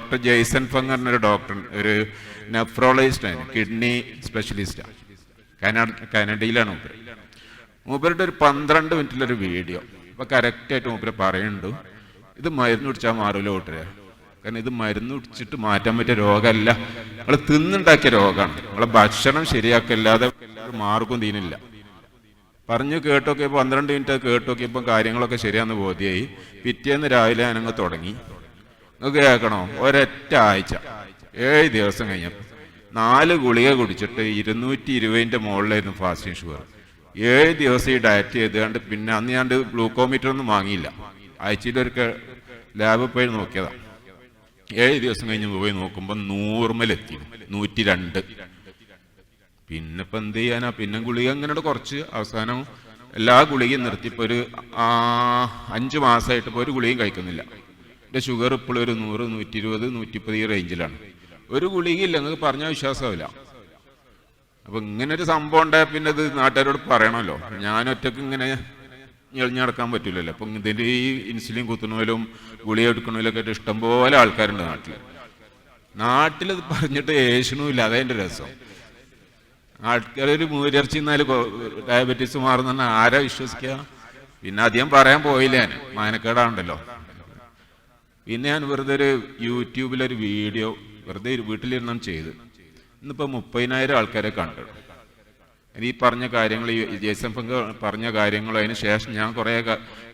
Doctor Jason ഫങ് എന്നൊരു doctor, ഒരു നെഫ്രോളജിസ്റ്റാണ്, kidney സ്പെഷ്യലിസ്റ്റാണ്, കാനഡയിലാണ് മൂപ്പര്. മൂപ്പരുടെ ഒരു 12 മിനിറ്റിലൊരു വീഡിയോ. അപ്പോൾ കറക്റ്റായിട്ട് മൂപ്പര് പറയുന്നുണ്ട്, ഇത് മരുന്ന് കുടിച്ചാൽ മാറൂല കൂട്ടരെ. കാരണം ഇത് മരുന്ന് കുടിച്ചിട്ട് മാറ്റാൻ പറ്റിയ രോഗമല്ല, നമ്മൾ തിന്നുണ്ടാക്കിയ രോഗമാണ്. നമ്മളെ ഭക്ഷണം ശരിയാക്കല്ലാതെ മാർക്കും തീനില്ല. പറഞ്ഞു കേട്ടോക്കിയപ്പോൾ 12 മിനിറ്റ് കേട്ടോക്കിയപ്പോൾ കാര്യങ്ങളൊക്കെ ശരിയാന്ന് ബോധ്യമായി. പിറ്റേന്ന് രാവിലെ ഞാനങ്ങ് തുടങ്ങി. നിങ്ങൾക്ക് കേൾക്കണോ, ഒരൊറ്റ ആഴ്ച 7 ദിവസം കഴിഞ്ഞപ്പോൾ 4 ഗുളിക കുടിച്ചിട്ട് 220ന്റെ മുകളിലായിരുന്നു ഫാസ്റ്റിംഗ് ഷുഗർ. 7 ദിവസം ഈ ഡയറ്റ് ചെയ്തുകൊണ്ട് പിന്നെ അന്ന് ഞാൻ ഗ്ലൂക്കോമീറ്റർ ഒന്നും വാങ്ങിയില്ല. ആഴ്ചയിലൊരിക്കൽ ലാബിൽ പോയി നോക്കിയതാണ്. 7 ദിവസം കഴിഞ്ഞ് പോയി നോക്കുമ്പോൾ 100 102. പിന്നെ ഇപ്പം എന്ത് ചെയ്യാനാ, പിന്നെ ഗുളിക ഇങ്ങനെ കുറച്ച് അവസാനം എല്ലാ ഗുളികയും നിർത്തിയപ്പോൾ ഒരു 5 മാസമായിട്ട് ഇപ്പോൾ ഒരു ഗുളികയും കഴിക്കുന്നില്ല. എൻ്റെ ഷുഗർ ഇപ്പോഴും ഒരു 100 120 130 ഈ റേഞ്ചിലാണ്. ഒരു ഗുളികയില്ല, നിങ്ങൾക്ക് പറഞ്ഞാൽ വിശ്വാസമില്ല. അപ്പം ഇങ്ങനെ ഒരു സംഭവം ഉണ്ടായാൽ പിന്നെ ഇത് നാട്ടുകാരോട് പറയണമല്ലോ. ഞാനൊറ്റക്ക് ഇങ്ങനെ ഞെളിഞ്ഞടക്കാൻ പറ്റില്ലല്ലോ. അപ്പം ഇതിൻ്റെ ഈ ഇൻസുലിൻ കുത്തുന്നതിലും ഗുളിക എടുക്കണതിലൊക്കെ ആയിട്ട് ഇഷ്ടംപോലെ ആൾക്കാരുണ്ട് നാട്ടിൽ പറഞ്ഞിട്ട് ഏഷനുമില്ല. അതതിൻ്റെ രസം. ആൾക്കാരൊരു മൂരിറച്ചി എന്നാൽ ഡയബറ്റീസ് മാറുന്ന പറഞ്ഞാൽ ആരാ വിശ്വസിക്കുക? പിന്നെ അധികം പറയാൻ പോയില്ല, ഞാൻ മാനക്കേടാണല്ലോ. പിന്നെ ഞാൻ വെറുതെ ഒരു യൂട്യൂബിലൊരു വീഡിയോ വെറുതെ വീട്ടിലിരുന്നാണ് ചെയ്ത്. ഇന്നിപ്പോൾ 30,000 ആൾക്കാരെ കണ്ടു. ഈ പറഞ്ഞ കാര്യങ്ങൾ, ഈ ജെയ്സൺ ഫങ് പറഞ്ഞ കാര്യങ്ങളും അതിന് ശേഷം ഞാൻ കുറേ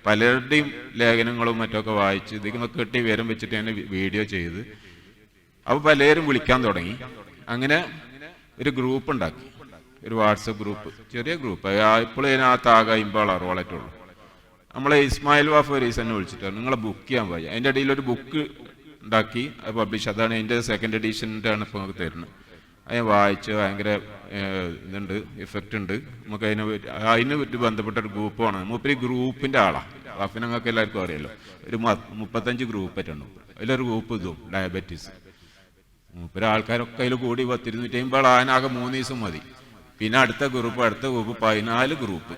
പലരുടെയും ലേഖനങ്ങളും മറ്റൊക്കെ വായിച്ച് ഇതിനൊക്കെ കിട്ടി വിവരം വെച്ചിട്ട് ഞാൻ വീഡിയോ ചെയ്ത്. അപ്പോൾ പലരും വിളിക്കാൻ തുടങ്ങി. അങ്ങനെ ഒരു ഗ്രൂപ്പ് ഉണ്ടാക്കി, ഒരു വാട്സപ്പ് ഗ്രൂപ്പ്, ചെറിയ ഗ്രൂപ്പ്. ഇപ്പോൾ ഇതിനകത്ത് ആകെ 50 ആളോളായിട്ടുള്ളൂ. നമ്മളെ ഇസ്മായിൽ വാഫ് ഒരു തന്നെ വിളിച്ചിട്ടാണ് നിങ്ങളെ ബുക്ക് ചെയ്യാൻ പോയി. അതിൻ്റെ ഇടയിൽ ഒരു ബുക്ക് ഉണ്ടാക്കി, അത് പബ്ലിഷ്. അതാണ് അതിൻ്റെ 2nd എഡിഷൻ്റെ ആണ് ഇപ്പോൾ നമുക്ക് തരുന്നത്. അത് വായിച്ച് ഭയങ്കര ഇതുണ്ട്, ഇഫക്റ്റ് ഉണ്ട്. നമുക്ക് അതിന് ബന്ധപ്പെട്ട ഒരു ഗ്രൂപ്പാണ്. മൂപ്പര് ഗ്രൂപ്പിൻ്റെ ആളാണ്. വാഫിനെ ഞങ്ങൾക്ക് എല്ലാവർക്കും അറിയാമല്ലോ. ഒരു 35 ഗ്രൂപ്പായിട്ടുണ്ട്. അതിലൊരു ഗ്രൂപ്പ് ഇതും ഡയബറ്റീസ്. മൂപ്പര് ആൾക്കാരൊക്കെ അതിൽ കൂടി 250 ആനാകെ 3 ദിവസം മതി. പിന്നെ അടുത്ത ഗ്രൂപ്പ് 14 ഗ്രൂപ്പ്.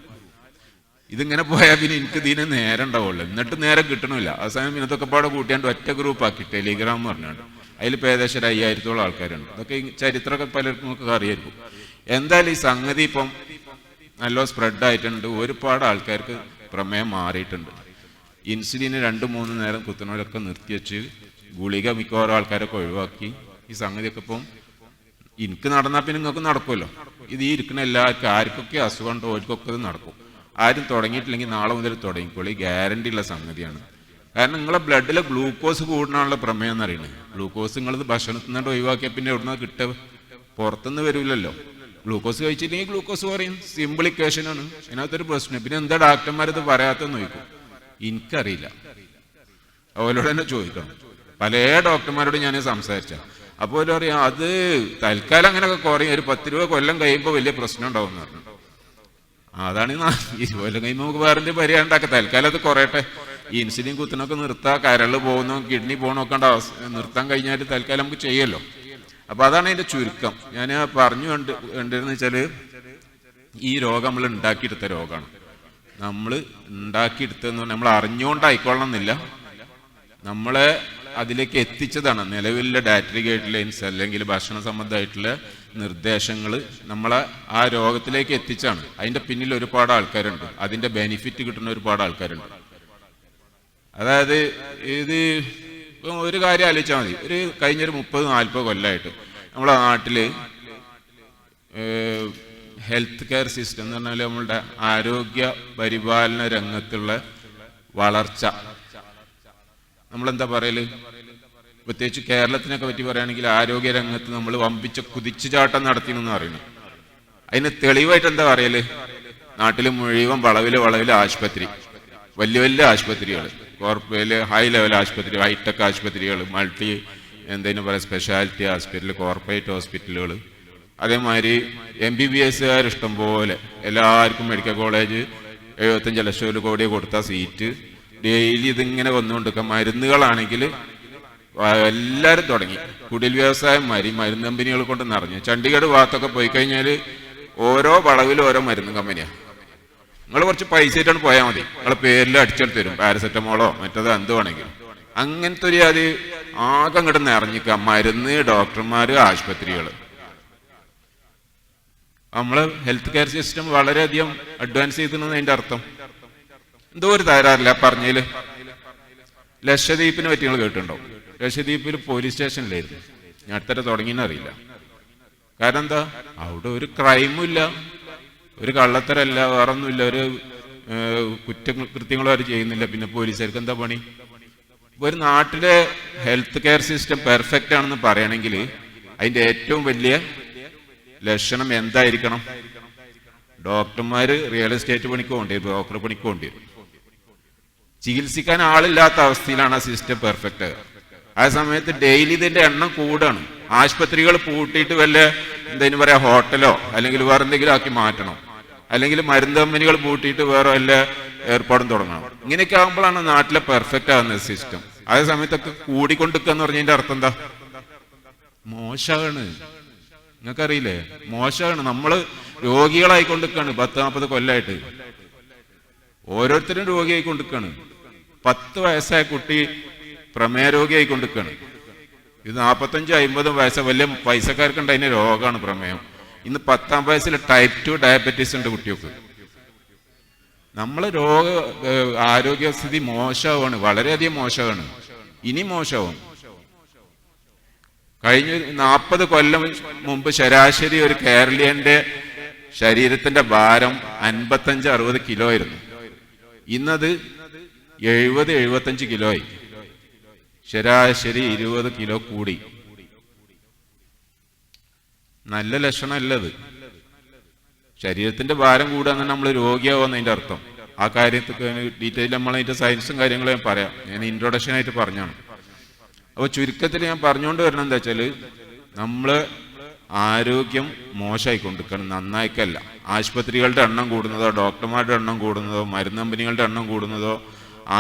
ഇതിങ്ങനെ പോയാൽ പിന്നെ എനിക്ക് ഇതിന് നേരം ഉണ്ടാവുള്ളൂ. എന്നിട്ട് നേരം കിട്ടണമില്ല. അവസാനം ഇതൊക്കെ പാടെ കൂട്ടിയാണ്ട് ഒറ്റ ഗ്രൂപ്പാക്കി, ടെലിഗ്രാം എന്ന് പറഞ്ഞാണ്ട്. അതിൽ ഏകദേശം 5,000-ഓളം ആൾക്കാരുണ്ട്. ഇതൊക്കെ ചരിത്രമൊക്കെ പലർക്കും ഒക്കെ അറിയായിരിക്കും. എന്തായാലും ഈ സംഗതി ഇപ്പം നല്ല സ്പ്രെഡായിട്ടുണ്ട്. ഒരുപാട് ആൾക്കാർക്ക് പ്രമേയം മാറിയിട്ടുണ്ട്. ഇൻസുലിന് 2-3 നേരം കുത്തുന്നവരൊക്കെ നിർത്തിവെച്ച് ഗുളിക മിക്കവാറും ആൾക്കാരൊക്കെ ഒഴിവാക്കി. ഈ സംഗതിയൊക്കെ ഇപ്പം എനിക്ക് നടന്നാൽ പിന്നെ നിങ്ങൾക്ക് നടക്കുമല്ലോ. ഇത് ഈ ഇരിക്കുന്ന എല്ലാവർക്കും ആർക്കൊക്കെ അസുഖം ഉണ്ടോ ഓർക്കൊക്കെ ഇത് നടക്കും. ആരും തുടങ്ങിയിട്ടില്ലെങ്കിൽ നാളെ മുതൽ തുടങ്ങിക്കോളൂ. ഗ്യാരണ്ടി ഉള്ള സംഗതിയാണ്. കാരണം നിങ്ങളെ ബ്ലഡിലെ ഗ്ലൂക്കോസ് കൂടാനുള്ള പ്രമേയം എന്നറിയണേ. ഗ്ലൂക്കോസ് നിങ്ങളത് ഭക്ഷണത്തിൽ നിന്നിട്ട് ഒഴിവാക്കിയാൽ പിന്നെ എവിടുന്ന് കിട്ടുക? പുറത്തുനിന്ന് വരില്ലല്ലോ. ഗ്ലൂക്കോസ് കഴിച്ചില്ലെങ്കിൽ ഗ്ലൂക്കോസ് പറയും. സിമ്പിൾ ഇക്വേഷനാണ്. അതിനകത്തൊരു പ്രശ്നം. പിന്നെ എന്താ ഡോക്ടർമാരത് പറയാത്തെന്ന് ചോദിക്കും. എനിക്കറിയില്ല, അവരോട് തന്നെ ചോദിക്കണം. പല ഡോക്ടർമാരോട് ഞാൻ സംസാരിച്ച അപ്പോൾ അവർ പറയാം അത് തൽക്കാലം അങ്ങനെയൊക്കെ കുറയും, ഒരു 10-20 കൊല്ലം കഴിയുമ്പോൾ വലിയ പ്രശ്നം ഉണ്ടാവും എന്ന് പറഞ്ഞു. അതാണ് 20 കൊല്ലം കഴിയുമ്പോൾ നമുക്ക് വേറെ പരിഹാരം ഉണ്ടാക്കാം. തൽക്കാലം അത് കുറയട്ടെ. ഈ ഇൻസുലിൻ കുത്തിനൊക്കെ നിർത്താം, കരള് പോകുന്നു, കിഡ്നി പോകണമൊക്കെ നിർത്താൻ കഴിഞ്ഞാൽ തൽക്കാലം നമുക്ക് ചെയ്യല്ലോ. അപ്പോൾ അതാണ് അതിൻ്റെ ചുരുക്കം. ഞാൻ പറഞ്ഞു കണ്ടിരുന്ന വെച്ചാൽ ഈ രോഗം നമ്മൾ ഉണ്ടാക്കിയെടുത്ത രോഗമാണ്. നമ്മൾ ഉണ്ടാക്കിയെടുത്തതെന്ന് പറഞ്ഞാൽ നമ്മൾ അറിഞ്ഞുകൊണ്ടായിക്കൊള്ളണം എന്നില്ല, നമ്മളെ അതിലേക്ക് എത്തിച്ചതാണ്. നിലവിലെ ഡയറ്ററി ഗൈഡ് ലൈൻസ് അല്ലെങ്കിൽ ഭക്ഷണ സംബന്ധമായിട്ടുള്ള നിർദ്ദേശങ്ങൾ നമ്മളെ ആ രോഗത്തിലേക്ക് എത്തിച്ചാണ്. അതിൻ്റെ പിന്നിൽ ഒരുപാട് ആൾക്കാരുണ്ട്, അതിൻ്റെ ബെനിഫിറ്റ് കിട്ടുന്ന ഒരുപാട് ആൾക്കാരുണ്ട്. അതായത് ഇത് ഒരു കാര്യം ആലോചിച്ചാൽ മതി. ഒരു കഴിഞ്ഞൊരു 30-40 കൊല്ലമായിട്ട് നമ്മളെ നാട്ടിൽ ഹെൽത്ത് കെയർ സിസ്റ്റം എന്ന് പറഞ്ഞാൽ നമ്മളുടെ ആരോഗ്യ പരിപാലന രംഗത്തുള്ള വളർച്ച, നമ്മളെന്താ പറയല്, പ്രത്യേകിച്ച് കേരളത്തിനൊക്കെ പറ്റി പറയുകയാണെങ്കിൽ ആരോഗ്യ രംഗത്ത് നമ്മൾ വമ്പിച്ച കുതിച്ചുചാട്ടം നടത്തിയെന്ന് പറയുന്നു. അതിന് തെളിവായിട്ട് എന്താ പറയല്, നാട്ടിൽ മുഴുവൻ വളവില് ആശുപത്രി, വലിയ വലിയ ആശുപത്രികൾ, കോർപ്പറേറ്റ് ഹൈ ലെവൽ ആശുപത്രി, ഹൈടെക് ആശുപത്രികൾ, മൾട്ടി എന്തെങ്കിലും പറയാം സ്പെഷ്യാലിറ്റി ഹോസ്പിറ്റൽ, കോർപ്പറേറ്റ് ഹോസ്പിറ്റലുകൾ, അതേമാതിരി MBBS ഇഷ്ടം പോലെ, എല്ലാവർക്കും മെഡിക്കൽ കോളേജ് 75 ലക്ഷം കോടി കൊടുത്ത സീറ്റ്, ഡെയിലി ഇതിങ്ങനെ വന്നുകൊണ്ടിരിക്കുക. മരുന്നുകളാണെങ്കിൽ എല്ലാവരും തുടങ്ങി, കുടിൽ വ്യവസായം മരുന്ന് കമ്പനികൾ കൊണ്ട് നിറഞ്ഞു. ചണ്ഡീഗഡ് ഭാഗത്തൊക്കെ പോയി കഴിഞ്ഞാൽ ഓരോ വളവിലും ഓരോ മരുന്ന് കമ്പനിയാണ്. നിങ്ങൾ കുറച്ച് പൈസ ആയിട്ടാണ് പോയാൽ മതി, നിങ്ങളെ പേരിൽ അടിച്ചെടുത്ത് തരും, പാരസെറ്റമോളോ മറ്റേതോ എന്ത് വേണമെങ്കിലും. അങ്ങനത്തെ ഒരു അത് ആകെ അങ്ങോട്ട് നിറഞ്ഞിക്കുക മരുന്ന്, ഡോക്ടർമാർ, ആശുപത്രികൾ. നമ്മള് ഹെൽത്ത് കെയർ സിസ്റ്റം വളരെയധികം അഡ്വാൻസ് ചെയ്തിരുന്നത് അതിന്റെ അർത്ഥം. എന്തോ ഒരു തകരാറില്ല പറഞ്ഞതില്. ലക്ഷദ്വീപിനെ പറ്റി നിങ്ങൾ കേട്ടിട്ടുണ്ടോ? ലക്ഷദ്വീപിൽ പോലീസ് സ്റ്റേഷനിലായിരുന്നു. ഞാൻ അടുത്തര തുടങ്ങിയെന്ന് അറിയില്ല. കാരണം എന്താ, അവിടെ ഒരു ക്രൈമും ഇല്ല, ഒരു കള്ളത്തരല്ല, വേറൊന്നുമില്ല, ഒരു കൃത്യങ്ങളും അവർ ചെയ്യുന്നില്ല. പിന്നെ പോലീസുകാർക്ക് എന്താ പണി? ഒരു നാട്ടിലെ ഹെൽത്ത് കെയർ സിസ്റ്റം പെർഫെക്റ്റ് ആണെന്ന് പറയണമെങ്കിൽ അതിന്റെ ഏറ്റവും വലിയ ലക്ഷണം എന്തായിരിക്കണം? ഡോക്ടർമാര് റിയൽ എസ്റ്റേറ്റ് പണിക്ക് പോകേണ്ടി വരും, ബ്രോക്കർ പണിക്ക് പോകേണ്ടി വരും. ചികിത്സിക്കാൻ ആളില്ലാത്ത അവസ്ഥയിലാണ് ആ സിസ്റ്റം പെർഫെക്റ്റ്. ആ സമയത്ത് ഡെയിലി ഇതിന്റെ എണ്ണം കൂടാണ്. ആശുപത്രികൾ പൂട്ടിയിട്ട് വല്ല എന്തെങ്കിലും പറയാ ഹോട്ടലോ അല്ലെങ്കിൽ വേറെ എന്തെങ്കിലും ആക്കി മാറ്റണം, അല്ലെങ്കിൽ മരുന്ന് കമ്പനികൾ പൂട്ടിയിട്ട് വേറെ വല്ല ഏർപ്പാടും തുടങ്ങണം. ഇങ്ങനെയൊക്കെ ആകുമ്പോഴാണ് നാട്ടിലെ പെർഫെക്റ്റ് ആകുന്നത് സിസ്റ്റം. അതേ സമയത്തൊക്കെ കൂടിക്കൊണ്ടിരിക്കുക എന്ന് പറഞ്ഞതിന്റെ അർത്ഥം എന്താ? മോശമാണ്. നിങ്ങൾക്കറിയില്ലേ? മോശമാണ്. നമ്മള് രോഗികളായിക്കൊണ്ടിരിക്കുകയാണ് 10-40 കൊല്ലമായിട്ട്. ഓരോരുത്തരും രോഗിയായിക്കൊണ്ടിരിക്കുകയാണ്. 10 വയസ്സായ കുട്ടി പ്രമേയ രോഗിയായിക്കൊണ്ടിരിക്കുകയാണ്. ഇത് 45-50 വയസ്സ് വലിയ പൈസക്കാർക്കുണ്ട് അതിന് രോഗമാണ് പ്രമേയം. ഇന്ന് 10-ാം വയസ്സിൽ ടൈപ്പ് 2 ഡയബറ്റീസ് ഉണ്ട് കുട്ടികൾക്ക്. നമ്മളെ ആരോഗ്യസ്ഥിതി മോശമാണ്, വളരെയധികം മോശമാണ്. ഇനി മോശമാവും. കഴിഞ്ഞ 40 കൊല്ലം മുമ്പ് ശരാശരി ഒരു കേരളീയന്റെ ശരീരത്തിന്റെ ഭാരം 55-60 കിലോ ആയിരുന്നു. ഇന്നത് 70-75 കിലോ ആയി. ശരാശരി 20 കിലോ കൂടി. നല്ല ലക്ഷണമല്ലത്. ശരീരത്തിന്റെ ഭാരം കൂടാന്ന് നമ്മൾ രോഗിയാവുന്നതിന്റെ അർത്ഥം. ആ കാര്യത്തിൽ ഡീറ്റെയിൽ നമ്മൾ അതിന്റെ സയൻസും കാര്യങ്ങളും ഞാൻ പറയാം. ഞാൻ ഇൻട്രൊഡക്ഷൻ ആയിട്ട് പറഞ്ഞാണ്. അപ്പോൾ ചുരുക്കത്തിൽ ഞാൻ പറഞ്ഞുകൊണ്ട് വരണം എന്താ വെച്ചാല്, നമ്മള് ആരോഗ്യം മോശമായിക്കൊണ്ടിരിക്കണം, നന്നായിക്കല്ല. ആശുപത്രികളുടെ എണ്ണം കൂടുന്നതോ ഡോക്ടർമാരുടെ എണ്ണം കൂടുന്നതോ മരുന്ന് കമ്പനികളുടെ എണ്ണം കൂടുന്നതോ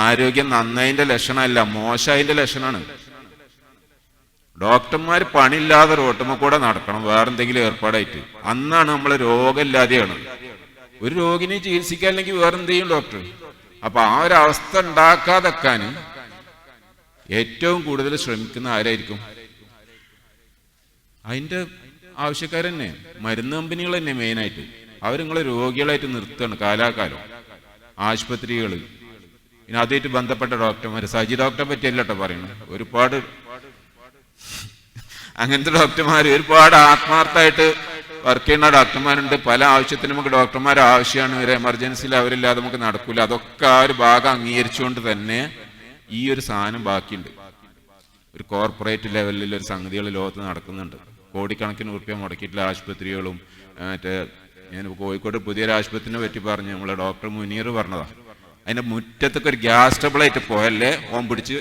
ആരോഗ്യം നന്നായതിന്റെ ലക്ഷണമല്ല, മോശമായതിന്റെ ലക്ഷണമാണ്. ഡോക്ടർമാർ പണിയില്ലാതെ റോട്ടുമ്മ കൂടെ നടക്കണം വേറെന്തെങ്കിലും ഏർപ്പാടായിട്ട്. അന്നാണ് നമ്മൾ രോഗമില്ലാതെയാണ്. ഒരു രോഗിനെ ചികിത്സിക്കാൻ അല്ലെങ്കിൽ വേറെന്ത് ചെയ്യും ഡോക്ടർ? അപ്പൊ ആ ഒരു അവസ്ഥ ഉണ്ടാക്കാതെക്കാൻ ഏറ്റവും കൂടുതൽ ശ്രമിക്കുന്ന ആരായിരിക്കും? അതിന്റെ ആവശ്യക്കാർ തന്നെ, മരുന്ന് കമ്പനികൾ തന്നെ മെയിനായിട്ട്. അവർ നിങ്ങളെ രോഗികളായിട്ട് നിർത്തുകയാണ് കാലാകാലം. ആശുപത്രികൾ, പിന്നെ അതുമായിട്ട് ബന്ധപ്പെട്ട ഡോക്ടർമാർ, സജി ഡോക്ടറെ പറ്റിയല്ല കേട്ടോ പറയുന്നത്. ഒരുപാട് അങ്ങനത്തെ ഡോക്ടർമാർ, ഒരുപാട് ആത്മാർത്ഥമായിട്ട് വർക്ക് ചെയ്യുന്ന ഡോക്ടർമാരുണ്ട്. പല ആവശ്യത്തിനും നമുക്ക് ഡോക്ടർമാർ ആവശ്യമാണ്. ഒരു എമർജൻസിയിൽ അവരില്ലാതെ നമുക്ക് നടക്കില്ല. അതൊക്കെ ആ ഒരു ഭാഗം അംഗീകരിച്ചുകൊണ്ട് തന്നെ ഈ ഒരു സാധനം ബാക്കിയുണ്ട്. ഒരു കോർപ്പറേറ്റ് ലെവലിൽ ഒരു സംഗതികൾ ലോകത്ത് നടക്കുന്നുണ്ട്. കോടിക്കണക്കിന് ഉറുപ്പ്യ മുടക്കിയിട്ടുള്ള ആശുപത്രികളും. മറ്റേ ഞാൻ കോഴിക്കോട് പുതിയൊരു ആശുപത്രിനെ പറ്റി പറഞ്ഞു, നമ്മളെ ഡോക്ടർ മുനീർ പറഞ്ഞതാ. അതിന്റെ മുറ്റത്തൊക്കെ ഒരു ഗ്യാസ് ട്രബിളായിട്ട് പോയല്ലേ ഓൻ പിടിച്ച്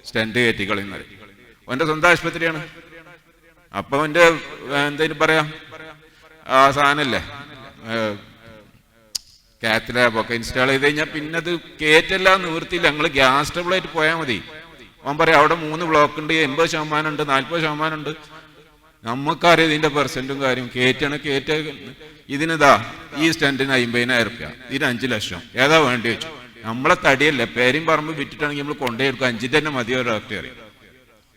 സ്റ്റെൻഡ് കയറ്റി കളയുന്നത്. ഓന്റെ സ്വന്തം ആശുപത്രിയാണ്. അപ്പൊ അവന്റെ എന്തേലും പറയാ, ആ സാധനല്ലേ കാത്ത് ലാബൊക്കെ ഇൻസ്റ്റാൾ ചെയ്ത് കഴിഞ്ഞാൽ പിന്നെ അത് കയറ്റെല്ലാം നിവൃത്തിയില്ല. ഞങ്ങൾ ഗ്യാസ് ട്രബിളായിട്ട് പോയാൽ മതി. അവൻ പറയാം അവിടെ 3 ബ്ലോക്ക് ഉണ്ട്, 80% ഉണ്ട്, 40% ഉണ്ട്. നമുക്കറിയാം ഇതിന്റെ പെർസെന്റും കാര്യം. കയറ്റ ഇതിനിതാ ഈ സ്റ്റെൻഡിന് 50,000 രൂപ, ഇതിന് 5 ലക്ഷം, ഏതാ വേണ്ടി വെച്ചു. നമ്മളെ തടിയല്ലേ, പേരും പറമ്പ് വിറ്റിട്ടാണെങ്കിൽ നമ്മൾ കൊണ്ടുപോയെടുക്കും. 5 തന്നെ മതിയോ ഡോക്ടർ അറിയാം.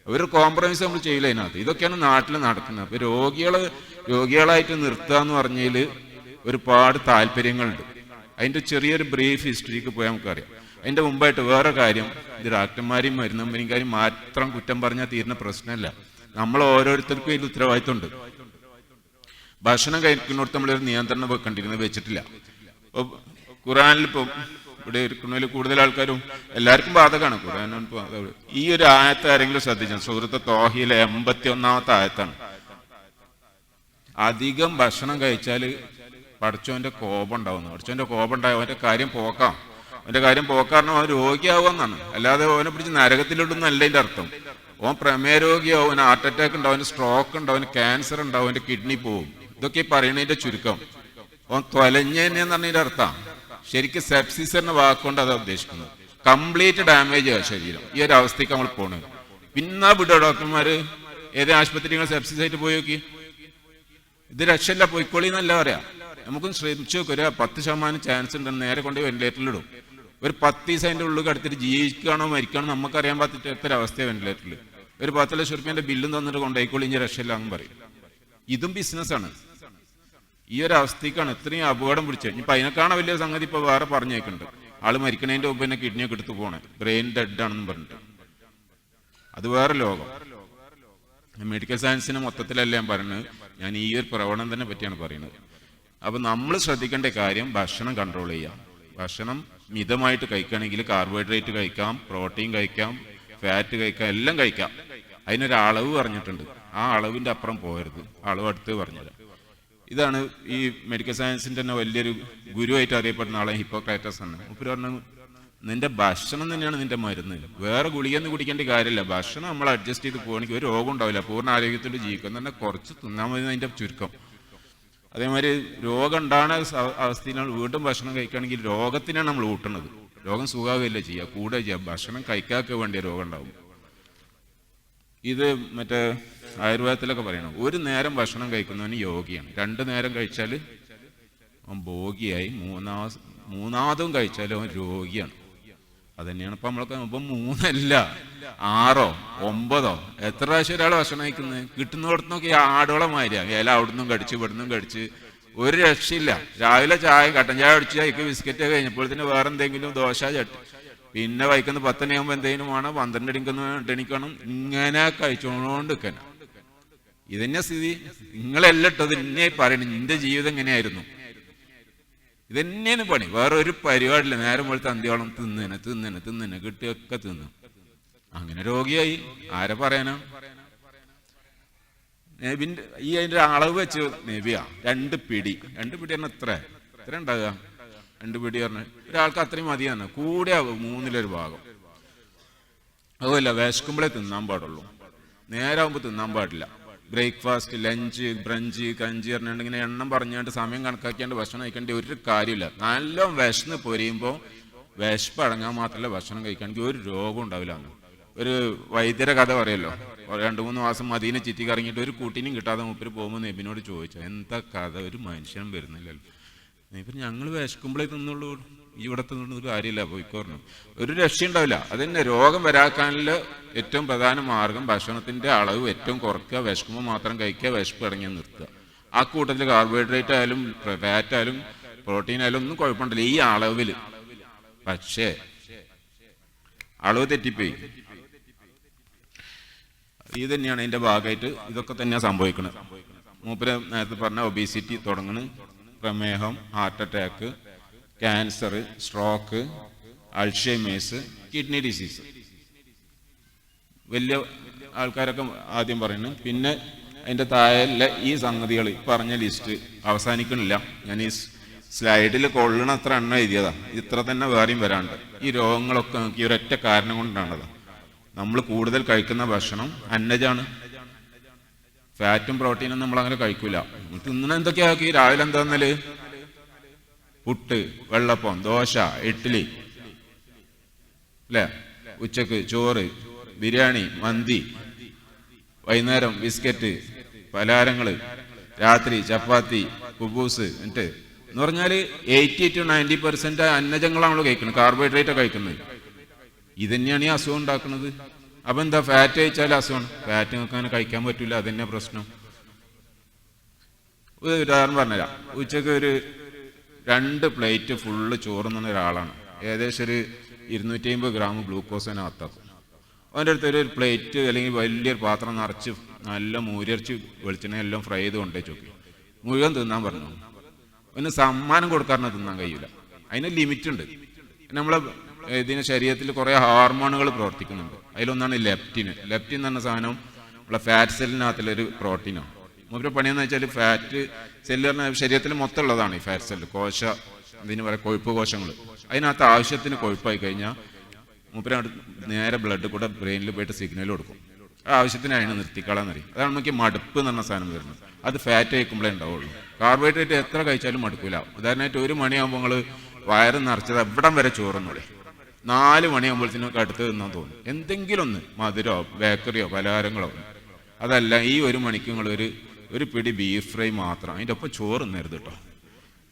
ഒരു കോംപ്രമൈസ് നമ്മൾ ചെയ്യില്ല അതിനകത്ത്. ഇതൊക്കെയാണ് നാട്ടിൽ നടക്കുന്നത്. അപ്പൊ രോഗികളായിട്ട് നിർത്തുക എന്ന് പറഞ്ഞതിൽ ഒരുപാട് താല്പര്യങ്ങളുണ്ട്. അതിന്റെ ചെറിയൊരു ബ്രീഫ് ഹിസ്റ്ററിക്ക് പോയാൽ നമുക്കറിയാം. അതിന്റെ മുമ്പായിട്ട് വേറെ കാര്യം, ഇത് ഡോക്ടർമാരെയും മരുന്ന് കമ്പനിക്കാരും മാത്രം കുറ്റം പറഞ്ഞാൽ തീരുന്ന പ്രശ്നമല്ല. നമ്മൾ ഓരോരുത്തർക്കും ഇതിൽ ഉത്തരവാദിത്തമുണ്ട്. ഭക്ഷണം കഴിക്കുന്നിടത്ത് നമ്മളൊരു നിയന്ത്രണം വെക്കേണ്ടിരുന്നത് വെച്ചിട്ടില്ല. ഇപ്പൊ ഖുറാനിൽ ഇപ്പൊ ഇവിടെ ഇരിക്കുന്നതിൽ കൂടുതൽ ആൾക്കാരും എല്ലാവർക്കും ബാധകമാണ് ഖുറാൻ. ഈ ഒരു ആയത്ത് ആരെങ്കിലും ശ്രദ്ധിച്ചു? സൂറത്ത് തോഹയിലെ 81-ാമത്തെ ആയത്താണ്. അധികം ഭക്ഷണം കഴിച്ചാല് പഠിച്ചവന്റെ കോപം ഉണ്ടാവുന്നു. പഠിച്ചവന്റെ കോപം ഉണ്ടാവും, അവന്റെ കാര്യം പോക്കാം. അവന്റെ കാര്യം പോക്കാരണം അവൻ രോഗിയാവുമെന്നാണ്. അല്ലാതെ അവനെ പിടിച്ച് നരകത്തിലിടുന്നല്ല അതിന്റെ അർത്ഥം. ഓൻ പ്രമേയ രോഗിയാവും, അവന് ഹാർട്ട് അറ്റാക്ക് ഉണ്ടാവും, അവന് സ്ട്രോക്ക് ഉണ്ടാവും, അവന് ക്യാൻസർ ഉണ്ടാവും, അവന്റെ കിഡ്നി പോവും. ഇതൊക്കെ പറയണതിന്റെ ചുരുക്കം. ഓൻ തൊലഞ്ഞെന്ന് പറഞ്ഞതിന്റെ അർത്ഥം ശരിക്കും സെപ്സിസ് എന്ന വാക്കുകൊണ്ട് അതാ ഉദ്ദേശിക്കുന്നത്. കംപ്ലീറ്റ് ഡാമേജ് ആ ശരീരം. ഈ ഒരു അവസ്ഥയ്ക്ക് നമ്മൾ പോണത്. പിന്നെ വിടുക ഡോക്ടർമാര്. ഏത് ആശുപത്രികൾ സെപ്സിസ് ആയിട്ട് പോയി നോക്കി, ഇത് രക്ഷയില്ല പോയിക്കോളി എന്നല്ല പറയാ. നമുക്കൊന്ന് ശ്രമിച്ചു നോക്കും. ഒരു 10% ചാൻസ് ഉണ്ടെന്ന് നേരെ കൊണ്ട് വെന്റിലേറ്ററിലിടും. ഒരു 10 ദിവസം അതിൻ്റെ ഉള്ളിൽ കിടത്തിട്ട് ജീവിക്കുകയാണോ മരിക്കണോ നമുക്കറിയാൻ പറ്റാത്തൊരവസ്ഥയാണ് വെന്റിലേറ്ററിൽ. ഒരു 10 ലക്ഷം റുപ്യൻ്റെ ബില്ലും തന്നിട്ട് കൊണ്ടുപോയിക്കൊള്ളിഞ്ഞ രക്ഷയില്ല എന്ന് പറയും. ഇതും ബിസിനസ്സാണ്. ഈ ഒരു അവസ്ഥയ്ക്കാണ് ഇത്രയും അപകടം പിടിച്ചത്. ഇനിയിപ്പോൾ അതിനെക്കാണ വലിയ സംഗതി ഇപ്പോൾ വേറെ പറഞ്ഞേക്കുന്നുണ്ട്. ആള് മരിക്കണതിൻ്റെ മുമ്പ് തന്നെ കിഡ്നിയൊക്കെ എടുത്ത് പോണേ, ബ്രെയിൻ ഡെഡ് ആണെന്ന് പറഞ്ഞിട്ട്. അത് വേറെ ലോകം. മെഡിക്കൽ സയൻസിന് മൊത്തത്തിലല്ല ഞാൻ പറയുന്നത്, ഞാൻ ഈ ഒരു പ്രവണത തന്നെ പറ്റിയാണ് പറയുന്നത്. അപ്പം നമ്മൾ ശ്രദ്ധിക്കേണ്ട കാര്യം ഭക്ഷണം കൺട്രോൾ ചെയ്യാം. ഭക്ഷണം മിതമായിട്ട് കഴിക്കുകയാണെങ്കിൽ കാർബോഹൈഡ്രേറ്റ് കഴിക്കാം, പ്രോട്ടീൻ കഴിക്കാം, ഫാറ്റ് കഴിക്കാം, എല്ലാം കഴിക്കാം. അതിനൊരളവ് പറഞ്ഞിട്ടുണ്ട്. ആ അളവിൻ്റെ അപ്പുറം പോകരുത്. അളവ് അടുത്ത് പറഞ്ഞുതരാം. ഇതാണ് ഈ മെഡിക്കൽ സയൻസിൻ്റെ തന്നെ വലിയൊരു ഗുരുവായിട്ട് അറിയപ്പെടുന്ന ആളെ ഹിപ്പോക്രാറ്റസ് ആണ്. മുപ്പര് പറഞ്ഞു, നിന്റെ ഭക്ഷണം തന്നെയാണ് നിന്റെ മരുന്ന്. വേറെ ഗുളികയൊന്നും കുടിക്കേണ്ട കാര്യമില്ല. ഭക്ഷണം നമ്മൾ അഡ്ജസ്റ്റ് ചെയ്ത് പോകണമെങ്കിൽ ഒരു രോഗം ഉണ്ടാവില്ല. പൂർണ്ണ ആരോഗ്യത്തിൽ ജീവിക്കും. തന്നെ കുറച്ച് തിന്നാൽ മതി അതിൻ്റെ ചുരുക്കം. അതേമാതിരി രോഗം ഉണ്ടാകുന്ന അവസ്ഥയിലാണ് വീണ്ടും ഭക്ഷണം കഴിക്കുകയാണെങ്കിൽ രോഗത്തിനാണ് നമ്മൾ ഊട്ടുന്നത്. രോഗം സുഖമാവുകയല്ല ചെയ്യുക, കൂടെ ചെയ്യുക. ഭക്ഷണം കഴിക്കാക്ക് വേണ്ടിയ രോഗം ഉണ്ടാവും. ഇത് മറ്റേ ആയുർവേദത്തിലൊക്കെ പറയണം, ഒരു നേരം ഭക്ഷണം കഴിക്കുന്നവന് യോഗിയാണ്. 2 നേരം കഴിച്ചാൽ അവൻ ഭോഗിയായി, മൂന്നാമതും കഴിച്ചാൽ അവൻ രോഗിയാണ്. അതന്നെയാണ് ഇപ്പം നമ്മളൊക്കെ. ഇപ്പം 3 അല്ല 6 9 എത്ര പ്രാവശ്യം ഒരാൾ ഭക്ഷണം കഴിക്കുന്നത്? കിട്ടുന്നിടത്തുനിന്നൊക്കെ ആടോളം മാതിരിയാണ്. ഇല അവിടുന്നും കടിച്ച് ഇവിടുന്നും കടിച്ച് ഒരു രക്ഷയില്ല. രാവിലെ ചായ കട്ടൻ ചായ അടിച്ച് അതിക്ക് ബിസ്ക്കറ്റ് കഴിഞ്ഞപ്പോഴത്തേന് വേറെ എന്തെങ്കിലും ദോശ ചട്ടി, പിന്നെ വൈകുന്ന 10 മണിയാകുമ്പോൾ എന്തെങ്കിലും വേണം, 12 എണിക്കണം. ഇങ്ങനെ കഴിച്ചോണ്ട് നിൽക്കണം. ഇതന്നെ സ്ഥിതി. നിങ്ങളെല്ലാം ഇട്ടത് ഇന്നെ പറയണം. നിന്റെ ജീവിതം എങ്ങനെയായിരുന്നു? ഇതന്നെയാണ് പണി. വേറെ ഒരു പരിപാടിയില്ല. നേരം പോലത്തെ അന്ത്യോളം തിന്നനെ കിട്ടിയൊക്കെ തിന്നു. അങ്ങനെ രോഗിയായി. ആരെ പറയാനാ? നബിന്റെ ഈ അതിന്റെ അളവ് വെച്ച് നബിയാ 2 പിടി. 2 പിടി പറഞ്ഞാൽ എത്ര ഉണ്ടാകുക? 2 പിടി പറഞ്ഞ ഒരാൾക്ക് അത്രയും മതിയാണ്. കൂടെ 3/1 ഭാഗം. അതുമല്ല, വിശക്കുമ്പോഴേ തിന്നാൻ പാടുള്ളൂ. നേരാകുമ്പോൾ തിന്നാൻ പാടില്ല. ബ്രേക്ക്ഫാസ്റ്റ്, ലഞ്ച്, ബ്രഞ്ച്, കഞ്ചി പറഞ്ഞിട്ട് ഇങ്ങനെ എണ്ണം പറഞ്ഞുകൊണ്ട് സമയം കണക്കാക്കിയാണ്ട് ഭക്ഷണം കഴിക്കേണ്ട ഒരു കാര്യമില്ല. നല്ല വിശന്ന് പൊരിയുമ്പോൾ വിശപ്പ് അടങ്ങാൻ മാത്രമല്ല ഭക്ഷണം കഴിക്കുകയാണെങ്കിൽ ഒരു രോഗം ഉണ്ടാവില്ല. ഒരു വൈദ്യരെ കഥ പറയല്ലോ, 2-3 മാസം മദീന ചുറ്റി കറങ്ങിയിട്ട് ഒരു കുട്ടീനും കിട്ടാതെ മൂപ്പര് പോകുമ്പോൾ നബിനോട് ചോദിച്ചു, എന്താ കഥ? ഒരു മനുഷ്യനും വരുന്നില്ലല്ലോ. ഇപ്പം ഞങ്ങൾ വിശക്കുമ്പോഴേ തിന്നുള്ളൂ, ഇവിടെ തിന്നൊരു കാര്യമില്ല, പോയിക്കോർന്നു. ഒരു രക്ഷയുണ്ടാവില്ല. അതന്നെ രോഗം വരാക്കാനുള്ള ഏറ്റവും പ്രധാന മാർഗം ഭക്ഷണത്തിന്റെ അളവ് ഏറ്റവും കുറയ്ക്കുക, വിശക്കുമ്പോൾ മാത്രം കഴിക്കുക, വിശപ്പ് ഇറങ്ങി നിർത്തുക. ആ കൂട്ടത്തിൽ കാർബോഹൈഡ്രേറ്റ് ആയാലും ഫാറ്റ് ആയാലും പ്രോട്ടീൻ ആയാലും ഒന്നും കുഴപ്പമുണ്ടല്ലോ ഈ അളവിൽ. പക്ഷേ അളവ് തെറ്റിപ്പോയി. ഇത് തന്നെയാണ് ഇതിന്റെ ഭാഗമായിട്ട് ഇതൊക്കെ തന്നെയാണ് സംഭവിക്കുന്നത്. മൂപ്പര് നേരത്തെ പറഞ്ഞ ഒബീസിറ്റി തുടങ്ങുന്നു, പ്രമേഹം, heart attack, cancer, stroke, Alzheimer's, kidney disease. വലിയ ആൾക്കാരൊക്കെ ആദ്യം പറയുന്നു. പിന്നെ അതിൻ്റെ താഴെ ഈ സംഗതികൾ പറഞ്ഞ ലിസ്റ്റ് അവസാനിക്കണില്ല. ഞാൻ ഈ സ്ലൈഡിൽ കൊള്ളണ അത്ര എണ്ണം എഴുതിയതാ. ഇത്ര തന്നെ വേറെയും വരാണ്ട്. ഈ രോഗങ്ങളൊക്കെ നമുക്ക് ഈ ഒരൊറ്റ കാരണം കൊണ്ടാണത്. നമ്മൾ കൂടുതൽ കഴിക്കുന്ന ഭക്ഷണം അന്നജാണ്. ഫാറ്റും പ്രോട്ടീനും നമ്മളങ്ങനെ കഴിക്കൂല. തിന്നണ എന്തൊക്കെയാക്കി? രാവിലെ എന്താ തന്നല്? പുട്ട്, വെള്ളപ്പം, ദോശ, ഇഡ്ഡലി അല്ലേ? ഉച്ചക്ക് ചോറ്, ബിരിയാണി, മന്തി, വൈകുന്നേരം ബിസ്ക്കറ്റ്, പലഹാരങ്ങൾ, രാത്രി ചപ്പാത്തി, കുബൂസ്. എന്നിട്ട് എന്ന് പറഞ്ഞാൽ 80 to 90% അന്നജങ്ങളാണ് നമ്മൾ കഴിക്കുന്നത്, കാർബോഹൈഡ്രേറ്റ് കഴിക്കുന്നത്. ഇതന്നെയാണ് ഈ അസുഖം ഉണ്ടാക്കുന്നത്. അപ്പം എന്താ? ഫാറ്റ് കഴിച്ചാൽ അസുഖമാണ്. ഫാറ്റ് നോക്കാൻ കഴിക്കാൻ പറ്റില്ല, അതന്നെ പ്രശ്നം. ഒരു ഉദാഹരണം പറഞ്ഞുതരാം. ഉച്ചക്ക് ഒരു 2 പ്ലേറ്റ് ഫുള്ള് ചോറുന്ന ഒരാളാണ്. ഏകദേശം ഒരു 250 ഗ്രാം ഗ്ലൂക്കോസ് അതിനകത്താക്കും. അവൻ്റെ അടുത്ത് ഒരു പ്ലേറ്റ് അല്ലെങ്കിൽ വലിയൊരു പാത്രം നിറച്ച് നല്ല മൂരിയരച്ച് വെളിച്ചെണ്ണ എല്ലാം ഫ്രൈ ചെയ്ത് കൊണ്ടേ ചോക്കി മുഴുവൻ തിന്നാൻ പറഞ്ഞു. അവന് സമ്മാനം കൊടുക്കാറിന് തിന്നാൻ കഴിയില്ല. അതിന് ലിമിറ്റ് ഉണ്ട്. നമ്മളെ ഇതിന് ശരീരത്തിൽ കുറേ ഹോർമോണുകൾ പ്രവർത്തിക്കുന്നുണ്ട്. അതിലൊന്നാണ് ലെപ്റ്റിൻ. ലെപ്റ്റിൻ എന്ന് പറഞ്ഞ സാധനം നമ്മളെ ഫാറ്റ് സെല്ലിനകത്തുള്ളൊരു പ്രോട്ടീനാണ്. മൂപ്പര് പണിയെന്ന് വെച്ചാൽ ഫാറ്റ് സെല്ല് പറഞ്ഞാൽ ശരീരത്തിൽ മൊത്തം ഉള്ളതാണ് ഈ ഫാറ്റ് സെല്ല്. ഇതിന് പറയുക കൊഴുപ്പ് കോശങ്ങൾ. അതിനകത്ത് ആവശ്യത്തിന് കൊഴുപ്പായി കഴിഞ്ഞാൽ മൂപ്പര് നേരെ ബ്ലഡ് കൂടെ ബ്രെയിനിൽ പോയിട്ട് സിഗ്നൽ കൊടുക്കും. ആ ആവശ്യത്തിന് അതിനെ നിർത്തിക്കളാന്ന് അറിയും. അതാണ് നമുക്ക് മടുപ്പ് എന്ന് പറഞ്ഞ സാധനം വരുന്നത്. അത് ഫാറ്റ് കഴിക്കുമ്പോഴേ ഉണ്ടാവുള്ളൂ. കാർബോഹൈഡ്രേറ്റ് എത്ര കഴിച്ചാലും മടുക്കില്ല. ഉദാഹരണമായിട്ട് 1 മണിയാകുമ്പോൾ നിങ്ങൾ വയറ് നിറച്ചത് എവിടം വരെ ചോറൊന്നുകൂടെ 4 മണിയാകുമ്പോഴത്തേനൊക്കെ അടുത്ത് തിന്നാൻ തോന്നും. എന്തെങ്കിലും ഒന്ന് മധുരോ ബേക്കറിയോ പലഹാരങ്ങളോ. അതല്ല, ഈ 1 മണിക്ക് നിങ്ങൾ ഒരു പിടി ബീഫ് ഫ്രൈ മാത്രം, അതിൻ്റെ ഒപ്പം ചോറ് തിന്നരുത് കേട്ടോ.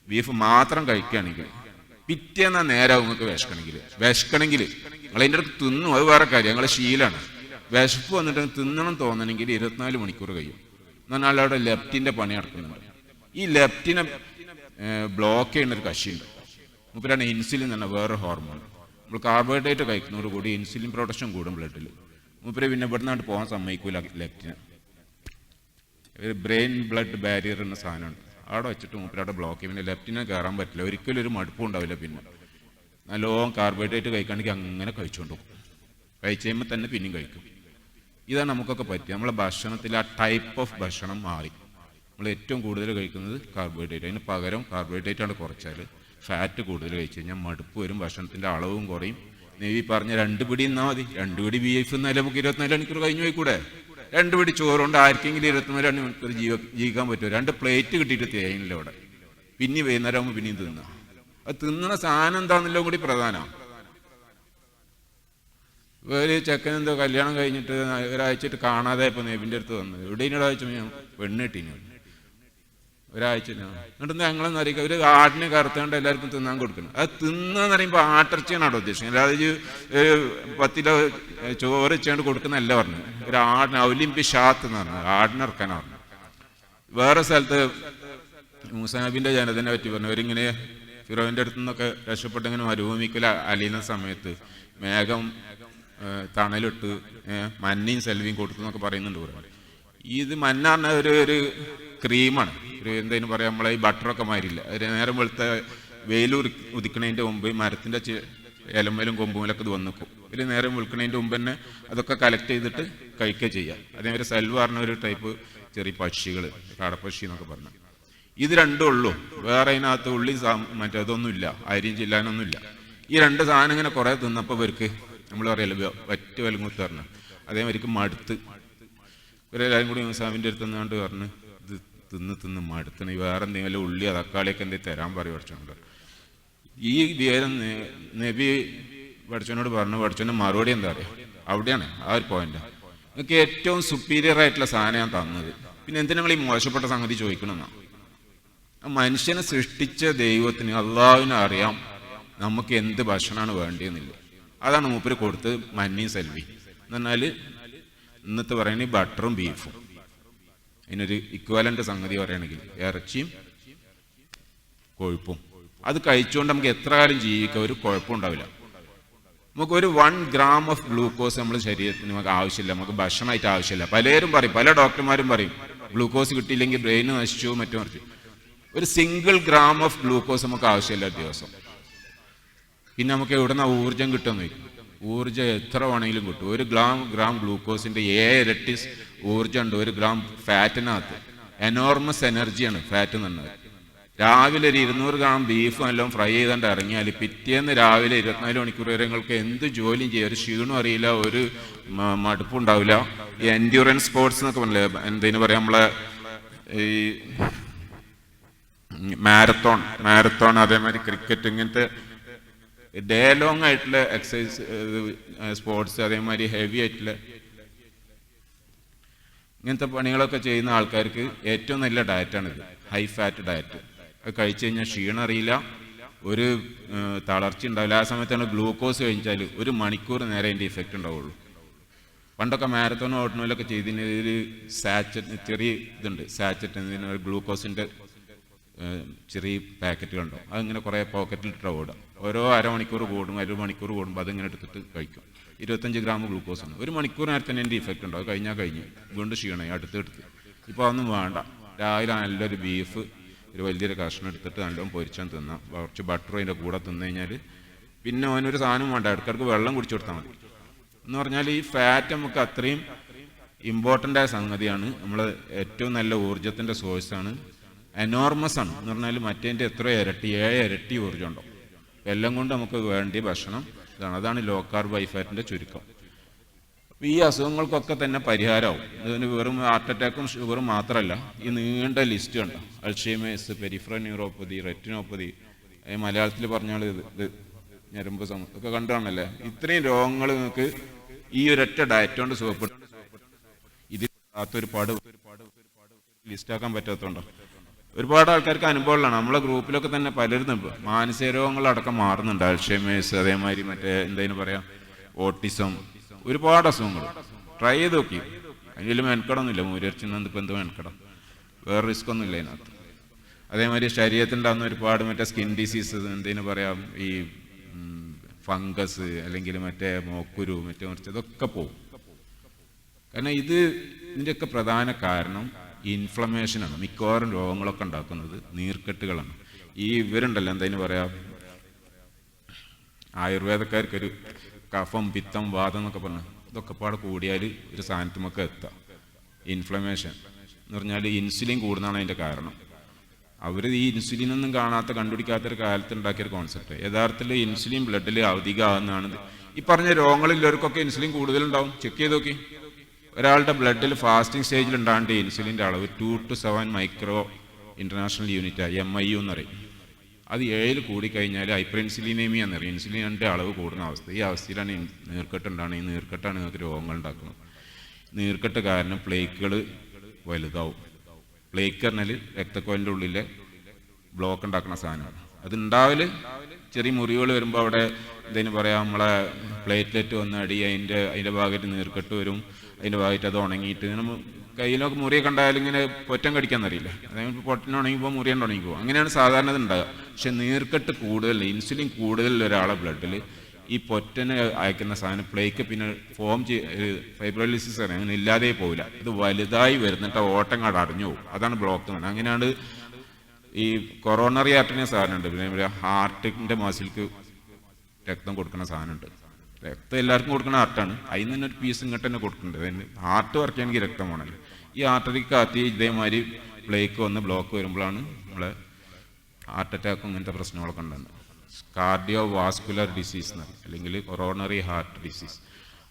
ബീഫ് മാത്രം കഴിക്കുകയാണെങ്കിൽ പിറ്റേന്നാ നേരാവും നിങ്ങൾക്ക് വിശക്കണമെങ്കിൽ നിങ്ങൾ അതിൻ്റെ അടുത്ത് തിന്നും. അത് വേറെ കാര്യം, ഞങ്ങളെ ശീലമാണ്. വിശപ്പ് വന്നിട്ട് തിന്നണം തോന്നണമെങ്കിൽ 24 മണിക്കൂർ കഴിയും. എന്നാൽ അവിടെ ലെപ്റ്റിൻ്റെ പണി നടക്കുന്നുണ്ട്. ഈ ലെപ്റ്റിനെ ബ്ലോക്ക് ചെയ്യുന്നൊരു കശിയുണ്ട്. മൂപ്പരാണ് ഇൻസുലിൻ തന്നെ വേറെ ഹോർമോൺ. നമ്മൾ കാർബോഹൈഡ്രേറ്റ് കഴിക്കുന്നതോട് കൂടി ഇൻസുലിൻ പ്രൊഡക്ഷൻ കൂടും ബ്ലഡിൽ. മൂപ്പര് പിന്നെ ഇവിടെ നിന്നായിട്ട് പോകാൻ സമ്മതിക്കൂല. ലെപ്റ്റിന് ഒരു ബ്രെയിൻ ബ്ലഡ് ബാരിയർ എന്ന സാധനമുണ്ട്. അവിടെ വെച്ചിട്ട് മൂപ്പരവിടെ ബ്ലോക്ക് ചെയ്യും. പിന്നെ ലെപ്റ്റിനെ കയറാൻ പറ്റില്ല. ഒരിക്കലും ഒരു മടുപ്പും ഉണ്ടാവില്ല. പിന്നെ നല്ലോണം കാർബോഹൈഡ്രേറ്റ് കഴിക്കുകയാണെങ്കിൽ അങ്ങനെ കഴിച്ചുകൊണ്ട് പോകും. കഴിച്ച് കഴിയുമ്പോൾ തന്നെ പിന്നെയും കഴിക്കും. ഇതാണ് നമുക്കൊക്കെ പറ്റുക. നമ്മളെ ഭക്ഷണത്തിൽ ആ ടൈപ്പ് ഓഫ് ഭക്ഷണം മാറി. നമ്മൾ ഏറ്റവും കൂടുതൽ കഴിക്കുന്നത് കാർബോഹൈഡ്രേറ്റ്. അതിന് പകരം കാർബോഹൈഡ്രേറ്റ് ആണ് കുറച്ചാൽ ഫാറ്റ് കൂടുതൽ കഴിച്ച് കഴിഞ്ഞാൽ മടുപ്പ് വരും, ഭക്ഷണത്തിൻ്റെ അളവും കുറയും. നെവി പറഞ്ഞ 2 പിടി എന്നാൽ മതി. 2 പിടി ബീഫ് എന്നാലും നമുക്ക് 24 മണിക്കൂർ കഴിഞ്ഞു പോയിക്കൂടെ? 2 പിടി ചോറുകൊണ്ട് ആർക്കെങ്കിലും 24 മണിക്കൂർ ജീവിക്കാൻ പറ്റുമോ? 2 പ്ലേറ്റ് കിട്ടിയിട്ട് തേയില്ല അവിടെ. പിന്നെ വൈകുന്നേരം ആകുമ്പോൾ പിന്നെയും തിന്നാം. അത് തിന്നുന്ന സാധനം എന്താണെന്നല്ലോ കൂടി പ്രധാനമാണ്. ഒരു ചെക്കനെന്തോ കല്യാണം കഴിഞ്ഞിട്ട് ഒരാഴ്ചയിട്ട് കാണാതെ ഇപ്പോൾ നെബിൻ്റെ അടുത്ത് വന്നത്. എവിടെയും ഒരാഴ്ച ഞാൻ പെണ്ണ് കിട്ടീന് ഒരാഴ്ച. എന്നിട്ട് ഞങ്ങളെന്ന് അറിയിക്കുക ഒരു ആടിനെ കറുത്താണ്ട് എല്ലാവർക്കും തിന്നാൻ കൊടുക്കണം. അത് തിന്നാന്ന് പറയുമ്പോൾ ആട്ടിറച്ചിയാണ് അവിടെ ഉദ്ദേശിക്കുന്നത്. അതായത് 10 കിലോ ചോറ് വെച്ചാണ്ട് കൊടുക്കുന്നതല്ല പറഞ്ഞു. ഒരു ആടിന് ഔലിംപി ഷാത്ത് എന്ന് പറഞ്ഞു, ആടിനിറക്കാനാണ് പറഞ്ഞു. വേറെ സ്ഥലത്ത് മൂസാബിൻ്റെ ജനതനെ പറ്റി പറഞ്ഞു. അവരിങ്ങനെ ഫിറോവിൻ്റെ അടുത്തു നിന്നൊക്കെ രക്ഷപ്പെട്ട് ഇങ്ങനെ മരുഭൂമിക്കൽ അലിയുന്ന സമയത്ത് മേഘം തണലിട്ട് മഞ്ഞയും സെൽവിയും കൊടുത്തു എന്നൊക്കെ പറയുന്നുണ്ട്. പറയുന്നത് ഇത് മഞ്ഞ പറഞ്ഞ ഒരു ക്രീമാണ്. ഒരു എന്തെങ്കിലും പറയാം, നമ്മളെ ഈ ബട്ടറൊക്കെ മാറിയില്ല. ഒരു നേരം വെളുത്ത വെയിൽ ഉദിക്കണതിൻ്റെ മുമ്പ് മരത്തിൻ്റെ ഇലമേലും കൊമ്പുമേലൊക്കെ ഇത് വന്നു നിൽക്കും. ഒരു നേരം വെളുക്കണതിൻ്റെ മുമ്പ് തന്നെ അതൊക്കെ കളക്ട് ചെയ്തിട്ട് കഴിക്കുക ചെയ്യുക. അതേമാതിരി സെൽവ് പറഞ്ഞ ഒരു ടൈപ്പ് ചെറിയ പക്ഷികൾ, കാടപ്പക്ഷി എന്നൊക്കെ പറഞ്ഞു. ഇത് രണ്ടും ഉള്ളൂ. വേറെ അതിനകത്ത് ഉള്ളി മറ്റേതൊന്നുമില്ല, അരിയും ചില്ലാനൊന്നുമില്ല. ഈ 2 സാധനം ഇങ്ങനെ കുറേ തിന്നപ്പോൾ ഇവർക്ക് നമ്മൾ പറയല്ലോ വറ്റ് വലുങ്ങൂത്ത് പറഞ്ഞു. അതേമാതിരിക്ക് മടുത്ത് ഇവരെല്ലാവരും കൂടി മൂസാബിൻ്റെ അടുത്ത് നിന്നാണ്ട് പറഞ്ഞ് ഇത് തിന്ന് മടുത്തണം, വേറെ എന്തെങ്കിലും ഉള്ളി തക്കാളിയൊക്കെ എന്തെങ്കിലും തരാൻ പറയും പഠിച്ചോണ്ട്. ഈ വിവരം നബി പഠിച്ചവനോട് പറഞ്ഞു. പഠിച്ചവൻ്റെ മറുപടി എന്താ പറയുക? അവിടെയാണ് ആ ഒരു പോയിന്റ്. നിങ്ങൾക്ക് ഏറ്റവും സുപ്പീരിയർ ആയിട്ടുള്ള സാധനം ഞാൻ തന്നത്, പിന്നെ എന്തിനാ നിങ്ങൾ ഈ മോശപ്പെട്ട സംഗതി ചോദിക്കണമെന്നാണ്. മനുഷ്യനെ സൃഷ്ടിച്ച ദൈവത്തിന് അള്ളാഹുവിനെ അറിയാം നമുക്ക് എന്ത് ഭക്ഷണമാണ് വേണ്ടിയെന്നില്ല. അതാണ് മൂപ്പര് കൊടുത്ത് മഞ്ഞയും സെൽവി എന്ന് പറഞ്ഞാൽ ഇന്നത്തെ പറയുകയാണെങ്കിൽ ബട്ടറും ബീഫും. അതിനൊരു ഇക്വാലൻ്റ് സംഗതി പറയുകയാണെങ്കിൽ ഇറച്ചിയും കൊഴുപ്പും. അത് കഴിച്ചുകൊണ്ട് നമുക്ക് എത്ര കാലം ജീവിക്കാം, ഒരു കുഴപ്പമുണ്ടാവില്ല. നമുക്കൊരു 1 gram ഓഫ് ഗ്ലൂക്കോസ് നമ്മുടെ ശരീരത്തിന് നമുക്ക് ആവശ്യമില്ല, നമുക്ക് ഭക്ഷണമായിട്ട് ആവശ്യമില്ല. പലരും പറയും, പല ഡോക്ടർമാരും പറയും ഗ്ലൂക്കോസ് കിട്ടിയില്ലെങ്കിൽ ബ്രെയിൻ നശിച്ചു മറ്റു മറിച്ചു. ഒരു single gram ഓഫ് ഗ്ലൂക്കോസ് നമുക്ക് ആവശ്യമില്ല ദിവസം. പിന്നെ നമുക്ക് എവിടെ നിന്നാ ഊർജ്ജം കിട്ടുമെന്ന് വയ്ക്കും. ഊർജ്ജം എത്ര വേണമെങ്കിലും കിട്ടും. 1 gram ഗ്ലൂക്കോസിൻ്റെ 7 ഇരട്ടി ഊർജ്ജം ഉണ്ട് 1 gram ഫാറ്റിനകത്ത്. എനോർമസ് എനർജിയാണ് ഫാറ്റ് എന്ന് പറഞ്ഞത്. രാവിലെ ഒരു 200 gram ബീഫ് എല്ലാം ഫ്രൈ ചെയ്തുകൊണ്ട് ഇറങ്ങിയാൽ പിറ്റേന്ന് രാവിലെ 24 മണിക്കൂർ വരെ നിങ്ങൾക്ക് എന്ത് ജോലിയും ചെയ്യാം. ഒരു ക്ഷീണം അറിയില്ല, ഒരു മടുപ്പുണ്ടാവില്ല. ഈ എൻഡ്യൂറൻസ് സ്പോർട്സ് എന്നൊക്കെ പറഞ്ഞില്ലേ, എന്തിനു പറയാം, നമ്മളെ ഈ മാരത്തോൺ അതേമാതിരി ക്രിക്കറ്റ്, ഇങ്ങനത്തെ ഡേ ലോങ് ആയിട്ടുള്ള എക്സസൈസ് സ്പോർട്സ്, അതേമാതിരി ഹെവി ആയിട്ടുള്ള ഇങ്ങനത്തെ പണികളൊക്കെ ചെയ്യുന്ന ആൾക്കാർക്ക് ഏറ്റവും നല്ല ഡയറ്റാണിത്, ഹൈ ഫാറ്റ് ഡയറ്റ്. അത് കഴിച്ചു കഴിഞ്ഞാൽ ക്ഷീണം അറിയില്ല, ഒരു തളർച്ച ഉണ്ടാവില്ല. ആ സമയത്താണ് ഗ്ലൂക്കോസ് കഴിച്ചാൽ 1 മണിക്കൂർ നേരെ അതിൻ്റെ ഇഫക്റ്റ് ഉണ്ടാവുള്ളൂ. പണ്ടൊക്കെ മാരത്തോൺ ഓട്ടണോലൊക്കെ ചെയ്തതിന് ഒരു സാച്ചറ്റ്, ചെറിയ ഇതുണ്ട് സാച്ചറ്റ്, എന്തിന് ഗ്ലൂക്കോസിൻ്റെ ചെറിയ പാക്കറ്റുകളുണ്ടാവും. അതിങ്ങനെ കുറേ പോക്കറ്റിലിട്ട് ഓടുക. ഓരോ അരമണിക്കൂർ കൂടും 1 മണിക്കൂർ കൂടുമ്പോൾ അതിങ്ങനെ എടുത്തിട്ട് കഴിക്കും. 25 gram ഗ്ലൂക്കോസ് ഉണ്ട്. 1 മണിക്കൂർ നേരത്തെ തന്നെ എൻ്റെ ഇഫക്റ്റ് ഉണ്ടാവും. കഴിഞ്ഞ് വീണ്ടും ക്ഷീണമായി അടുത്തെടുത്ത്. ഇപ്പോൾ അതൊന്നും വേണ്ട. രാവിലെ നല്ലൊരു ബീഫ് ഒരു വലിയൊരു കഷ്ണം എടുത്തിട്ട് നല്ലോണം പൊരിച്ചാൽ തിന്നാം. കുറച്ച് ബട്ടറും അതിൻ്റെ കൂടെ തിന്നു കഴിഞ്ഞാൽ പിന്നെ അവനൊരു സാധനം വേണ്ട, ഇടയ്ക്കിടയ്ക്ക് വെള്ളം കുടിച്ചു കൊടുത്താൽ മതി. എന്ന് പറഞ്ഞാൽ ഈ ഫാറ്റ് നമുക്ക് അത്രയും ഇമ്പോർട്ടൻ്റ് ആയ സംഗതിയാണ്. നമ്മൾ ഏറ്റവും നല്ല ഊർജ്ജത്തിൻ്റെ സോഴ്സാണ്. എനോർമസ് ആണ് എന്ന് പറഞ്ഞാൽ മറ്റേൻ്റെ എത്രയോ ഇരട്ടി, 7 ഇരട്ടി ഊർജ്ജം ഉണ്ടാവും. എല്ലാം കൊണ്ട് നമുക്ക് വേണ്ടിയ ഭക്ഷണം ഇതാണ്. അതാണ് ലോ കാർബ് ഹൈ ഫാറ്റിൻ്റെ ചുരുക്കം. അപ്പോൾ ഈ അസുഖങ്ങൾക്കൊക്കെ തന്നെ പരിഹാരമാവും. ഇതിന് വെറും ഹാർട്ട് അറ്റാക്കും ഷുഗറും മാത്രമല്ല, ഈ നീണ്ട ലിസ്റ്റ് കണ്ടോ, അൾഷൈമേഴ്സ്, പെരിഫറൽ ന്യൂറോപ്പതി, റെറ്റിനോപ്പതി, മലയാളത്തിൽ പറഞ്ഞാൽ ഇത് ഞരമ്പ് ഒക്കെ കണ്ടാണല്ലേ. ഇത്രയും രോഗങ്ങൾ നിങ്ങൾക്ക് ഈ ഒരൊറ്റ ഡയറ്റ് കൊണ്ട് സുഖപ്പെട്ടു. ഇതിനകത്തൊരുപാട് ലിസ്റ്റാക്കാൻ പറ്റാത്തതുണ്ടോ? ഒരുപാട് ആൾക്കാർക്ക് അനുഭവമുള്ളതാണ്. നമ്മളെ ഗ്രൂപ്പിലൊക്കെ തന്നെ പലരും മാനസിക രോഗങ്ങളടക്കം മാറുന്നുണ്ട്. അൾഷൈമേഴ്സ്, അതേമാതിരി മറ്റേ എന്തെങ്കിലും പറയാം, ഓട്ടിസം, ഒരുപാട് അസുഖങ്ങൾ. ട്രൈ ചെയ്ത് നോക്കി. അതിൽ മെനക്കടമൊന്നുമില്ല, മൂരിറച്ചി നിന്നിപ്പോൾ എന്ത് മെനക്കടം, വേറെ റിസ്ക് ഒന്നുമില്ല അതിനകത്ത്. അതേമാതിരി ശരീരത്തിലുണ്ടാകുന്ന ഒരുപാട് മറ്റേ സ്കിൻ ഡിസീസ്, എന്തിനു പറയാം, ഈ ഫംഗസ് അല്ലെങ്കിൽ മറ്റേ മോക്കുരു മറ്റേ മറിച്ച് ഇതൊക്കെ പോകും. കാരണം ഇതിൻ്റെയൊക്കെ പ്രധാന കാരണം ഇൻഫ്ലമേഷനാണ്. മിക്കവാറും രോഗങ്ങളൊക്കെ ഉണ്ടാക്കുന്നത് നീർക്കെട്ടുകളാണ്. ഈ ഇവരുണ്ടല്ലോ എന്തായാലും പറയാം, ആയുർവേദക്കാർക്കൊരു കഫം പിത്തം വാദം എന്നൊക്കെ പറഞ്ഞു, ഇതൊക്കെ പാടെ കൂടിയാൽ ഒരു സാധനത്തുമൊക്കെ എത്താം. ഇൻഫ്ലമേഷൻ എന്ന് പറഞ്ഞാൽ ഇൻസുലിൻ കൂടുന്നതാണ് അതിൻ്റെ കാരണം. അവർ ഈ ഇൻസുലിനൊന്നും കാണാത്ത കണ്ടുപിടിക്കാത്തൊരു കാലത്ത് ഉണ്ടാക്കിയൊരു കോൺസെപ്റ്റ്. യഥാർത്ഥത്തിൽ ഇൻസുലിൻ ബ്ലഡിൽ അധികമാകുന്നതാണ് ഈ പറഞ്ഞ രോഗങ്ങളില്ലവർക്കൊക്കെ ഇൻസുലിൻ കൂടുതലുണ്ടാവും. ചെക്ക് ചെയ്ത് നോക്കി, ഒരാളുടെ ബ്ലഡിൽ ഫാസ്റ്റിംഗ് സ്റ്റേജിൽ ഉണ്ടാകേണ്ട ഇൻസുലിൻ്റെ അളവ് 2 to 7 മൈക്രോ ഇൻ്റർനാഷണൽ യൂണിറ്റാണ്, MIU എന്ന് പറയും. അത് 7 കൂടിക്കഴിഞ്ഞാൽ ഹൈപ്പർ ഇൻസുലിനേമിയ എന്ന് പറയും, ഇൻസുലിൻ്റെ അളവ് കൂടുന്ന അവസ്ഥ. ഈ അവസ്ഥയിലാണ് നീർക്കെട്ടുണ്ടാകുന്നത്. ഈ നീർക്കെട്ടാണ് നിങ്ങൾക്ക് രോഗങ്ങൾ ഉണ്ടാക്കുന്നത്. നീർക്കെട്ട് കാരണം പ്ലേക്കുകൾ വലുതാവും. പ്ലേക്ക് പറഞ്ഞാൽ രക്തക്കോലിൻ്റെ ഉള്ളിലെ ബ്ലോക്ക് ഉണ്ടാക്കുന്ന സാധനമാണ്. അതുണ്ടാവൽ ചെറിയ മുറിവുകൾ വരുമ്പോൾ അവിടെ എന്തെങ്കിലും പറയാം, നമ്മളെ പ്ലേറ്റ്ലെറ്റ് വന്ന് അടി, അതിൻ്റെ ഭാഗമായിട്ട് നീർക്കെട്ട് വരും. അതിൻ്റെ ഭാഗമായിട്ട് അത് ഉണങ്ങിയിട്ട് നമ്മൾ കയ്യിലൊക്കെ മുറിയൊക്കെ ഉണ്ടായാലും ഇങ്ങനെ പൊറ്റം കടിക്കാന്നറിയില്ല, അതായത് പൊറ്റന് ഉണങ്ങിപ്പോൾ മുറിയുണ്ട് ഉണങ്ങിപ്പോൾ, അങ്ങനെയാണ് സാധാരണ ഇത് ഉണ്ടാകുക. പക്ഷെ നീർക്കെട്ട് കൂടുതൽ, ഇൻസുലിൻ കൂടുതൽ ഒരാളെ ബ്ലഡിൽ ഈ പൊറ്റന് അയക്കുന്ന സാധനം പ്ലേക്ക് പിന്നെ ഫോം ഫൈബ്രോലിസിസ് ആണ്, അങ്ങനെ ഇല്ലാതെ പോവില്ല. ഇത് വലുതായി വരുന്നിട്ട് ഓട്ടങ്ങാട് അടഞ്ഞു പോകും. അതാണ് ബ്ലോക്ക് എന്ന്. അങ്ങനെയാണ് ഈ കൊറോണറി ആർട്ടിനെ സാധനമുണ്ട്, പിന്നെ ഹാർട്ടിൻ്റെ മസിൽക്ക് രക്തം കൊടുക്കുന്ന സാധനമുണ്ട്. രക്തം എല്ലാവർക്കും കൊടുക്കുന്ന ഹാർട്ടാണ്, അതിന് തന്നെ ഒരു പീസ് ഇങ്ങോട്ട് തന്നെ കൊടുക്കുന്നുണ്ട്. അതിന് ഹാർട്ട് വർക്ക് ചെയ്യണമെങ്കിൽ രക്തം വേണമല്ലോ. ഈ ആർട്ടറിക്കകത്ത് ഇതേമാതിരി പ്ലേക്ക് വന്ന് ബ്ലോക്ക് വരുമ്പോഴാണ് നമ്മളെ ഹാർട്ട് അറ്റാക്കും ഇങ്ങനത്തെ പ്രശ്നങ്ങളൊക്കെ ഉണ്ടാകുന്നത്. കാർഡിയോ വാസ്കുലർ ഡിസീസ് എന്ന് പറയും, അല്ലെങ്കിൽ കൊറോണറി ഹാർട്ട് ഡിസീസ്.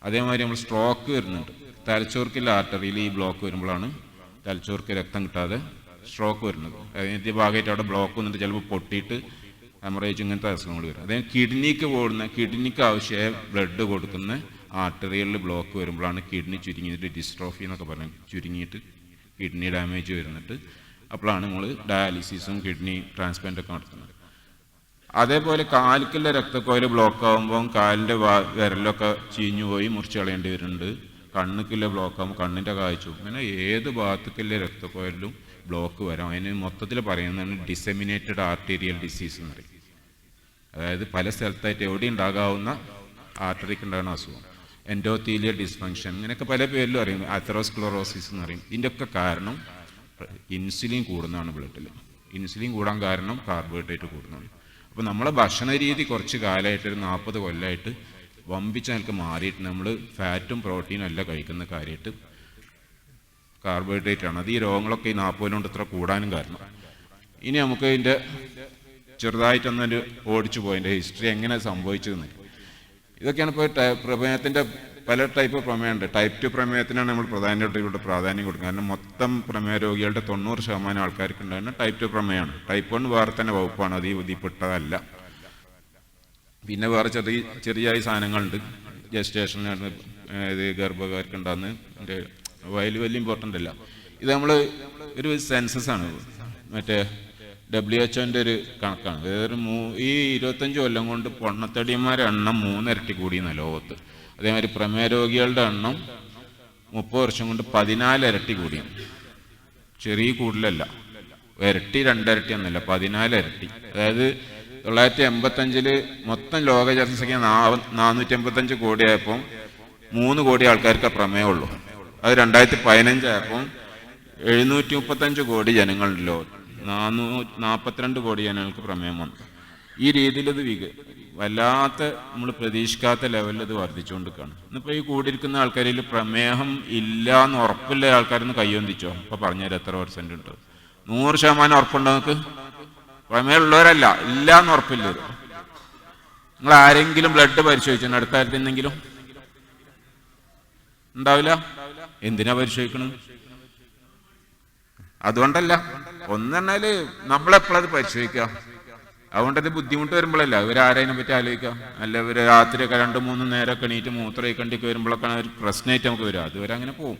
അതേമാതിരി നമ്മൾ സ്ട്രോക്ക് വരുന്നുണ്ട്. തലച്ചോർക്കിലെ ആർട്ടറിയിൽ ഈ ബ്ലോക്ക് വരുമ്പോഴാണ് തലച്ചോർക്ക് രക്തം കിട്ടാതെ സ്ട്രോക്ക് വരുന്നത്. അതിൻ്റെ ഭാഗമായിട്ട് അവിടെ ബ്ലോക്ക് വന്നിട്ട് ചിലപ്പോൾ പൊട്ടിയിട്ട് ഹെമറേജ് ഇങ്ങനത്തെ അസുഖങ്ങൾ വരും. അതായത് കിഡ്നിക്ക് ആവശ്യമായ ബ്ലഡ് കൊടുക്കുന്ന ആർട്ടറികളിൽ ബ്ലോക്ക് വരുമ്പോഴാണ് കിഡ്നി ചുരുങ്ങിയിട്ട് ഡിസ്ട്രോഫി എന്നൊക്കെ പറയും, ചുരുങ്ങിയിട്ട് കിഡ്നി ഡാമേജ് വരുന്നിട്ട് അപ്പോഴാണ് നമ്മൾ ഡയാലിസിസും കിഡ്നി ട്രാൻസ്പ്ലാന്റൊക്കെ നടത്തുന്നത്. അതേപോലെ കാലിക്കുള്ള രക്തക്കോയിൽ ബ്ലോക്ക് ആകുമ്പോൾ കാലിൻ്റെ വിരലൊക്കെ ചീഞ്ഞു പോയി മുറിച്ച് കളയേണ്ടി വരുന്നുണ്ട്. കണ്ണുക്കുള്ള ബ്ലോക്ക് ആകുമ്പോൾ കണ്ണിൻ്റെ കാഴ്ച. അങ്ങനെ ഏത് ഭാഗത്തേക്കുള്ള രക്തക്കോയിലും ബ്ലോക്ക് വരാം. അതിന് മൊത്തത്തിൽ പറയുന്നതാണ് ഡിസെമിനേറ്റഡ് ആർട്ടീരിയൽ ഡിസീസ് എന്ന് പറയും. അതായത് പല സ്ഥലത്തായിട്ട് എവിടെ ഉണ്ടാകാവുന്ന ആർട്ടറിക്ക് ഉണ്ടാകുന്ന അസുഖം. എൻഡോത്തീലിയൽ ഡിസ്ഫങ്ഷൻ, ഇങ്ങനെയൊക്കെ പല പേരിലും അറിയും. അതെറോസ്ക്ലറോസിസ് എന്ന് പറയും. ഇതിൻ്റെയൊക്കെ കാരണം ഇൻസുലിൻ കൂടുന്നതാണ് ബ്ലഡിൽ. ഇൻസുലിൻ കൂടാൻ കാരണം കാർബോഹൈഡ്രേറ്റ് കൂടുന്നതാണ്. അപ്പോൾ നമ്മളെ ഭക്ഷണ രീതി കുറച്ച് കാലമായിട്ട്, ഒരു 40 കൊല്ലമായിട്ട് വമ്പിച്ച് നിലക്ക് മാറിയിട്ട് നമ്മൾ ഫാറ്റും പ്രോട്ടീനും എല്ലാം കഴിക്കുന്ന കാര്യമായിട്ട് കാർബോഹൈഡ്രേറ്റ് ആണ്. അത് ഈ രോഗങ്ങളൊക്കെ ഈ 40 കൊണ്ട് ഇത്ര കൂടാനും കാരണം. ഇനി നമുക്ക് ഇതിൻ്റെ ചെറുതായിട്ടൊന്നൊരു ഓടിച്ചു പോയതിൻ്റെ ഹിസ്റ്ററി എങ്ങനെ സംഭവിച്ചതെന്ന്. ഇതൊക്കെയാണ് ഇപ്പോൾ പ്രമേയത്തിൻ്റെ പല ടൈപ്പ് പ്രമേയമുണ്ട്. ടൈപ്പ് 2 പ്രമേയത്തിനാണ് നമ്മൾ പ്രധാനമായിട്ട് ഇവിടെ പ്രാധാന്യം കൊടുക്കുക. കാരണം മൊത്തം പ്രമേയ രോഗികളുടെ 90% ആൾക്കാർക്ക് ഉണ്ടാകുന്ന ടൈപ്പ് 2 പ്രമേയമാണ്. ടൈപ്പ് 1 വേറെ തന്നെ വകുപ്പാണ്, അത് ഈ ഇതിൽപ്പെട്ടതല്ല. പിന്നെ വേറെ ചെറിയ സാധനങ്ങളുണ്ട്. ജസ്റ്റേഷനാണ്, ഇത് ഗർഭകാർക്ക് ഉണ്ടാകുന്ന വലിയ ഇമ്പോർട്ടൻ്റ് അല്ല. ഇത് നമ്മൾ ഒരു സെൻസസ് ആണ്, മറ്റേ WHO ഒരു കണക്കാണ്. അതായത് ഈ 25 കൊല്ലം കൊണ്ട് പൊണ്ണത്തടിയന്മാരുടെ എണ്ണം 3 ഇരട്ടി കൂടിയെന്ന ലോകത്ത്. അതേമാതിരി പ്രമേയ രോഗികളുടെ എണ്ണം 30 വർഷം കൊണ്ട് 14 ഇരട്ടി കൂടിയാണ്. ചെറിയ കൂടുതലല്ല, ഇരട്ടി 2 ഇരട്ടി എന്നല്ല, 14 ഇരട്ടി. അതായത് 1985 മൊത്തം ലോക ജനസംഖ്യ 485 കോടിയായപ്പോൾ 3 കോടി ആൾക്കാർക്ക് പ്രമേയമുള്ളൂ. അത് 2015 ആയപ്പോൾ 735 കോടി ജനങ്ങളുണ്ടല്ലോ, 442 കോടി ജനങ്ങൾക്ക് പ്രമേയം വന്നു. ഈ രീതിയിൽ ഇത് വല്ലാത്ത നമ്മൾ പ്രതീക്ഷിക്കാത്ത ലെവലിൽ ഇത് വർദ്ധിച്ചുകൊണ്ടിരിക്കുകയാണ്. ഇന്നിപ്പോൾ ഈ കൂടിയിരിക്കുന്ന ആൾക്കാരിൽ പ്രമേഹം ഇല്ല എന്ന് ഉറപ്പില്ല ആൾക്കാരൊന്ന് കയ്യൊന്തിച്ചോ. ഇപ്പോൾ പറഞ്ഞാൽ എത്ര % ഉണ്ട്? 100% ഉറപ്പുണ്ടോ നിങ്ങൾക്ക്? പ്രമേയം ഉള്ളവരല്ല, ഇല്ല എന്ന് ഉറപ്പില്ല. നിങ്ങൾ ആരെങ്കിലും ബ്ലഡ് പരിശോധിച്ചു അടുത്ത ആരുടെന്നെങ്കിലും? ഉണ്ടാവില്ല. എന്തിനാ പരിശോധിക്കണം? അതുകൊണ്ടല്ല, ഒന്ന് പറഞ്ഞാല് നമ്മളെപ്പോഴത് പരിശോധിക്കുക. അതുകൊണ്ടത് ബുദ്ധിമുട്ട് വരുമ്പോഴല്ല ഇവരാരതിനെ പറ്റി ആലോചിക്കുക. അല്ല ഇവർ രാത്രിയൊക്കെ 2-3 നേരമൊക്കെ എണീറ്റ് മൂത്രമൊക്കെ വരുമ്പോഴൊക്കെയാണ് ഒരു പ്രശ്നമായിട്ട് നമുക്ക് വരിക. അതുവരെ അങ്ങനെ പോകും.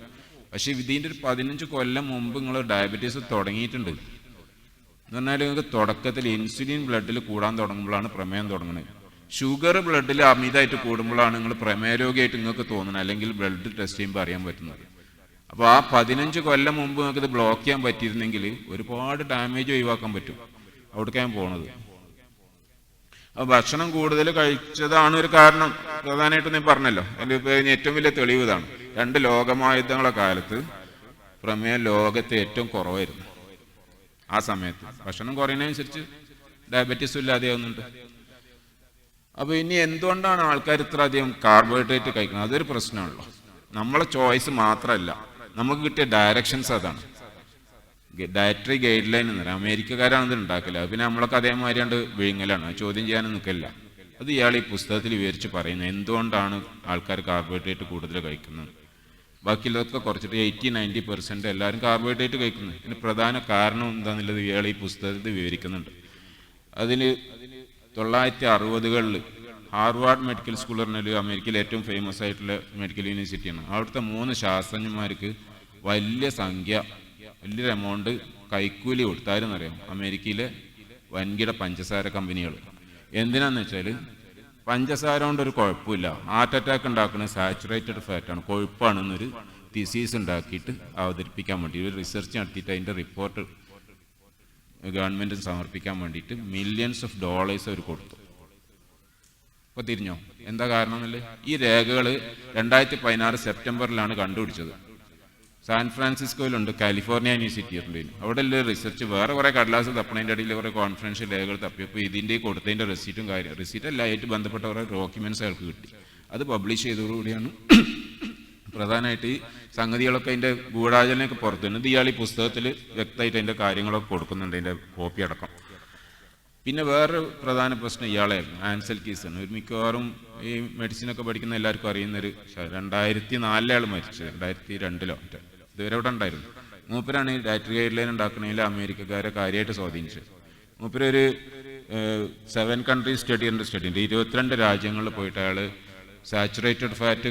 പക്ഷെ ഇതിൻ്റെ ഒരു 15 കൊല്ലം മുമ്പ് നിങ്ങൾ ഡയബറ്റീസ് തുടങ്ങിയിട്ടുണ്ട് എന്ന് പറഞ്ഞാൽ നിങ്ങൾക്ക് തുടക്കത്തിൽ ഇൻസുലിൻ ബ്ലഡിൽ കൂടാൻ തുടങ്ങുമ്പോഴാണ് പ്രമേയം തുടങ്ങുന്നത്. ഷുഗർ ബ്ലഡിൽ അമിതമായിട്ട് കൂടുമ്പോഴാണ് നിങ്ങൾ പ്രമേയ രോഗിയായിട്ട് നിങ്ങൾക്ക് തോന്നുന്നത്, അല്ലെങ്കിൽ ബ്ലഡ് ടെസ്റ്റ് ചെയ്യുമ്പോൾ അറിയാൻ പറ്റുന്നത്. അപ്പോൾ ആ 15 കൊല്ലം മുമ്പ് നിങ്ങൾക്ക് ഇത് ബ്ലോക്ക് ചെയ്യാൻ പറ്റിയിരുന്നെങ്കിൽ ഒരുപാട് ഡാമേജ് ഒഴിവാക്കാൻ പറ്റും. അവിടേക്കാണ് പോണത്. അപ്പോൾ ഭക്ഷണം കൂടുതൽ കഴിച്ചതാണ് ഒരു കാരണം. പ്രധാനമായിട്ടും ഞാൻ പറഞ്ഞല്ലോ, അതിൽ ഏറ്റവും വലിയ തെളിവ് ഇതാണ്. 2 ലോകമഹായുദ്ധങ്ങളെ കാലത്ത് പ്രമേയം ലോകത്ത് ഏറ്റവും കുറവായിരുന്നു. ആ സമയത്ത് ഭക്ഷണം കുറയുന്നതനുസരിച്ച് ഡയബറ്റീസും ഇല്ലാതെയാവുന്നുണ്ട്. അപ്പോൾ ഇനി എന്തുകൊണ്ടാണ് ആൾക്കാർ ഇത്ര അധികം കാർബോഹൈഡ്രേറ്റ് കഴിക്കുന്നത്? അതൊരു പ്രശ്നമാണല്ലോ. നമ്മളെ ചോയ്സ് മാത്രമല്ല, നമുക്ക് കിട്ടിയ ഡയറക്ഷൻസ് അതാണ്. ഡയറ്ററി ഗൈഡ് ലൈൻ എന്ന് പറയാം. അമേരിക്കക്കാരാണ് ഇത് ഉണ്ടാക്കില്ല. പിന്നെ നമ്മളൊക്കെ അതേമാതിരി കണ്ട് വിഴുങ്ങലാണ്, ചോദ്യം ചെയ്യാനും നിൽക്കില്ല. അത് ഇയാൾ ഈ പുസ്തകത്തിൽ വിവരിച്ച് പറയുന്നത് എന്തുകൊണ്ടാണ് ആൾക്കാർ കാർബോഹൈഡ്രേറ്റ് കൂടുതൽ കഴിക്കുന്നത്. ബാക്കിയുള്ളതൊക്കെ കുറച്ചിട്ട് 80-90% എല്ലാവരും കാർബോഹൈഡ്രേറ്റ് കഴിക്കുന്നത്. ഇതിന് പ്രധാന കാരണം എന്താണെന്നുള്ളത് ഇയാൾ ഈ പുസ്തകത്തിൽ വിവരിക്കുന്നുണ്ട്. അതിന് 1960കളിൽ ഹാർവാർഡ് മെഡിക്കൽ സ്കൂൾ പറഞ്ഞാൽ അമേരിക്കയിലെ ഏറ്റവും ഫേമസ് ആയിട്ടുള്ള മെഡിക്കൽ യൂണിവേഴ്സിറ്റിയാണ്. അവിടുത്തെ 3 ശാസ്ത്രജ്ഞന്മാർക്ക് വലിയൊരു എമൗണ്ട് കൈക്കൂലി കൊടുത്താരെന്നറിയാം അമേരിക്കയിലെ വൻകിട പഞ്ചസാര കമ്പനികൾ. എന്തിനാന്ന് വെച്ചാൽ പഞ്ചസാര കൊണ്ടൊരു കുഴപ്പമില്ല, ഹാർട്ട് അറ്റാക്ക് ഉണ്ടാക്കുന്ന സാച്ചുറേറ്റഡ് ഫാറ്റാണ്, കൊഴുപ്പാണെന്നൊരു തിസീസ് ഉണ്ടാക്കിയിട്ട് അവതരിപ്പിക്കാൻ വേണ്ടി ഒരു റിസർച്ച് നടത്തിയിട്ട് അതിൻ്റെ റിപ്പോർട്ട് ഗവൺമെൻറ്റിന് സമർപ്പിക്കാൻ വേണ്ടിയിട്ട് $millions അവർ കൊടുത്തു. അപ്പോൾ തിരിഞ്ഞോ? എന്താ കാരണം എന്നല്ലേ? ഈ രേഖകൾ 2016 സെപ്റ്റംബറിലാണ് കണ്ടുപിടിച്ചത്. സാൻ ഫ്രാൻസിസ്കോയിലുണ്ട്, കാലിഫോർണിയ യൂണിവേഴ്സിറ്റി ഉണ്ട്. അവിടെ ഉള്ള റിസർച്ച് വേറെ കുറേ കടലാസ് തപ്പണതിൻ്റെ ഇടയിൽ കുറേ കോൺഫിഡൻഷ്യൽ രേഖകൾ തപ്പിയപ്പോൾ ഇതിൻ്റെ കൊടുത്തതിൻ്റെ റെസീറ്റ് എല്ലാം ആയിട്ട് ബന്ധപ്പെട്ട കുറേ ഡോക്യുമെൻറ്റ്സ് അയാൾക്ക് കിട്ടി. അത് പബ്ലിഷ് ചെയ്തതോടുകൂടിയാണ് പ്രധാനമായിട്ട് ഈ സംഗതികളൊക്കെ അതിൻ്റെ ഗൂഢാചരണയൊക്കെ പുറത്തു വരുന്നത്. ഇയാൾ ഈ പുസ്തകത്തിൽ വ്യക്തമായിട്ട് അതിൻ്റെ കാര്യങ്ങളൊക്കെ കൊടുക്കുന്നുണ്ട്, അതിൻ്റെ കോപ്പി അടക്കം. പിന്നെ വേറൊരു പ്രധാന പ്രശ്നം ഇയാളായിരുന്നു, ആൻസൽ കീസാണ്. ഒരു മിക്കവാറും ഈ മെഡിസിനൊക്കെ പഠിക്കുന്ന എല്ലാവർക്കും അറിയുന്നൊരു 2004 അയാൾ മരിച്ചത്, 2002 ഇതുവരെ ഇവിടെ ഉണ്ടായിരുന്നു. മൂപ്പരാണ് ഈ ഡയറ്ററി ഗൈഡ് ലൈൻ ഉണ്ടാക്കണതിൽ അമേരിക്കക്കാരെ കാര്യമായിട്ട് സ്വാധീനിച്ചത്. മൂപ്പരൊരു 7 countries സ്റ്റഡി ഉണ്ട്. 22 രാജ്യങ്ങളിൽ പോയിട്ട് അയാൾ സാച്ചുറേറ്റഡ് ഫാറ്റ്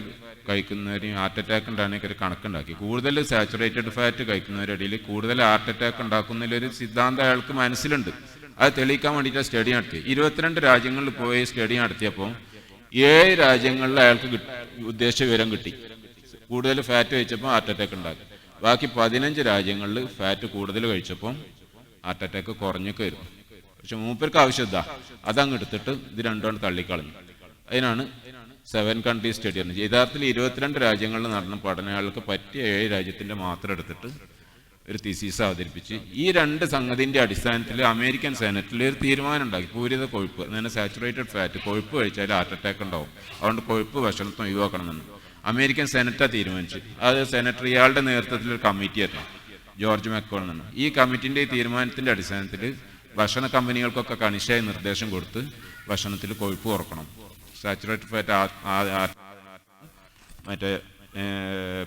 കഴിക്കുന്നവരെയും ഹാർട്ട് അറ്റാക്ക് ഉണ്ടാകുന്നതിനൊക്കെ ഒരു കണക്കുണ്ടാക്കി. കൂടുതൽ സാച്ചുറേറ്റഡ് ഫാറ്റ് കഴിക്കുന്നവരുടെ ഇടയിൽ കൂടുതൽ ഹാർട്ട് അറ്റാക്ക് ഉണ്ടാക്കുന്നതിലൊരു സിദ്ധാന്തം അയാൾക്ക് മനസ്സിലുണ്ട്. അത് തെളിയിക്കാൻ വേണ്ടിയിട്ട് സ്റ്റഡി നടത്തി. 22 രാജ്യങ്ങളിൽ പോയി സ്റ്റഡി നടത്തിയപ്പോൾ 7 രാജ്യങ്ങളിൽ അയാൾക്ക് ഉദ്ദേശിച്ച വിവരം കിട്ടി. കൂടുതൽ ഫാറ്റ് കഴിച്ചപ്പോൾ ഹാർട്ട് അറ്റാക്ക് ഉണ്ടാക്കി. ബാക്കി 15 രാജ്യങ്ങളിൽ ഫാറ്റ് കൂടുതൽ കഴിച്ചപ്പോൾ ഹാർട്ട് അറ്റാക്ക് കുറഞ്ഞൊക്കെ വരും. പക്ഷെ മൂപ്പർക്ക് ആവശ്യം ഇതാ, അതങ്ങ് എടുത്തിട്ട് ഇത് രണ്ടുമാണ് തള്ളിക്കളഞ്ഞു. അതിനാണ് 7 countries സ്റ്റഡി ആണ്. യഥാർത്ഥത്തിൽ 22 രാജ്യങ്ങളിൽ നടന്ന പഠനങ്ങൾക്ക് പറ്റിയ 7 രാജ്യത്തിൻ്റെ മാത്രം എടുത്തിട്ട് ഒരു തിസീസ് അവതരിപ്പിച്ച് ഈ 2 സംഗതിൻ്റെ അടിസ്ഥാനത്തിൽ അമേരിക്കൻ സെനറ്റിൽ ഒരു തീരുമാനം ഉണ്ടാക്കി. പൂരിത കൊഴുപ്പ്, അങ്ങനെ സാച്ചുറേറ്റഡ് ഫാറ്റ്, കൊഴുപ്പ് കഴിച്ചാൽ ഹാർട്ട് അറ്റാക്ക് ഉണ്ടാവും, അതുകൊണ്ട് കൊഴുപ്പ് ഭക്ഷണത്തിന് ഒഴിവാക്കണമെന്ന് അമേരിക്കൻ സെനറ്റാണ് തീരുമാനിച്ചു. അത് സെനറ്റർ ഇയാളുടെ നേതൃത്വത്തിൽ ഒരു കമ്മിറ്റി ആയിരുന്നു, ജോർജ് മെക്കോൾ എന്നാണ്. ഈ കമ്മിറ്റിൻ്റെ തീരുമാനത്തിൻ്റെ അടിസ്ഥാനത്തിൽ ഭക്ഷണ കമ്പനികൾക്കൊക്കെ കണിശായ നിർദ്ദേശം കൊടുത്ത് ഭക്ഷണത്തിൽ കൊഴുപ്പ് കുറക്കണം, സാച്ചുറേറ്റഡ് ഫാറ്റ് മറ്റേ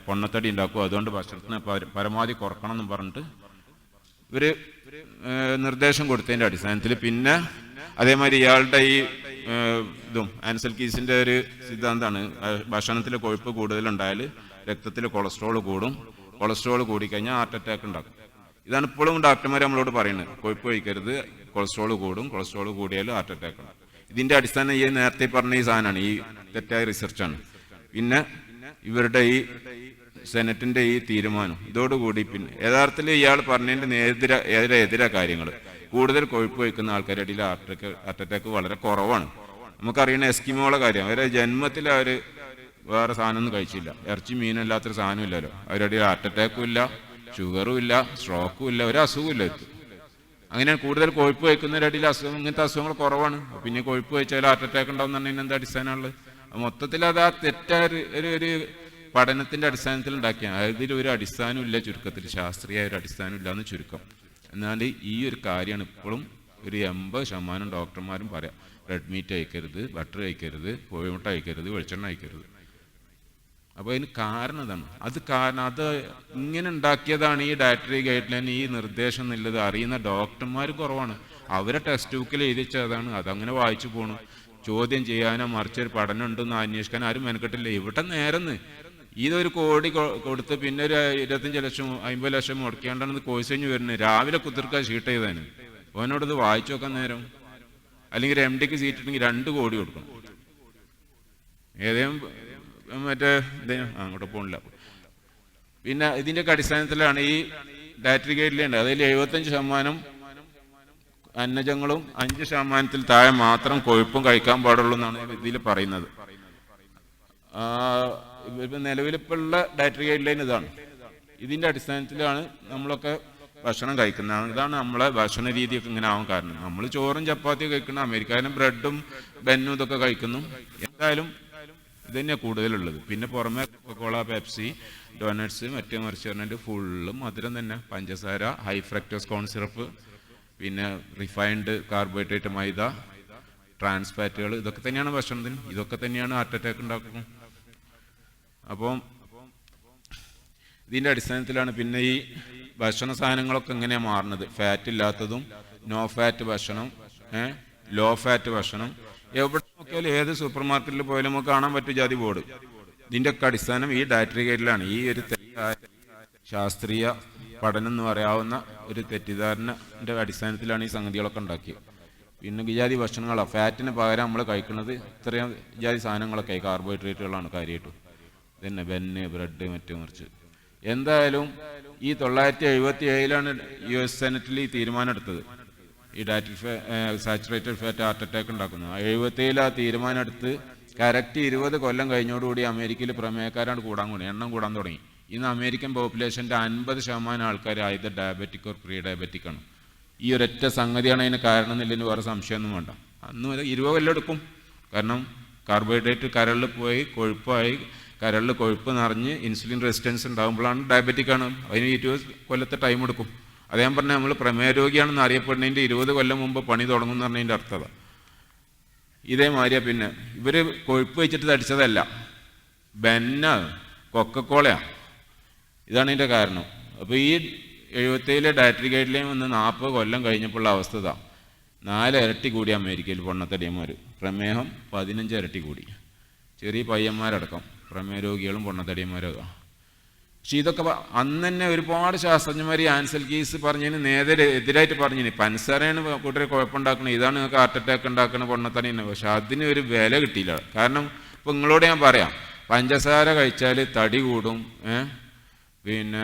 പൊണ്ണത്തടി ഉണ്ടാക്കും, അതുകൊണ്ട് ഭക്ഷണത്തിന് പരമാവധി കുറക്കണം എന്ന് പറഞ്ഞിട്ട് ഇവർ നിർദ്ദേശം കൊടുത്തതിൻ്റെ അടിസ്ഥാനത്തിൽ പിന്നെ അതേമാതിരി ഇയാളുടെ ഈ ഇതും ആൻസൽ കീസിൻ്റെ ഒരു സിദ്ധാന്തമാണ്, ഭക്ഷണത്തിൽ കൊഴുപ്പ് കൂടുതലുണ്ടായാൽ രക്തത്തിൽ കൊളസ്ട്രോൾ കൂടും, കൊളസ്ട്രോൾ കൂടിക്കഴിഞ്ഞാൽ ഹാർട്ട് അറ്റാക്ക് ഉണ്ടാക്കും. ഇതാണ് ഇപ്പോഴും ഡോക്ടർമാർ നമ്മളോട് പറയുന്നത്, കൊഴുപ്പ് കഴിക്കരുത്, കൊളസ്ട്രോൾ കൂടും, കൊളസ്ട്രോൾ കൂടിയാൽ ഹാർട്ട് അറ്റാക്ക് ഉണ്ടാകും. ഇതിൻ്റെ അടിസ്ഥാനം ഈ നേരത്തെ പറഞ്ഞ ഈ സാധനമാണ്, ഈ തെറ്റായ റിസർച്ചാണ്. പിന്നെ ഇവരുടെ ഈ സെനറ്റിൻ്റെ ഈ തീരുമാനം ഇതോടുകൂടി പിന്നെ യഥാർത്ഥത്തിൽ ഇയാൾ പറഞ്ഞതിൻ്റെ എതിരെ കാര്യങ്ങൾ, കൂടുതൽ കൊഴുപ്പ് വയ്ക്കുന്ന ആൾക്കാരുടെ ഇടയിൽ ഹാർട്ട് അറ്റാക്ക് വളരെ കുറവാണ്. നമുക്കറിയുന്ന എസ്കിമോളെ കാര്യം, അവരെ ജന്മത്തിൽ അവർ വേറെ സാധനമൊന്നും കഴിച്ചില്ല, ഇറച്ചി മീനല്ലാത്തൊരു സാധനം ഇല്ലല്ലോ. അവരുടെ ഇടയിൽ ഹാർട്ട് അറ്റാക്കും ഇല്ല, ഷുഗറും ഇല്ല, സ്ട്രോക്കും ഇല്ല, ഒരു അസുഖവും ഇല്ല. അങ്ങനെ കൂടുതൽ കൊഴുപ്പ് വയ്ക്കുന്നവരുടെ ഇടയിൽ ഇങ്ങനത്തെ അസുഖങ്ങൾ കുറവാണ്. പിന്നെ കൊഴുപ്പ് കഴിച്ചാൽ ഹാർട്ട് അറ്റാക്ക് ഉണ്ടാവുന്നതിന് എന്താ അടിസ്ഥാനമുള്ളത്? മൊത്തത്തിൽ അത് ആ തെറ്റായ ഒരു പഠനത്തിൻ്റെ അടിസ്ഥാനത്തിൽ ഉണ്ടാക്കിയ, അതിലൊരു അടിസ്ഥാനം ഇല്ല, ചുരുക്കത്തിൽ ശാസ്ത്രീയ ഒരു അടിസ്ഥാനം ഇല്ല എന്ന് ചുരുക്കം. എന്നാൽ ഈ ഒരു കാര്യമാണ് ഇപ്പോഴും ഒരു 80% ഡോക്ടർമാരും പറയാം, റെഡ് മീറ്റ് കഴിക്കരുത്, ബട്ടർ കഴിക്കരുത്, കോഴിമുട്ട കഴിക്കരുത്, വെളിച്ചെണ്ണ കഴിക്കരുത്. അപ്പോൾ അതിന് കാരണം ഇതാണ്. അത് ഇങ്ങനെ ഉണ്ടാക്കിയതാണ് ഈ ഡയറ്ററി ഗൈഡ് ലൈൻ, ഈ നിർദ്ദേശം എന്നുള്ളത് അറിയുന്ന ഡോക്ടർമാർ കുറവാണ്. അവരെ ടെക്സ്റ്റ് ബുക്കിൽ എഴുതിച്ചതാണ്, അതങ്ങനെ വായിച്ചു പോകണം. ചോദ്യം ചെയ്യാനോ മറിച്ചൊരു പഠനം ഉണ്ടെന്ന് അന്വേഷിക്കാൻ ആരും മെനക്കെട്ടില്ല. ഇവിടെ നേരെന്ന് ഇതൊരു കോടി കൊടുത്ത് പിന്നെ ഒരു 25 ലക്ഷം 50 ലക്ഷം മുടക്കിയാണ്ടാണ് കോഴ്സ് കഴിഞ്ഞ് വരുന്നത്. രാവിലെ കുതിർക്കാൻ ഷീട്ട് ചെയ്തതിന് ഓനോട് ഇത് വായിച്ചു നോക്കാൻ നേരം അല്ലെങ്കിൽ ഒരു MD സീറ്റ് ഉണ്ടെങ്കിൽ 2 കോടി കൊടുക്കണം. ഏതെങ്കിലും മറ്റേ അങ്ങോട്ട് പോകണില്ല. പിന്നെ ഇതിൻ്റെയൊക്കെ അടിസ്ഥാനത്തിലാണ് ഈ ഡയറ്ററി ഗൈഡ് ലൈൻ. അതിൽ 75% അന്നജങ്ങളും 5% താഴെ മാത്രം കൊഴുപ്പും കഴിക്കാൻ പാടുള്ളൂ എന്നാണ് ഇതിൽ പറയുന്നത്. നിലവിലിപ്പോഴുള്ള ഡയറ്ററി ഗൈഡ് ലൈൻ ഇതാണ്. ഇതിൻ്റെ അടിസ്ഥാനത്തിലാണ് നമ്മളൊക്കെ ഭക്ഷണം കഴിക്കുന്നത്. ഇതാണ് നമ്മളെ ഭക്ഷണ രീതിയൊക്കെ ഇങ്ങനെ ആവാൻ കാരണം. നമ്മൾ ചോറും ചപ്പാത്തിയും കഴിക്കണം, അമേരിക്കാനും ബ്രെഡും ബെന്നും ഇതൊക്കെ കഴിക്കുന്നു. എന്തായാലും ഇത് തന്നെയാണ് കൂടുതലുള്ളത്. പിന്നെ പുറമെ കൊക്കോള, പെപ്സി, ഡോനറ്റ്സ്, മറ്റേ മറിച്ച് പറഞ്ഞിട്ട് ഫുള്ള് മധുരം തന്നെ, പഞ്ചസാര, ഹൈ ഫ്രക്ടോസ് കോൺ സിറപ്പ്, പിന്നെ റിഫൈൻഡ് കാർബോഹൈഡ്രേറ്റ്, മൈദ, ട്രാൻസ് ഫാറ്റുകൾ, ഇതൊക്കെ തന്നെയാണ് ഭക്ഷണത്തിന്. ഇതൊക്കെ തന്നെയാണ് ഹാർട്ട് അറ്റാക്ക് ഉണ്ടാക്കുന്നത്. അപ്പം ഇതിൻ്റെ അടിസ്ഥാനത്തിലാണ് പിന്നെ ഈ ഭക്ഷണ സാധനങ്ങളൊക്കെ എങ്ങനെയാണ് മാറുന്നത്. ഫാറ്റ് ഇല്ലാത്തതും, നോ ഫാറ്റ് ഭക്ഷണം, ലോ ഫാറ്റ് ഭക്ഷണം. എവിടെ നോക്കിയാലും ഏത് സൂപ്പർ മാർക്കറ്റിൽ പോയാലും നമുക്ക് കാണാൻ പറ്റും ജാതി ബോർഡ്. ഇതിൻ്റെയൊക്കെ അടിസ്ഥാനം ഈ ഡയറ്ററി ഗൈഡിലാണ്. ഈ ഒരു ശാസ്ത്രീയ പഠനം എന്ന് പറയാവുന്ന ഒരു തെറ്റിദ്ധാരണൻ്റെ അടിസ്ഥാനത്തിലാണ് ഈ സംഗതികളൊക്കെ ഉണ്ടാക്കിയത്. പിന്നെ വിജാതി ഭക്ഷണങ്ങളാണ്. ഫാറ്റിന് പകരം നമ്മൾ കഴിക്കുന്നത് ഇത്രയും വിജാതി സാധനങ്ങളൊക്കെ കാർബോഹൈഡ്രേറ്റുകളാണ് കാര്യമായിട്ടും. പിന്നെ ബെന്ന്, ബ്രെഡ്, മറ്റു മറിച്ച്. എന്തായാലും ഈ 1977 US സെനറ്റിൽ ഈ തീരുമാനം എടുത്തത്. ഈ സാച്ചുറേറ്റഡ് ഫാറ്റ് ഹാർട്ട് അറ്റാക്ക് ഉണ്ടാക്കുന്നത് 77 ആ തീരുമാനം എടുത്ത് കറക്റ്റ് 20 കൊല്ലം കഴിഞ്ഞോടുകൂടി അമേരിക്കയിൽ പ്രമേയക്കാരാണ് എണ്ണം കൂടാൻ തുടങ്ങി. ഇന്ന് അമേരിക്കൻ പോപ്പുലേഷൻ്റെ 50% ആൾക്കാർ ആയത് ഡയബറ്റിക് ഓർ പ്രീ ഡയബറ്റിക് ആണ്. ഈ ഒരൊറ്റ സംഗതിയാണ് അതിന് കാരണം എന്നില്ലെന്ന് വേറെ സംശയമൊന്നും വേണ്ട. അന്ന് 20 കൊല്ലം എടുക്കും. കാരണം കാർബോഹൈഡ്രേറ്റ് കരളിൽ പോയി കൊഴുപ്പായി, കരളിൽ കൊഴുപ്പ് നിറഞ്ഞ് ഇൻസുലിൻ റെസിസ്റ്റൻസ് ഉണ്ടാകുമ്പോഴാണ് ഡയബറ്റിക് ആണ്. അതിന് 20 കൊല്ലത്തെ ടൈം എടുക്കും. അതേ ഞാൻ പറഞ്ഞാൽ നമ്മൾ പ്രമേയ രോഗിയാണെന്ന് അറിയപ്പെടുന്നതിൻ്റെ 20 കൊല്ലം മുമ്പ് പണി തുടങ്ങും എന്ന് പറഞ്ഞതിൻ്റെ അർത്ഥത. ഇതേമാതിരിയാണ്. പിന്നെ ഇവർ കൊഴുപ്പ് വെച്ചിട്ട് തടിച്ചതല്ല, ബെന്നാണ്, കൊക്കക്കോളയാണ്. ഇതാണ് ഇതിൻ്റെ കാരണം. അപ്പോൾ ഈ 77 ഡയറ്ററി ഗൈഡ് ലൈൻ വന്ന് 40 കൊല്ലം കഴിഞ്ഞപ്പോഴുള്ള അവസ്ഥ ഇതാ. 4 ഇരട്ടി കൂടി അമേരിക്കയിൽ പൊണ്ണത്തടിയന്മാർ. പ്രമേഹം 15 ഇരട്ടി കൂടി. ചെറിയ പയ്യന്മാരടക്കം പ്രമേയ രോഗികളും പൊണ്ണത്തടിയന്മാരും. പക്ഷെ ഇതൊക്കെ അന്ന് തന്നെ ഒരുപാട് ശാസ്ത്രജ്ഞന്മാർ ആൻസൽ കീസ് പറഞ്ഞതിന് എതിരായിട്ട് പറഞ്ഞിന് പഞ്ചസാരയാണ് കൂട്ടരെ കുഴപ്പമുണ്ടാക്കുന്നത്, ഇതാണ് നിങ്ങൾക്ക് ഹാർട്ട് അറ്റാക്ക് ഉണ്ടാക്കുന്ന പൊണ്ണത്തടി തന്നെ. പക്ഷെ അതിന് ഒരു വില കിട്ടിയില്ല. കാരണം ഇപ്പം നിങ്ങളോട് ഞാൻ പറയാം, പഞ്ചസാര കഴിച്ചാൽ തടി കൂടും, പിന്നെ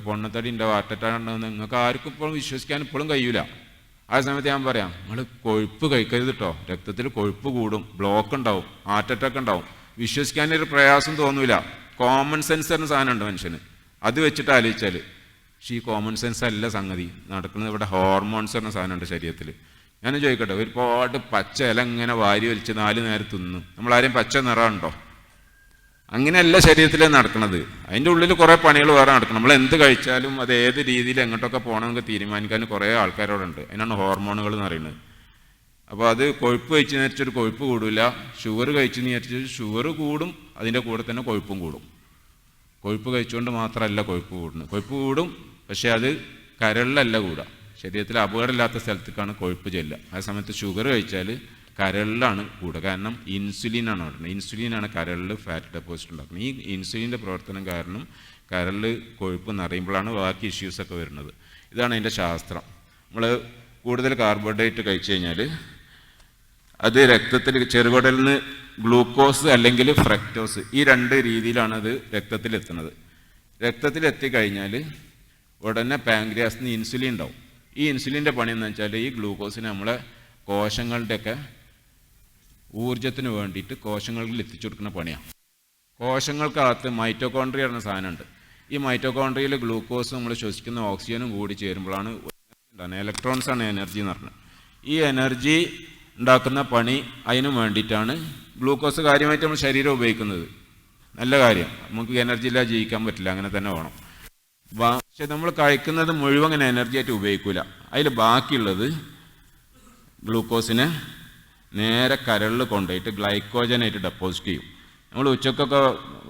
പൊണ്ണത്തടി ഉണ്ടാവും, ഹാർട്ട് അറ്റാക്ക് ഉണ്ടാകുന്ന നിങ്ങൾക്ക് ആർക്കും ഇപ്പോഴും വിശ്വസിക്കാൻ ഇപ്പോഴും കഴിയൂല. ആ സമയത്ത് ഞാൻ പറയാം, നിങ്ങൾ കൊഴുപ്പ് കഴിക്കരുത് കേട്ടോ. രക്തത്തിൽ കൊഴുപ്പ് കൂടും, ബ്ലോക്ക് ഉണ്ടാവും, ഹാർട്ട് അറ്റാക്ക് ഉണ്ടാവും. വിശ്വസിക്കാനൊരു പ്രയാസം തോന്നൂല. കോമൺ സെൻസ് എന്ന സാധനം ഉണ്ട് മനുഷ്യന്, അത് വെച്ചിട്ട് ആലോചിച്ചാൽ. പക്ഷേ ഈ കോമൺ സെൻസ് അല്ല സംഗതി നടക്കുന്നത്. ഇവിടെ ഹോർമോൺസ് എന്ന സാധനമുണ്ട് ശരീരത്തിൽ. ഞാൻ ചോദിക്കട്ടെ, ഒരുപാട് പച്ച ഇല ഇങ്ങനെ വാരി വലിച്ച് 4 നേരം തിന്നും. നമ്മളാരെയും പച്ച നിറമുണ്ടോ? അങ്ങനെയല്ല ശരീരത്തിൽ നടക്കുന്നത്. അതിൻ്റെ ഉള്ളിൽ കുറേ പണികൾ വേറെ നടക്കണം. നമ്മൾ എന്ത് കഴിച്ചാലും അത് ഏത് രീതിയിൽ എങ്ങോട്ടൊക്കെ പോകണമെന്നൊക്കെ തീരുമാനിക്കാൻ കുറേ ആൾക്കാരോടുണ്ട്. അതിനാണ് ഹോർമോണുകൾ എന്ന് പറയുന്നത്. അപ്പോൾ അത് കൊഴുപ്പ് കഴിച്ച് നേരിച്ചൊരു കൊഴുപ്പ് കൂടില്ല, ഷുഗർ കഴിച്ച് നേരിച്ച് ഷുഗർ കൂടും, അതിൻ്റെ കൂടെ തന്നെ കൊഴുപ്പും കൂടും. കൊഴുപ്പ് കഴിച്ചുകൊണ്ട് മാത്രമല്ല കൊഴുപ്പ് കൂടുന്നത്. കൊഴുപ്പ് കൂടും, പക്ഷേ അത് കരളിലല്ല കൂടുക. ശരീരത്തിൽ അപകടമില്ലാത്ത സ്ഥലത്തേക്കാണ് കൊഴുപ്പ് ചെല്ലുക. ആ സമയത്ത് ഷുഗർ കഴിച്ചാൽ കരളിലാണ് കൂടുക. കാരണം ഇൻസുലിനാണ് പറയുന്നത്. ഇൻസുലിനാണ് കരളിൽ ഫാറ്റ് ഡെപ്പോസിറ്റ് ഉണ്ടാക്കുന്നത്. ഈ ഇൻസുലിൻ്റെ പ്രവർത്തനം കാരണം കരളിൽ കൊഴുപ്പ് നിറയുമ്പോഴാണ് ബാക്കി ഇഷ്യൂസൊക്കെ വരുന്നത്. ഇതാണ് അതിൻ്റെ ശാസ്ത്രം. നമ്മൾ കൂടുതൽ കാർബോഹൈഡ്രേറ്റ് കഴിച്ചു കഴിഞ്ഞാൽ അത് രക്തത്തിൽ ചെറുകുടലിൽ നിന്ന് ഗ്ലൂക്കോസ് അല്ലെങ്കിൽ ഫ്രക്ടോസ്, ഈ 2 രീതിയിലാണ് അത് രക്തത്തിലെത്തുന്നത്. രക്തത്തിലെത്തിക്കഴിഞ്ഞാൽ ഉടനെ പാങ്ക്രിയാസിൽ നിന്ന് ഇൻസുലിൻ ഉണ്ടാവും. ഈ ഇൻസുലിൻ്റെ പണി എന്ന് വെച്ചാൽ ഈ ഗ്ലൂക്കോസിനെ നമ്മളെ കോശങ്ങളുടെയൊക്കെ ഊർജത്തിന് വേണ്ടിയിട്ട് കോശങ്ങളിൽ എത്തിച്ചു കൊടുക്കുന്ന പണിയാണ്. കോശങ്ങൾക്കകത്ത് മൈറ്റോകോൺട്രിയ എന്ന സാധനമുണ്ട്. ഈ മൈറ്റോകോൺട്രിയയിൽ ഗ്ലൂക്കോസ് നമ്മൾ ശ്വസിക്കുന്ന ഓക്സിജനും കൂടി ചേരുമ്പോഴാണ് ഇലക്ട്രോൺസാണ് എനർജി എന്ന് പറഞ്ഞത്. ഈ എനർജി ഉണ്ടാക്കുന്ന പണി അതിന് വേണ്ടിയിട്ടാണ് ഗ്ലൂക്കോസ് കാര്യമായിട്ട് നമ്മൾ ശരീരം ഉപയോഗിക്കുന്നത്. നല്ല കാര്യം, നമുക്ക് എനർജി ഇല്ലാതെ ജീവിക്കാൻ പറ്റില്ല, അങ്ങനെ തന്നെ വേണം. പക്ഷെ നമ്മൾ കഴിക്കുന്നത് മുഴുവൻ അങ്ങനെ എനർജി ആയിട്ട് ഉപയോഗിക്കില്ല. അതിൽ ബാക്കിയുള്ളത് ഗ്ലൂക്കോസിനെ നേരെ കരളിൽ കൊണ്ടുപോയിട്ട് ഗ്ലൈക്കോജനായിട്ട് ഡെപ്പോസിറ്റ് ചെയ്യും. നമ്മൾ ഉച്ചക്കൊക്കെ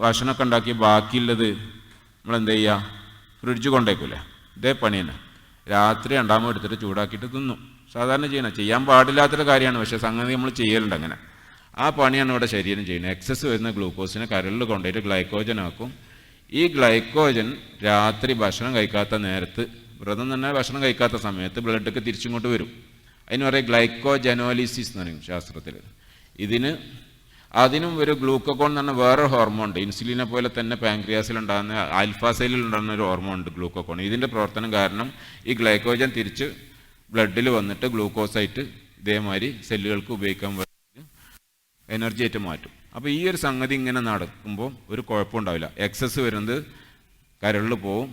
ഭക്ഷണമൊക്കെ ഉണ്ടാക്കി ബാക്കിയുള്ളത് നമ്മളെന്ത് ചെയ്യുക, ഫ്രിഡ്ജ് കൊണ്ടേക്കൂലേ? ഇതേ പണി തന്നെ. രാത്രി 2 എടുത്തിട്ട് ചൂടാക്കിയിട്ട് തിന്നും. സാധാരണ ചെയ്യാൻ പാടില്ലാത്തൊരു കാര്യമാണ്, പക്ഷേ സംഗതി നമ്മൾ ചെയ്യലുണ്ട് അങ്ങനെ. ആ പണിയാണ് ഇവിടെ ശരീരം ചെയ്യുന്നത്. എക്സസ് വരുന്ന ഗ്ലൂക്കോസിനെ കരളിൽ കൊണ്ടുപോയിട്ട് ഗ്ലൈക്കോജൻ ആക്കും. ഈ ഗ്ലൈക്കോജൻ രാത്രി ഭക്ഷണം കഴിക്കാത്ത നേരത്ത്, വ്രതം തന്നെ ഭക്ഷണം കഴിക്കാത്ത സമയത്ത് ബ്ലഡൊക്കെ തിരിച്ചിങ്ങോട്ട് വരും. അതിന് പറയുക ഗ്ലൈക്കോജനോലിസിസ് എന്ന് പറയും ശാസ്ത്രത്തിൽ. അതിനും ഒരു ഗ്ലൂക്കോൺ എന്ന് പറഞ്ഞാൽ വേറെ ഹോർമോൺ ഉണ്ട്. ഇൻസുലിനെ പോലെ തന്നെ പാൻക്രിയാസിൽ ഉണ്ടാകുന്ന ആൽഫാസൈലിൽ ഉണ്ടാകുന്ന ഒരു ഹോർമോൺ ഉണ്ട് ഗ്ലൂക്കോൺ. ഇതിൻ്റെ പ്രവർത്തനം കാരണം ഈ ഗ്ലൈക്കോജൻ തിരിച്ച് ബ്ലഡിൽ വന്നിട്ട് ഗ്ലൂക്കോസായിട്ട് ഇതേമാതിരി സെല്ലുകൾക്ക് ഉപയോഗിക്കാൻ വേണ്ടി എനർജി ആയിട്ട് മാറ്റും. അപ്പോൾ ഈ ഒരു സംഗതി ഇങ്ങനെ നടക്കുമ്പോൾ ഒരു കുഴപ്പമുണ്ടാവില്ല. എക്സസ് വരുന്നത് കരളിൽ പോവും,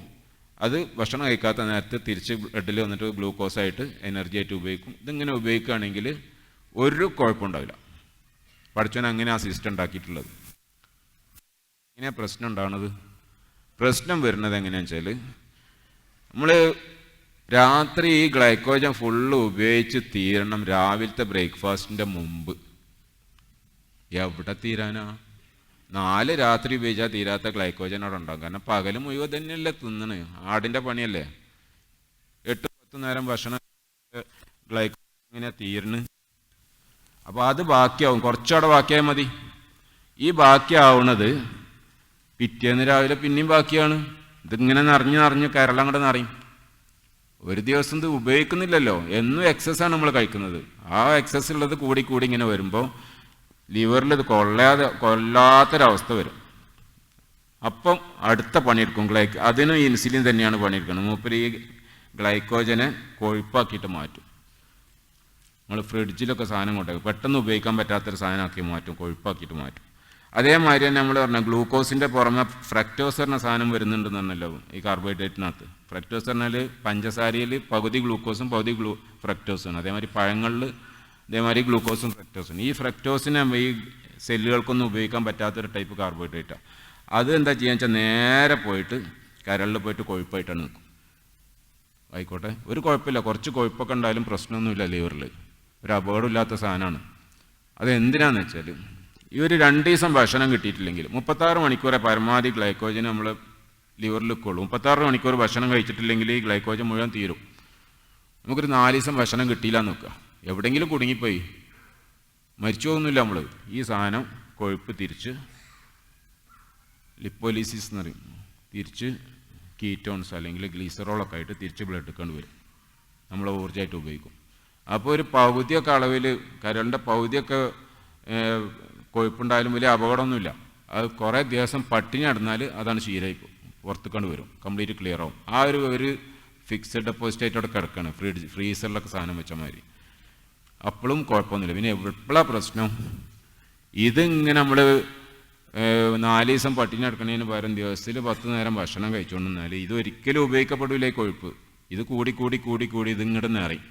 അത് ഭക്ഷണം കഴിക്കാത്ത നേരത്ത് തിരിച്ച് ബ്ലഡിൽ വന്നിട്ട് ഗ്ലൂക്കോസായിട്ട് എനർജി ആയിട്ട് ഉപയോഗിക്കും. ഇതിങ്ങനെ ഉപയോഗിക്കുകയാണെങ്കിൽ ഒരു കുഴപ്പമുണ്ടാവില്ല. പഠിച്ചവൻ അങ്ങനെ ആ സിസ്റ്റം ഉണ്ടാക്കിയിട്ടുള്ളത്. ഇങ്ങനെ പ്രശ്നം ഉണ്ടാകുന്നത്, പ്രശ്നം വരുന്നത് എങ്ങനെയാണെന്ന് വെച്ചാൽ നമ്മൾ രാത്രി ഈ ഗ്ലൈക്കോജൻ ഫുള്ള് ഉപയോഗിച്ച് തീരണം രാവിലത്തെ ബ്രേക്ക്ഫാസ്റ്റിൻ്റെ മുമ്പ്. എവിടെ തീരാനാ? 4 രാത്രി ഉപയോഗിച്ചാൽ തീരാത്ത ഗ്ലൈക്കോജൻ അവിടെ ഉണ്ടാകും. കാരണം പകൽ മുഴുവൻ തന്നെയല്ലേ തിന്നണ്, ആടിൻ്റെ പണിയല്ലേ. 8-10 നേരം ഭക്ഷണം ഗ്ലൈക്കോജൻ ഇങ്ങനെ തീർന്ന്, അപ്പോൾ അത് ബാക്കിയാവും, കുറച്ചവിടെ ബാക്കിയാൽ മതി. ഈ ബാക്കിയാവുന്നത് പിറ്റേന്ന് രാവിലെ പിന്നെയും ബാക്കിയാണ്. ഇതിങ്ങനെ നിറഞ്ഞ് കരളങ്ങോട്ട് നിറയും. ഒരു ദിവസം ഇത് ഉപയോഗിക്കുന്നില്ലല്ലോ, എന്നും എക്സസ്സാണ് നമ്മൾ കഴിക്കുന്നത്. ആ എക്സസ് ഉള്ളത് കൂടി ഇങ്ങനെ വരുമ്പോൾ ലിവറിൽ ഇത് കൊല്ലാത്തൊരവസ്ഥ വരും. അപ്പം അടുത്ത പണിയെടുക്കും അതിനും ഇൻസുലിൻ തന്നെയാണ് പണിയെടുക്കുന്നത്. മൂപ്പര് ഈ ഗ്ലൈക്കോജനെ കൊഴുപ്പാക്കിയിട്ട് മാറ്റും. നമ്മൾ ഫ്രിഡ്ജിലൊക്കെ സാധനം കൊണ്ടുപോയി പെട്ടെന്ന് ഉപയോഗിക്കാൻ പറ്റാത്തൊരു സാധനമാക്കി മാറ്റും, കൊഴുപ്പാക്കിയിട്ട് മാറ്റും. അതേമാതിരി തന്നെ നമ്മൾ പറഞ്ഞ ഗ്ലൂക്കോസിൻ്റെ പുറമെ ഫ്രക്ടോസ് പറഞ്ഞ സാധനം വരുന്നുണ്ടെന്ന് പറഞ്ഞല്ലോ ഈ കാർബോഹൈഡ്രേറ്റിനകത്ത്. ഫ്രക്ടോസ് പറഞ്ഞാൽ പഞ്ചസാരയിൽ പകുതി ഗ്ലൂക്കോസും പകുതി ഫ്രക്ടോസും. അതേമാതിരി പഴങ്ങളിൽ ഇതേമാതിരി ഗ്ലൂക്കോസും ഫ്രക്ടോസും. ഈ ഫ്രക്ടോസിനെ ഈ സെല്ലുകൾക്കൊന്നും ഉപയോഗിക്കാൻ പറ്റാത്തൊരു ടൈപ്പ് കാർബോഹൈഡ്രേറ്റാണ്. അത് എന്താ ചെയ്യുക വെച്ചാൽ നേരെ പോയിട്ട് കരളിൽ പോയിട്ട് കൊഴുപ്പായിട്ടാണ് നിൽക്കും. ആയിക്കോട്ടെ, ഒരു കുഴപ്പമില്ല, കുറച്ച് കൊഴുപ്പൊക്കെ ഉണ്ടായാലും പ്രശ്നമൊന്നുമില്ല ലിവറിൽ, ഒരു അപകടമില്ലാത്ത സാധനമാണ്. അതെന്തിനാന്ന് വെച്ചാൽ ഈ ഒരു 2 ദിവസം ഭക്ഷണം കിട്ടിയിട്ടില്ലെങ്കിൽ 36 മണിക്കൂറെ പരമാവധി ഗ്ലൈക്കോജൻ നമ്മൾ ലിവറിൽ കൊള്ളും. 36 മണിക്കൂർ ഭക്ഷണം കഴിച്ചിട്ടില്ലെങ്കിൽ ഈ ഗ്ലൈക്കോജൻ മുഴുവൻ തീരും. നമുക്കൊരു 4 ദിവസം ഭക്ഷണം കിട്ടിയില്ല എന്ന് നോക്കുക, എവിടെയെങ്കിലും കുടുങ്ങിപ്പോയി മരിച്ചു പോകുന്നില്ല നമ്മൾ. ഈ സാധനം കൊഴുപ്പ് തിരിച്ച് ലിപ്പോലിസിസ് എന്ന് പറയും, തിരിച്ച് കീറ്റോൺസ് അല്ലെങ്കിൽ ഗ്ലീസറോളൊക്കെ ആയിട്ട് തിരിച്ച് ബ്ലഡ് കൊണ്ടുവരും, നമ്മൾ ഊർജ്ജമായിട്ട് ഉപയോഗിക്കും. അപ്പോൾ ഒരു പകുതിയൊക്കെ അളവിൽ കരളിൻ്റെ പകുതിയൊക്കെ കൊഴുപ്പുണ്ടായാലും വലിയ അപകടമൊന്നുമില്ല. അത് കുറേ ദിവസം പട്ടിണി നടന്നാൽ അതാണ് ശീലമായിപ്പോൾ പുറത്ത് കൊണ്ടുവരും, കംപ്ലീറ്റ് ക്ലിയർ ആവും. ആ ഒരു ഫിക്സഡ് ഡെപ്പോസിറ്റ് ആയിട്ട് അവിടെ കിടക്കുകയാണ് ഫ്രീസറിലൊക്കെ സാധനം വെച്ച മാതിരി. അപ്പോഴും കുഴപ്പമൊന്നുമില്ല. പിന്നെ എപ്പോഴാണ് പ്രശ്നം? ഇതിങ്ങനെ നമ്മൾ 4 ദിവസം പട്ടിണി നടക്കുന്നതിന് പകരം ദിവസത്തിൽ 10 നേരം ഭക്ഷണം കഴിച്ചുകൊണ്ടിരുന്നാൽ ഇതൊരിക്കലും ഉപയോഗിക്കപ്പെടില്ല ഈ കൊഴുപ്പ്. ഇത് കൂടി ഇതിങ്ങോട്ട് നിറയും,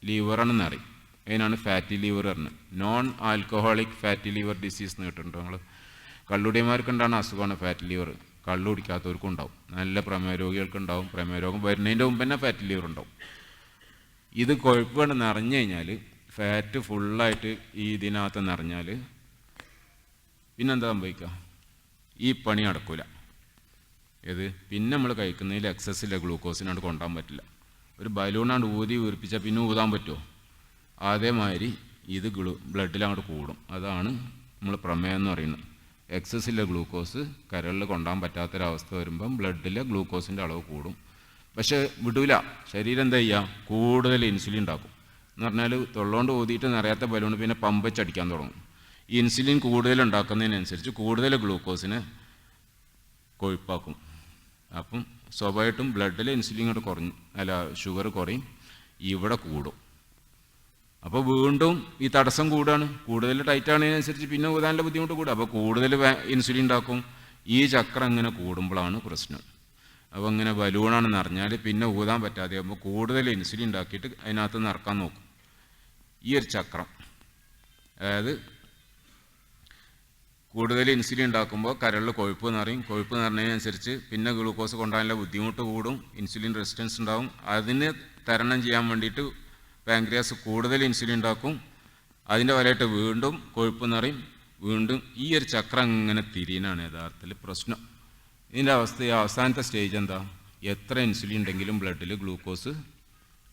ലിവറാണ് നിറയും. അതിനാണ് ഫാറ്റി ലിവർ പറഞ്ഞത്. Non alcoholic fatty liver disease എന്ന് കേട്ടിട്ടുണ്ടോ നിങ്ങൾ? കള്ളുടിയന്മാർക്കുണ്ടാണ് അസുഖമാണ് ഫാറ്റി ലിവർ. കള്ളു കുടിക്കാത്തവർക്കും ഉണ്ടാവും, നല്ല പ്രമേഹ രോഗികൾക്കുണ്ടാവും. പ്രമേഹ രോഗം വരുന്നതിൻ്റെ മുമ്പ് തന്നെ ഫാറ്റി ലിവർ ഉണ്ടാവും. ഇത് കൊഴുപ്പ് കൊണ്ട് നിറഞ്ഞു കഴിഞ്ഞാൽ, ഫാറ്റ് ഫുള്ളായിട്ട് ഈ ഇതിനകത്ത് നിറഞ്ഞാൽ പിന്നെന്താ സംഭവിക്കുക? ഈ പണി നടക്കില്ല. പിന്നെ നമ്മൾ കഴിക്കുന്നതിൽ എക്സസ്സില്ല ഗ്ലൂക്കോസിനോട് കൊണ്ടാൻ പറ്റില്ല. ഒരു ബലൂണാണ്ട് ഊതി വീർപ്പിച്ചാൽ പിന്നെ ഊതാൻ പറ്റുമോ? അതേമാതിരി ഇത് ബ്ലഡിൽ അങ്ങോട്ട് കൂടും. അതാണ് നമ്മൾ പ്രമേയം എന്ന് പറയുന്നത്. എക്സസ്സിലെ ഗ്ലൂക്കോസ് കരളിൽ കൊണ്ടാൻ പറ്റാത്തൊരവസ്ഥ വരുമ്പം ബ്ലഡിലെ ഗ്ലൂക്കോസിൻ്റെ അളവ് കൂടും. പക്ഷേ വിടൂല, ശരീരം എന്താ ചെയ്യുക? കൂടുതൽ ഇൻസുലിൻ ഉണ്ടാക്കും. എന്ന് പറഞ്ഞാൽ തൊള്ളോണ്ട് ഊതിയിട്ട് നിറയാത്ത ബലൂൺ പിന്നെ പമ്പ് വെച്ചടിക്കാൻ തുടങ്ങും. ഈ ഇൻസുലിൻ കൂടുതൽ ഉണ്ടാക്കുന്നതിനനുസരിച്ച് കൂടുതൽ ഗ്ലൂക്കോസിനെ കൊഴുപ്പാക്കും. അപ്പം സ്വാഭാവികമായിട്ടും ബ്ലഡിലെ ഇൻസുലിൻ ഇങ്ങോട്ട് ഷുഗർ കുറയും, ഇവിടെ കൂടും. അപ്പോൾ വീണ്ടും ഈ തടസ്സം കൂടുകയാണ്. കൂടുതൽ ടൈറ്റ് ആണതിനനുസരിച്ച് പിന്നെ ഊതാനുള്ള ബുദ്ധിമുട്ട് കൂടും. അപ്പോൾ കൂടുതൽ ഇൻസുലിൻ ഉണ്ടാക്കും. ഈ ചക്രം ഇങ്ങനെ കൂടുമ്പോഴാണ് പ്രശ്നം. അപ്പോൾ ഇങ്ങനെ ബലൂണാണെന്ന് അറിഞ്ഞാൽ പിന്നെ ഊതാൻ പറ്റാതെ ആകുമ്പോൾ കൂടുതൽ ഇൻസുലിൻ ഉണ്ടാക്കിയിട്ട് അതിനകത്ത് നിറക്കാൻ നോക്കും. ഈ ഒരു ചക്രം, അതായത് കൂടുതൽ ഇൻസുലിൻ ഉണ്ടാക്കുമ്പോൾ കരളിൽ കൊഴുപ്പ് നിറയും. കൊഴുപ്പ് നിറഞ്ഞതിനനുസരിച്ച് പിന്നെ ഗ്ലൂക്കോസ് കൊണ്ടുപോകാനുള്ള ബുദ്ധിമുട്ട് കൂടും, ഇൻസുലിൻ റെസിസ്റ്റൻസ് ഉണ്ടാവും. അതിന് തരണം ചെയ്യാൻ വേണ്ടിയിട്ട് പാൻക്രിയാസ് കൂടുതൽ ഇൻസുലിൻ ഉണ്ടാക്കും. അതിൻ്റെ ഫലമായിട്ട് വീണ്ടും കൊഴുപ്പ് നിറയും, വീണ്ടും ഈ ഒരു ചക്രം ഇങ്ങനെ തിരിയാനാണ് യഥാർത്ഥത്തിൽ പ്രശ്നം. ഇതിൻ്റെ അവസാനത്തെ സ്റ്റേജ് എന്താ? എത്ര ഇൻസുലിൻ ഉണ്ടെങ്കിലും ബ്ലഡിൽ ഗ്ലൂക്കോസ്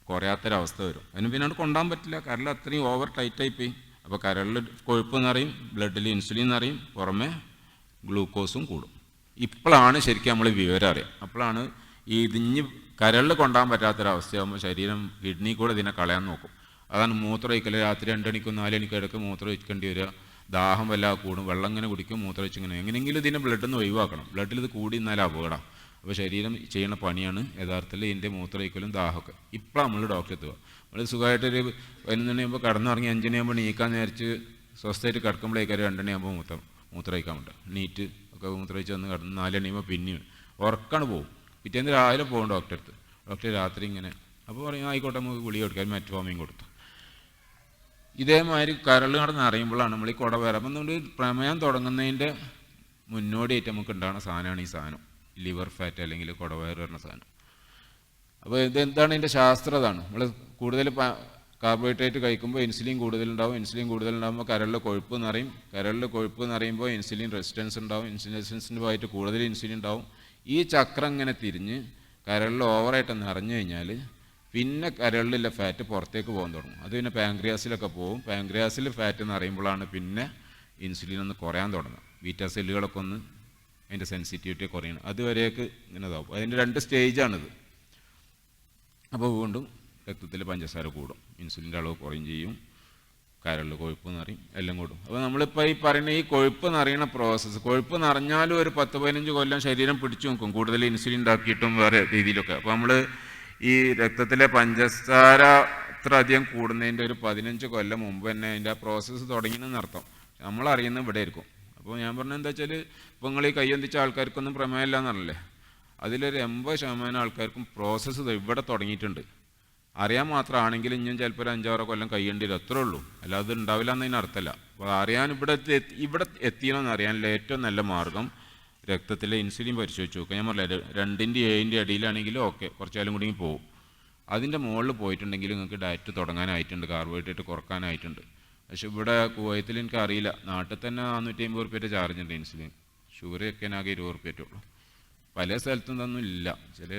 കുറയാത്തൊരവസ്ഥ വരും. അതിന് പിന്നീട് കൊണ്ടാൻ പറ്റില്ല, കരൾ അത്രയും ഓവർ ടൈറ്റായിപ്പോയി. അപ്പോൾ കരളിൽ കൊഴുപ്പ് നിറയും, ബ്ലഡിൽ ഇൻസുലിൻ നിറയും, പുറമെ ഗ്ലൂക്കോസും കൂടും. ഇപ്പോഴാണ് ശരിക്കും നമ്മൾ വിവരം അറിയാം. അപ്പോഴാണ് ഈ ഇതിഞ്ഞ് കരളിൽ കൊണ്ടാൻ പറ്റാത്തൊരവസ്ഥയാകുമ്പോൾ ശരീരം കിഡ്നി കൂടെ ഇതിനെ കളയാൻ നോക്കും. അതാണ് മൂത്രമൊഴിക്കൽ. രാത്രി 2 മണിക്കും 4 മണിക്കും ഇടയ്ക്ക് മൂത്രം ഒഴിക്കേണ്ടി വരിക. ദാഹം വല്ലാതെ കൂടും, വെള്ളം ഇങ്ങനെ കുടിക്കും, മൂത്രം ഒഴിച്ചിങ്ങനെ. എങ്ങനെയെങ്കിലും ഇതിനെ ബ്ലഡിൽ നിന്ന് ഒഴിവാക്കണം. ബ്ലഡിൽ ഇത് കൂടി നിന്നാൽ അപകടം. അപ്പോൾ ശരീരം ചെയ്യുന്ന പണിയാണ് യഥാർത്ഥത്തിൽ ഇതിൻ്റെ മൂത്രമൊഴിക്കലും ദാഹമൊക്കെ. ഇപ്പോൾ നമ്മൾ ഡോക്ടറെ എത്തുക. നമ്മൾ സുഖമായിട്ടൊരു 11 മണിയാകുമ്പോൾ കടന്നിറങ്ങി 5 മണിയാകുമ്പോൾ നീക്കാൻ നേരിച്ച് സ്വസ്ഥമായിട്ട് കിടക്കുമ്പോഴേക്കാര് 2 മണിയാകുമ്പോൾ മൂത്രമൊഴിക്കാൻ പറ്റും. നീറ്റ് ഒക്കെ മൂത്രമൊഴിച്ച് വന്ന് കിടന്ന് 4 മണിയാകുമ്പോൾ പിന്നെയും ഉറക്കാണ് പോകും. പിറ്റേന്ന് രാവിലെ പോകും ഡോക്ടറെ അടുത്ത്. ഡോക്ടർ രാത്രി ഇങ്ങനെ അപ്പോൾ പറയും ആയിക്കോട്ടെ നമുക്ക് ഗുളിക കൊടുക്കാൻ മെറ്റ്ഫോമിയും കൊടുത്തു. ഇതേമാതിരി കരൾ കടന്ന് അറിയുമ്പോഴാണ് നമ്മൾ ഈ കുടവേര. അപ്പം നമ്മൾ പ്രമേയം തുടങ്ങുന്നതിൻ്റെ മുന്നോടിയായിട്ട് നമുക്ക് ഉണ്ടാകുന്ന സാധനമാണ് ഈ സാധനം, ലിവർ ഫാറ്റ് അല്ലെങ്കിൽ കുടവയർ വരുന്ന സാധനം. അപ്പോൾ ഇതെന്താണ് ഇതിൻ്റെ ശാസ്ത്രം? അതാണ് നമ്മൾ കൂടുതൽ കാർബോഹൈഡ്രേറ്റ് കഴിക്കുമ്പോൾ ഇൻസുലിൻ കൂടുതലുണ്ടാവും. ഇൻസുലിൻ കൂടുതലുണ്ടാകുമ്പോൾ കരളിൽ കൊഴുപ്പ് നിറയും. കരളിൽ കൊഴുപ്പ് നിറയുമ്പോൾ ഇൻസുലിൻ റെസിസ്റ്റൻസ് ഉണ്ടാവും. ഇൻസുലിൻ റെസിസ്റ്റൻസിൻ്റെ ഭാഗമായിട്ട് കൂടുതൽ ഇൻസുലിൻ ഉണ്ടാവും. ഈ ചക്രം ഇങ്ങനെ തിരിഞ്ഞ് കരളിൽ ഓവറായിട്ട് നിറഞ്ഞു കഴിഞ്ഞാൽ പിന്നെ കരളിലുള്ള ഫാറ്റ് പുറത്തേക്ക് പോകാൻ തുടങ്ങും. അത് പിന്നെ പാങ്ക്രിയാസിലൊക്കെ പോകും. പാങ്ക്രിയാസിൽ ഫാറ്റ് നിറയുമ്പോഴാണ് പിന്നെ ഇൻസുലിൻ ഒന്ന് കുറയാൻ തുടങ്ങുക. ബീറ്റാ സെല്ലുകളൊക്കെ ഒന്ന് അതിൻ്റെ സെൻസിറ്റിവിറ്റി കുറയണം. അതുവരെയൊക്കെ ഇങ്ങനെ ഇതാവും. അതിൻ്റെ 2 സ്റ്റേജാണിത്. അപ്പോൾ വീണ്ടും രക്തത്തിൽ പഞ്ചസാര കൂടും, ഇൻസുലിൻ്റെ അളവ് കുറയും ചെയ്യും, കരളിൽ കൊഴുപ്പ് നിറയും, എല്ലാം കൂടും. അപ്പോൾ നമ്മളിപ്പോൾ ഈ പറയുന്ന ഈ കൊഴുപ്പ് നിറയുന്ന പ്രോസസ്സ്, കൊഴുപ്പ് നിറഞ്ഞാലും ഒരു 10-15 കൊല്ലം ശരീരം പിടിച്ചു നോക്കും, കൂടുതൽ ഇൻസുലിൻ ഉണ്ടാക്കിയിട്ടും വേറെ രീതിയിലൊക്കെ. അപ്പോൾ നമ്മൾ ഈ രക്തത്തിലെ പഞ്ചസാര അത്ര അധികം കൂടുന്നതിൻ്റെ ഒരു 15 കൊല്ലം മുമ്പ് തന്നെ അതിൻ്റെ ആ പ്രോസസ്സ് തുടങ്ങിയെന്ന് അർത്ഥം. നമ്മളറിയുന്നത് ഇവിടെ ആയിരിക്കും. അപ്പോൾ ഞാൻ പറഞ്ഞത് എന്താ വെച്ചാൽ, ഇപ്പോൾ നിങ്ങൾ ഈ കയ്യൊന്തിച്ച ആൾക്കാർക്കൊന്നും പ്രമേയമില്ല എന്നല്ലേ, അതിലൊരു 80% ആൾക്കാർക്കും പ്രോസസ്സ് ഇവിടെ തുടങ്ങിയിട്ടുണ്ട്. അറിയാൻ മാത്രമാണെങ്കിൽ ഇനിയും ചിലപ്പോൾ ഒരു 5-6 കൊല്ലം കഴിയേണ്ടി വരും, അത്രേ ഉള്ളൂ. അല്ലാതെ ഉണ്ടാവില്ല എന്നതിന് അർത്ഥമല്ല. അപ്പോൾ അറിയാൻ ഇവിടെ എത്തിയണമെന്ന് അറിയാനുള്ള ഏറ്റവും നല്ല മാർഗം രക്തത്തിലെ ഇൻസുലിൻ പരിശോധിച്ച് നോക്കുക. ഞാൻ പറഞ്ഞില്ല 2-ൻ്റെ 7-ൻ്റെ ഇടയിലാണെങ്കിലും ഓക്കെ, കുറച്ചാലും കൂടി പോകും. അതിൻ്റെ മുകളിൽ പോയിട്ടുണ്ടെങ്കിൽ നിങ്ങൾക്ക് ഡയറ്റ് തുടങ്ങാനായിട്ടുണ്ട്, കാർബോഹൈഡ്രേറ്റ് കുറക്കാനായിട്ടുണ്ട്. പക്ഷെ ഇവിടെ കുവൈത്തിൽ എനിക്ക് അറിയില്ല, നാട്ടിൽ തന്നെ 450 റുപ്യയുടെ ചാർജ് ഉണ്ട് ഇൻസുലിൻ. ഷുഗർ വെക്കാനാകെ 20 റുപ്യറ്റുള്ളൂ. പല സ്ഥലത്തും ഇതൊന്നും ഇല്ല, ചില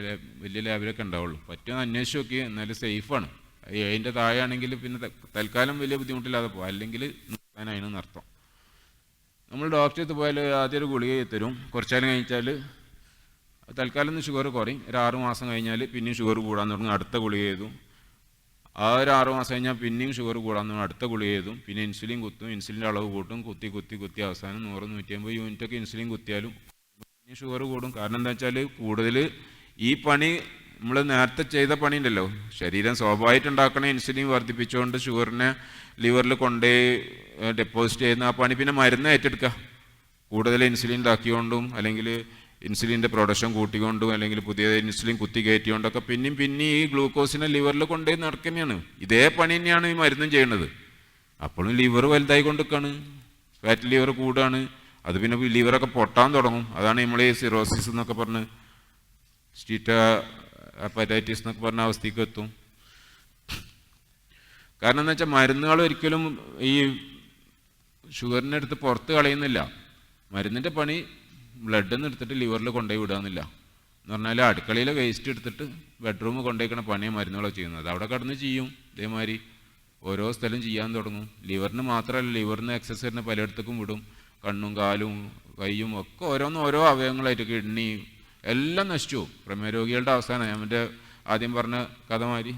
വലിയ ലാബിലൊക്കെ ഉണ്ടാവുള്ളൂ. പറ്റുമെന്ന് അന്വേഷിച്ച് നോക്കി, എന്നാലും സേഫാണ്. 7-ൻ്റെ താഴെയാണെങ്കിൽ പിന്നെ തൽക്കാലം വലിയ ബുദ്ധിമുട്ടില്ലാതെ പോകും, അല്ലെങ്കിൽ നിർത്താനായിരുന്നു അർത്ഥം. നമ്മൾ ഡോക്ടറെ അടുത്ത് പോയാൽ ആദ്യം ഒരു ഗുളിക തരും, കുറച്ചാലും കഴിച്ചാൽ തൽക്കാലം ഒന്ന് ഷുഗർ കുറയും. ഒരു 6 മാസം കഴിഞ്ഞാൽ പിന്നെയും ഷുഗർ കൂടാൻ തുടങ്ങും, അടുത്ത ഗുളിക ചെയ്തും. ആ ഒരു 6 മാസം കഴിഞ്ഞാൽ പിന്നെയും ഷുഗർ കൂടാൻ തുടങ്ങും, അടുത്ത ഗുളിക ചെയ്തും. പിന്നെ ഇൻസുലിൻ കുത്തും, ഇൻസുലിൻ്റെ അളവ് കൂട്ടും, കുത്തി അവസാനം 100-150 യൂണിറ്റൊക്കെ ഇൻസുലിൻ കുത്തിയാലും പിന്നെ ഷുഗർ കൂടും. കാരണം എന്താ വെച്ചാൽ കൂടുതൽ ഈ പണി നമ്മൾ നേരത്തെ ചെയ്ത പണി ഉണ്ടല്ലോ, ശരീരം സ്വാഭാവികമായിട്ട് ഉണ്ടാക്കണ ഇൻസുലിൻ വർദ്ധിപ്പിച്ചുകൊണ്ട് ഷുഗറിനെ ലിവറിൽ കൊണ്ടുപോയി ഡെപ്പോസിറ്റ് ചെയ്യുന്ന ആ പണി പിന്നെ മരുന്ന് ഏറ്റെടുക്കുക. കൂടുതൽ ഇൻസുലിൻ ഇതാക്കിക്കൊണ്ടും അല്ലെങ്കിൽ ഇൻസുലിൻ്റെ പ്രൊഡക്ഷൻ കൂട്ടിക്കൊണ്ടും അല്ലെങ്കിൽ പുതിയ ഇൻസുലിൻ കുത്തി കയറ്റിക്കൊണ്ടൊക്കെ പിന്നെയും ഈ ഗ്ലൂക്കോസിനെ ലിവറിൽ കൊണ്ടുപോയി നടക്കുന്നതാണ്. ഇതേ പണി തന്നെയാണ് ഈ മരുന്നും ചെയ്യുന്നത്. അപ്പോഴും ലിവർ വലുതായി കൊണ്ടിരിക്കുകയാണ്, ഫാറ്റ് ലിവർ കൂടുകയാണ്. അത് പിന്നെ ലിവറൊക്കെ പൊട്ടാൻ തുടങ്ങും. അതാണ് നമ്മൾ ഈ സിറോസിസ് എന്നൊക്കെ പറഞ്ഞ് സ്റ്റീറ്റ ഹെപ്പറ്റൈറ്റിസ് എന്നൊക്കെ പറഞ്ഞ അവസ്ഥയ്ക്ക് എത്തും. കാരണം എന്താ വെച്ചാൽ മരുന്നുകൾ ഒരിക്കലും ഈ ഷുഗറിൻ്റെ അടുത്ത് പുറത്ത് കളയുന്നില്ല. മരുന്നിൻ്റെ പണി ബ്ലഡിൽ നിന്ന് എടുത്തിട്ട് ലിവറിൽ കൊണ്ടുപോയി വിടുകയെന്നില്ല. എന്ന് പറഞ്ഞാൽ അടുക്കളയിലെ വേസ്റ്റ് എടുത്തിട്ട് ബെഡ്റൂമിൽ കൊണ്ടുപോയിക്കണ പണിയാണ് മരുന്നുകളൊക്കെ ചെയ്യുന്നത്. അവിടെ കടന്ന് ചെയ്യും ഇതേമാതിരി ഓരോ സ്ഥലം ചെയ്യാൻ തുടങ്ങും. ലിവറിന് മാത്രമല്ല, ലിവറിന് എക്സസൈസിന് പലയിടത്തേക്കും വിടും. കണ്ണും കാലും കൈയും ഒക്കെ ഓരോ അവയവങ്ങളായിട്ട് കിഡ്നി എല്ലാം നശിച്ചു. പ്രമേയ രോഗികളുടെ അവസാനം ഞാൻ എൻ്റെ ആദ്യം പറഞ്ഞ കഥ മാതിരി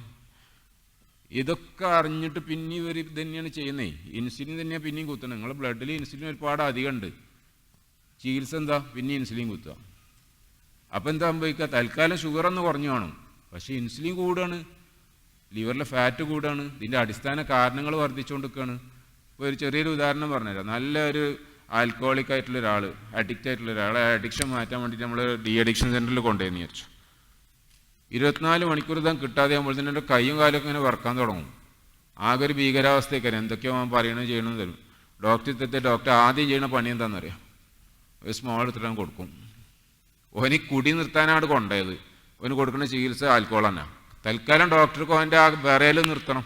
ഇതൊക്കെ അറിഞ്ഞിട്ട് പിന്നെ ഇവർ ഇത് തന്നെയാണ് ചെയ്യുന്നത്. ഇൻസുലിൻ തന്നെയാണ് പിന്നെയും കുത്തുന്നത്. നിങ്ങളുടെ ബ്ലഡിൽ ഇൻസുലിൻ ഒരുപാട് അധികം ഉണ്ട്. ചികിത്സ എന്താ? പിന്നെ ഇൻസുലിൻ കുത്തുക. അപ്പം എന്താ സംഭവിക്കുക? തൽക്കാലം ഷുഗറൊന്ന് കുറഞ്ഞു കാണും, പക്ഷേ ഇൻസുലിൻ കൂടുകയാണ്, ലിവറിലെ ഫാറ്റ് കൂടുകയാണ്. ഇതിൻ്റെ അടിസ്ഥാന കാരണങ്ങൾ വർദ്ധിച്ചുകൊണ്ടിരിക്കുകയാണ്. ഇപ്പോൾ ഒരു ചെറിയൊരു ഉദാഹരണം പറഞ്ഞുതരാം. നല്ലൊരു ആൽക്കഹോളിക് ആയിട്ടുള്ള ഒരാൾ, അഡിക്റ്റ് ആയിട്ടുള്ള ഒരാളെ അഡിക്ഷൻ മാറ്റാൻ വേണ്ടിയിട്ട് നമ്മൾ ഡി അഡിക്ഷൻ സെൻറ്ററിൽ കൊണ്ടുപോയെന്ന് വിചാരിച്ചു. 24 മണിക്കൂർ ഇതാ കിട്ടാതെ ആകുമ്പോൾ തന്നെ എൻ്റെ കൈയും കാലൊക്കെ ഇങ്ങനെ വറക്കാൻ തുടങ്ങും. ആകെ ഒരു ഭീകരാവസ്ഥയൊക്കെ എന്തൊക്കെയോ അവൻ പറയണത് ചെയ്യണമെന്ന് തരും. ഡോക്ടർ ആദ്യം ചെയ്യുന്ന പണി എന്താണെന്നറിയാം? ഒരു സ്മോൾ എടുത്തിട്ട് കൊടുക്കും. ഓന് കുടി നിർത്താനാണ് കൊണ്ടുപോയത്. ഓന് കൊടുക്കുന്ന ചികിത്സ ആൽക്കഹോൾ തന്നെ. തൽക്കാലം ഡോക്ടർക്ക് അവൻ്റെ ആ വിറയൽ നിർത്തണം.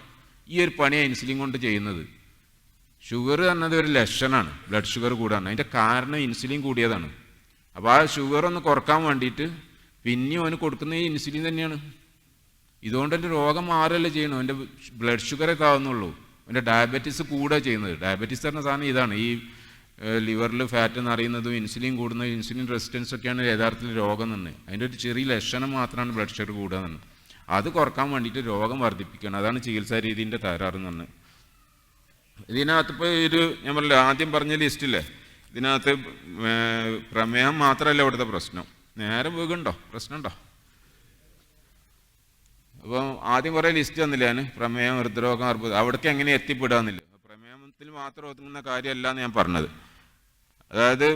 ഈ ഒരു പണിയാണ് ഇൻസുലിൻ കൊണ്ട് ചെയ്യുന്നത്. ഷുഗർ എന്നത് ഒരു ലക്ഷണമാണ്, ബ്ലഡ് ഷുഗർ കൂടാണ്. അതിൻ്റെ കാരണം ഇൻസുലിൻ കൂടിയതാണ്. അപ്പോൾ ആ ഷുഗർ ഒന്ന് കുറക്കാൻ വേണ്ടിയിട്ട് പിന്നെയും അവന് കൊടുക്കുന്ന ഈ ഇൻസുലിൻ തന്നെയാണ്. ഇതുകൊണ്ട് എൻ്റെ രോഗം മാറല്ലേ ചെയ്യണം, എൻ്റെ ബ്ലഡ് ഷുഗറേ താവുന്നുള്ളൂ. എൻ്റെ ഡയബറ്റീസ് കൂടുക ചെയ്യുന്നത്. ഡയബറ്റീസ് പറഞ്ഞ സാധനം ഇതാണ്. ഈ ലിവറിൽ ഫാറ്റ് നിറയുന്നതും ഇൻസുലിൻ കൂടുന്നതും ഇൻസുലിൻ റെസിസ്റ്റൻസ് ഒക്കെയാണ് യഥാർത്ഥത്തിൽ രോഗം തന്നെ. അതിൻ്റെ ഒരു ചെറിയ ലക്ഷണം മാത്രമാണ് ബ്ലഡ് ഷുഗർ കൂടുക തന്നെ. അത് കുറക്കാൻ വേണ്ടിയിട്ട് രോഗം വർദ്ധിപ്പിക്കണം. അതാണ് ചികിത്സാ രീതിൻ്റെ തകരാറെന്ന് പറഞ്ഞത്. ഇതിനകത്ത് ഇപ്പോൾ ഞാൻ പറഞ്ഞില്ല, ആദ്യം പറഞ്ഞ ലിസ്റ്റില്ലേ, ഇതിനകത്ത് പ്രമേഹം മാത്രമല്ല ഇവിടുത്തെ പ്രശ്നം, നേരെ വീകുണ്ടോ പ്രശ്നമുണ്ടോ? അപ്പോൾ ആദ്യം കുറേ ലിസ്റ്റ് തന്നില്ല ഞാൻ, പ്രമേഹം, ഹൃദ്രോഗം, അർബുദം, അവിടേക്ക് എങ്ങനെ എത്തിപ്പെടാന്നില്ല. പ്രമേഹത്തിൽ മാത്രം ഒതുങ്ങുന്ന കാര്യമല്ല എന്ന് ഞാൻ പറഞ്ഞത്. അതായത്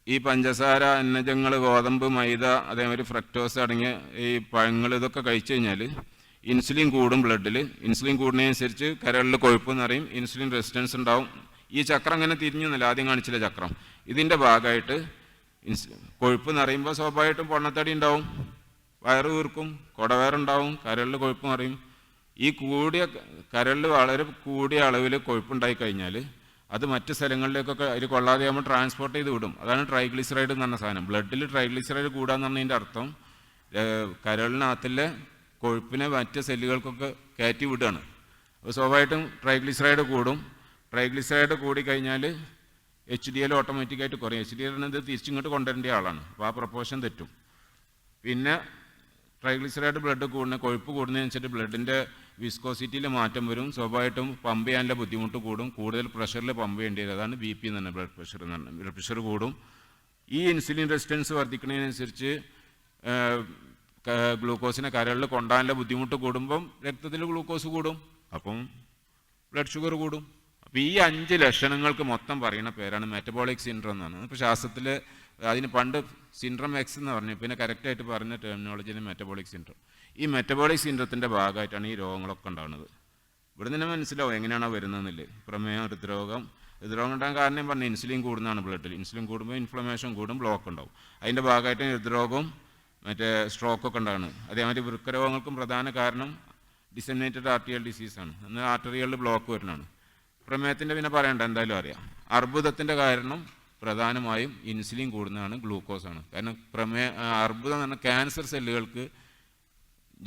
ഈ പഞ്ചസാര, അന്നജങ്ങൾ, ഗോതമ്പ്, മൈദ, അതേമാതിരി ഫ്രക്ടോസ് അടങ്ങിയ ഈ പഴങ്ങൾ, ഇതൊക്കെ കഴിച്ചു കഴിഞ്ഞാൽ ഇൻസുലിൻ കൂടും ബ്ലഡിൽ. ഇൻസുലിൻ കൂടുന്നതിനനുസരിച്ച് കരളിൽ കൊഴുപ്പ് നിറയും, ഇൻസുലിൻ റെസിസ്റ്റൻസ് ഉണ്ടാവും. ഈ ചക്രം അങ്ങനെ തിരിഞ്ഞൊന്നുമില്ല, ആദ്യം കാണിച്ചില്ല ചക്രം. ഇതിൻ്റെ ഭാഗമായിട്ട് കൊഴുപ്പ് നിറയുമ്പോൾ സ്വാഭാവികമായിട്ടും പൊണ്ണത്തടി ഉണ്ടാവും, വയറ് വീർക്കും, കുടവയറുണ്ടാവും, കരളിൽ കൊഴുപ്പ് നിറയും. ഈ കരളിൽ വളരെ കൂടിയ അളവിൽ കൊഴുപ്പുണ്ടായി കഴിഞ്ഞാൽ അത് മറ്റ് സ്ഥലങ്ങളിലേക്കൊക്കെ അതിൽ കൊള്ളാതെ ആകുമ്പോൾ ട്രാൻസ്പോർട്ട് ചെയ്ത് വിടും. അതാണ് ട്രൈഗ്ലിസറൈഡ് എന്ന് പറഞ്ഞ സാധനം. ബ്ലഡിൽ ട്രൈഗ്ലിസറൈഡ് കൂടാന്ന് പറഞ്ഞതിൻ്റെ അർത്ഥം കരളിനകത്തിലെ കൊഴുപ്പിനെ മറ്റ് സെല്ലുകൾക്കൊക്കെ കയറ്റി വിടുകയാണ്. അപ്പോൾ സ്വാഭാവികമായിട്ടും ട്രൈഗ്ലിസറൈഡ് കൂടും. ട്രൈഗ്ലിസറൈഡ് കൂടിക്കഴിഞ്ഞാൽ HDL ഓട്ടോമാറ്റിക്കായിട്ട് കുറയും. HDL എന്നത് തിരിച്ചിങ്ങോട്ട് കൊണ്ടുവരേണ്ട ആളാണ്, അപ്പോൾ ആ പ്രൊപ്പോർഷൻ തെറ്റും. പിന്നെ ട്രൈഗ്ലിസറൈഡ് ബ്ലഡ് കൊഴുപ്പ് കൂടുന്നതനുസരിച്ച് ബ്ലഡിൻ്റെ വിസ്കോസിറ്റിയിൽ മാറ്റം വരും. സ്വാഭാവികമായിട്ടും പമ്പ് ചെയ്യാനുള്ള ബുദ്ധിമുട്ട് കൂടും, കൂടുതൽ പ്രഷറിൽ പമ്പ് ചെയ്യേണ്ടി വരും. അതാണ് BP എന്ന് പറഞ്ഞാൽ ബ്ലഡ് പ്രഷർ എന്ന് പറഞ്ഞാൽ. ബ്ലഡ് പ്രഷർ കൂടും. ഈ ഇൻസുലിൻ റെസിസ്റ്റൻസ് വർദ്ധിക്കുന്നതിനനുസരിച്ച് ഗ്ലൂക്കോസിനെ കരളിൽ കൊണ്ടാനുള്ള ബുദ്ധിമുട്ട് കൂടുമ്പം രക്തത്തിൽ ഗ്ലൂക്കോസ് കൂടും, അപ്പം ബ്ലഡ് ഷുഗർ കൂടും. അപ്പോൾ ഈ 5 ലക്ഷണങ്ങൾക്ക് മൊത്തം പറയുന്ന പേരാണ് മെറ്റബോളിക് സിൻഡ്രോം എന്നാണ്. ഇപ്പോൾ ശാസ്ത്രത്തിൽ അതിന് പണ്ട് സിൻഡ്രോം എക്സ് എന്ന് പറഞ്ഞു, പിന്നെ കറക്റ്റായിട്ട് പറഞ്ഞ ടെർമിനോളജിന് മെറ്റബോളിക് സിൻഡ്രോം. ഈ മെറ്റബോളിക് സിൻഡ്രത്തിൻ്റെ ഭാഗമായിട്ടാണ് ഈ രോഗങ്ങളൊക്കെ ഉണ്ടാകുന്നത്. ഇവിടെ നിന്ന് മനസ്സിലാവും എങ്ങനെയാണോ വരുന്നതെന്നില്ലേ. പ്രമേഹം, ഹൃദ്രോഗം ഉണ്ടാകാൻ കാരണം പറഞ്ഞാൽ ഇൻസുലിൻ കൂടുന്നതാണ് ബ്ലഡിൽ. ഇൻസുലിൻ കൂടുമ്പോൾ ഇൻഫ്ലമേഷൻ കൂടും, ബ്ലോക്ക് ഉണ്ടാവും. അതിൻ്റെ ഭാഗമായിട്ട് ഹൃദ്രോഗവും മറ്റേ സ്ട്രോക്കൊക്കെ ഉണ്ടാകുന്നത്. അതേമാതിരി വൃക്കരോഗങ്ങൾക്കും പ്രധാന കാരണം ഡിസെമിനേറ്റഡ് ആർട്ടിയൽ ഡിസീസാണ്. എന്നാൽ ആർട്ടറികളിൽ ബ്ലോക്ക് വരുന്നതാണ്. പ്രമേഹത്തിൻ്റെ പിന്നെ പറയണ്ട, എന്തായാലും അറിയാം. അർബുദത്തിൻ്റെ കാരണം പ്രധാനമായും ഇൻസുലിൻ കൂടുന്നതാണ്, ഗ്ലൂക്കോസാണ്. കാരണം അർബുദം എന്ന് പറഞ്ഞാൽ ക്യാൻസർ സെല്ലുകൾക്ക്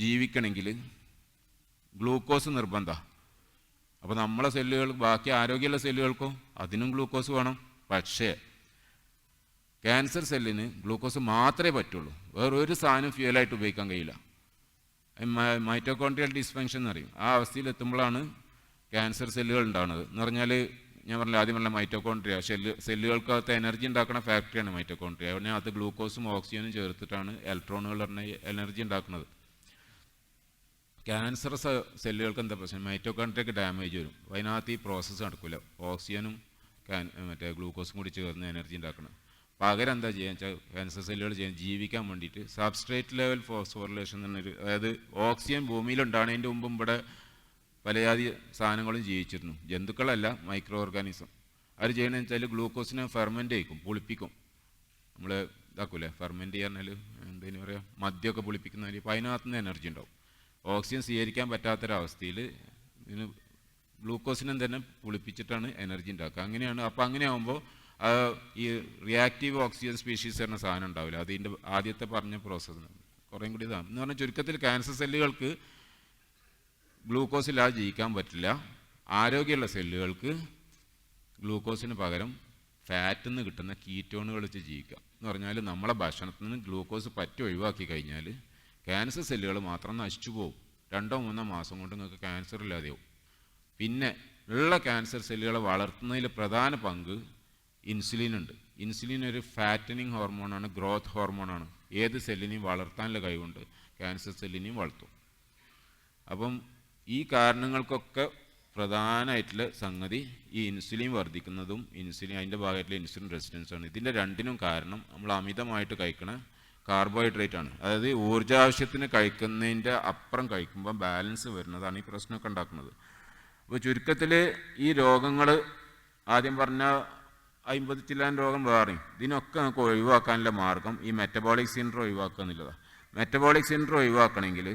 ജീവിക്കണമെങ്കിൽ ഗ്ലൂക്കോസ് നിർബന്ധമാണ്. അപ്പോൾ നമ്മളെ സെല്ലുകൾ, ബാക്കി ആരോഗ്യമുള്ള സെല്ലുകൾക്കോ അതിനും ഗ്ലൂക്കോസ് വേണം. പക്ഷേ ക്യാൻസർ സെല്ലിന് ഗ്ലൂക്കോസ് മാത്രമേ പറ്റുള്ളൂ, വേറൊരു സാധനം ഫ്യൂലായിട്ട് ഉപയോഗിക്കാൻ കഴിയില്ല. മൈറ്റോകോൺട്രിയൽ ഡിസ്ഫങ്ഷൻ എന്ന് പറയും. ആ അവസ്ഥയിലെത്തുമ്പോഴാണ് ക്യാൻസർ സെല്ലുകൾ ഉണ്ടാകുന്നത്. എന്ന് പറഞ്ഞാൽ ഞാൻ പറഞ്ഞില്ല, ആദ്യം പറഞ്ഞ മൈറ്റോകോൺട്രിയ സെല്ലുകൾക്കകത്ത് എനർജി ഉണ്ടാക്കുന്ന ഫാക്ടറിയാണ് മൈറ്റോകോൺട്രിയ. അതിനെ അത് ഗ്ലൂക്കോസും ഓക്സിജനും ചേർത്തിട്ടാണ് ഇലക്ട്രോണുകൾ പറഞ്ഞ എനർജി ഉണ്ടാക്കുന്നത്. ക്യാൻസർ സെല്ലുകൾക്ക് എന്താ പ്രശ്നം? മൈറ്റോകോൺട്രിയക്ക് ഡാമേജ് വരും. അതിനകത്ത് ഈ പ്രോസസ്സ് നടക്കില്ല, ഓക്സിജനും മറ്റേ ഗ്ലൂക്കോസും കൂടി ചേർന്ന് എനർജി ഉണ്ടാക്കണം. പകരം എന്താ ചെയ്യുക വെച്ചാൽ ക്യാൻസർ സെല്ലുകൾ ജീവിക്കാൻ വേണ്ടിയിട്ട് സബ്സ്ട്രേറ്റ് ലെവൽ ഫോസ്ഫോറിലേഷൻ എന്നൊരു, അതായത് ഓക്സിജൻ ഭൂമിയിലുണ്ടാകുന്നതിൻ്റെ മുമ്പും ഇവിടെ പല ജാതി സാധനങ്ങളും ജീവിച്ചിരുന്നു, ജന്തുക്കളല്ല, മൈക്രോ ഓർഗാനിസം. അവർ ചെയ്യണമെന്ന് വെച്ചാൽ ഗ്ലൂക്കോസിനെ ഫെർമെൻ്റ് ചെയ്യിക്കും, പുളിപ്പിക്കും. നമ്മൾ ഇതാക്കൂലേ, ഫെർമെൻ്റ് ചെയ്യാൻ എന്തെങ്കിലും പറയുക, മദ്യമൊക്കെ പുളിപ്പിക്കുന്നതിൽ. അപ്പോൾ അതിനകത്ത് നിന്ന് എനർജി ഉണ്ടാവും. ഓക്സിജൻ സ്വീകരിക്കാൻ പറ്റാത്തൊരവസ്ഥയിൽ ഇതിന് ഗ്ലൂക്കോസിനെ തന്നെ പുളിപ്പിച്ചിട്ടാണ് എനർജി ഉണ്ടാക്കുക. അങ്ങനെയാണ്. അപ്പോൾ അങ്ങനെ ആകുമ്പോൾ ഈ റിയാക്റ്റീവ് ഓക്സിജൻ സ്പീഷീസ് എന്ന സാധനം ഉണ്ടാവില്ല. അതിൻ്റെ ആദ്യത്തെ പറഞ്ഞ പ്രോസസ്സ് കുറേയും കൂടി ഇതാണ്. എന്ന് പറഞ്ഞാൽ ചുരുക്കത്തിൽ ക്യാൻസർ സെല്ലുകൾക്ക് ഗ്ലൂക്കോസില്ലാതെ ജീവിക്കാൻ പറ്റില്ല. ആരോഗ്യമുള്ള സെല്ലുകൾക്ക് ഗ്ലൂക്കോസിന് പകരം ഫാറ്റിൽ നിന്ന് കിട്ടുന്ന കീറ്റോണുകൾ വെച്ച് ജീവിക്കാം. എന്ന് പറഞ്ഞാൽ നമ്മളെ ഭക്ഷണത്തിൽ നിന്ന് ഗ്ലൂക്കോസ് പറ്റി ഒഴിവാക്കി കഴിഞ്ഞാൽ ക്യാൻസർ സെല്ലുകൾ മാത്രം നശിച്ചു പോകും. 2-3 മാസം കൊണ്ട് നിങ്ങൾക്ക് ക്യാൻസർ ഇല്ലാതെയാവും. പിന്നെ ഉള്ള ക്യാൻസർ സെല്ലുകളെ വളർത്തുന്നതിൽ പ്രധാന പങ്ക് ഇൻസുലിനുണ്ട്. ഇൻസുലിൻ ഒരു ഫാറ്റനിങ് ഹോർമോണാണ്, ഗ്രോത്ത് ഹോർമോണാണ്. ഏത് സെല്ലിനെയും വളർത്താനുള്ള കഴിവുണ്ട്, ക്യാൻസർ സെല്ലിനെയും വളർത്തും. അപ്പം ഈ കാരണങ്ങൾക്കൊക്കെ പ്രധാനമായിട്ടുള്ള സംഗതി ഈ ഇൻസുലിൻ വർദ്ധിക്കുന്നതും അതിൻ്റെ ഭാഗമായിട്ടുള്ള ഇൻസുലിൻ റെസിസ്റ്റൻസാണ്. ഇതിൻ്റെ രണ്ടിനും കാരണം നമ്മൾ അമിതമായിട്ട് കഴിക്കണ കാർബോഹൈഡ്രേറ്റ് ആണ്. അതായത് ഊർജ്ജാവശ്യത്തിന് കഴിക്കുന്നതിൻ്റെ അപ്പുറം കഴിക്കുമ്പോൾ ബാലൻസ് വരുന്നതാണ് ഈ പ്രശ്നമൊക്കെ ഉണ്ടാക്കുന്നത്. അപ്പോൾ ചുരുക്കത്തിൽ ഈ രോഗങ്ങൾ ആദ്യം പറഞ്ഞ 50 ചില്ലാൻ രോഗം വേറെയും, ഇതിനൊക്കെ നമുക്ക് ഒഴിവാക്കാനുള്ള മാർഗം ഈ മെറ്റബോളിക് സിൻഡ്രോം ഒഴിവാക്കുക എന്നുള്ളതാണ്. മെറ്റബോളിക് സിൻഡ്രോം ഒഴിവാക്കണമെങ്കിൽ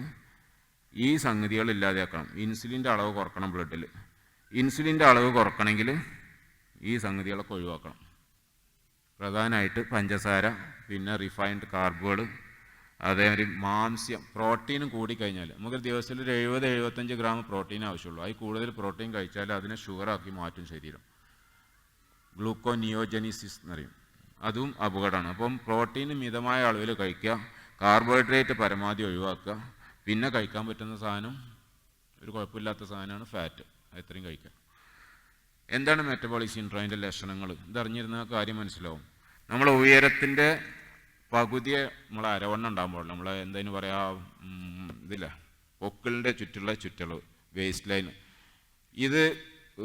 ഈ സംഗതികൾ ഇല്ലാതെയാക്കണം. ഇൻസുലിൻ്റെ അളവ് കുറക്കണം ബ്ലഡിൽ. ഇൻസുലിൻ്റെ അളവ് കുറക്കണമെങ്കിൽ ഈ സംഗതികളൊക്കെ ഒഴിവാക്കണം. പ്രധാനമായിട്ട് പഞ്ചസാര, പിന്നെ റിഫൈൻഡ് കാർബുകൾ, അതേമാതിരി മാംസ്യം, പ്രോട്ടീനും കൂടിക്കഴിഞ്ഞാൽ നമുക്ക് ദിവസത്തിൽ ഒരു 70-75 ഗ്രാം പ്രോട്ടീൻ ആവശ്യമുള്ളൂ. അതിൽ കൂടുതൽ പ്രോട്ടീൻ കഴിച്ചാൽ അതിനെ ഷുഗറാക്കി മാറ്റും ശരീരം. ഗ്ലൂക്കോനിയോജനിസിസ് എന്ന് പറയും. അതും അപകടമാണ്. അപ്പം പ്രോട്ടീൻ മിതമായ അളവിൽ കഴിക്കുക, കാർബോഹൈഡ്രേറ്റ് പരമാവധി ഒഴിവാക്കുക. പിന്നെ കഴിക്കാൻ പറ്റുന്ന സാധനം ഒരു കുഴപ്പമില്ലാത്ത സാധനമാണ് ഫാറ്റ്, എത്രയും കഴിക്കാം. എന്താണ് മെറ്റബോളിക് സിൻഡ്രോം, അതിൻ്റെ ലക്ഷണങ്ങൾ? ഇതറിഞ്ഞിരുന്ന കാര്യം മനസ്സിലാവും. നമ്മൾ ഉയരത്തിൻ്റെ പകുതിയെ നമ്മൾ അരവണ്ണം ഉണ്ടാകുമ്പോൾ നമ്മൾ എന്തായാലും പറയാം, ഇതില്ല പൊക്കിളിൻ്റെ ചുറ്റളവ് വേസ്റ്റ് ലൈൻ, ഇത്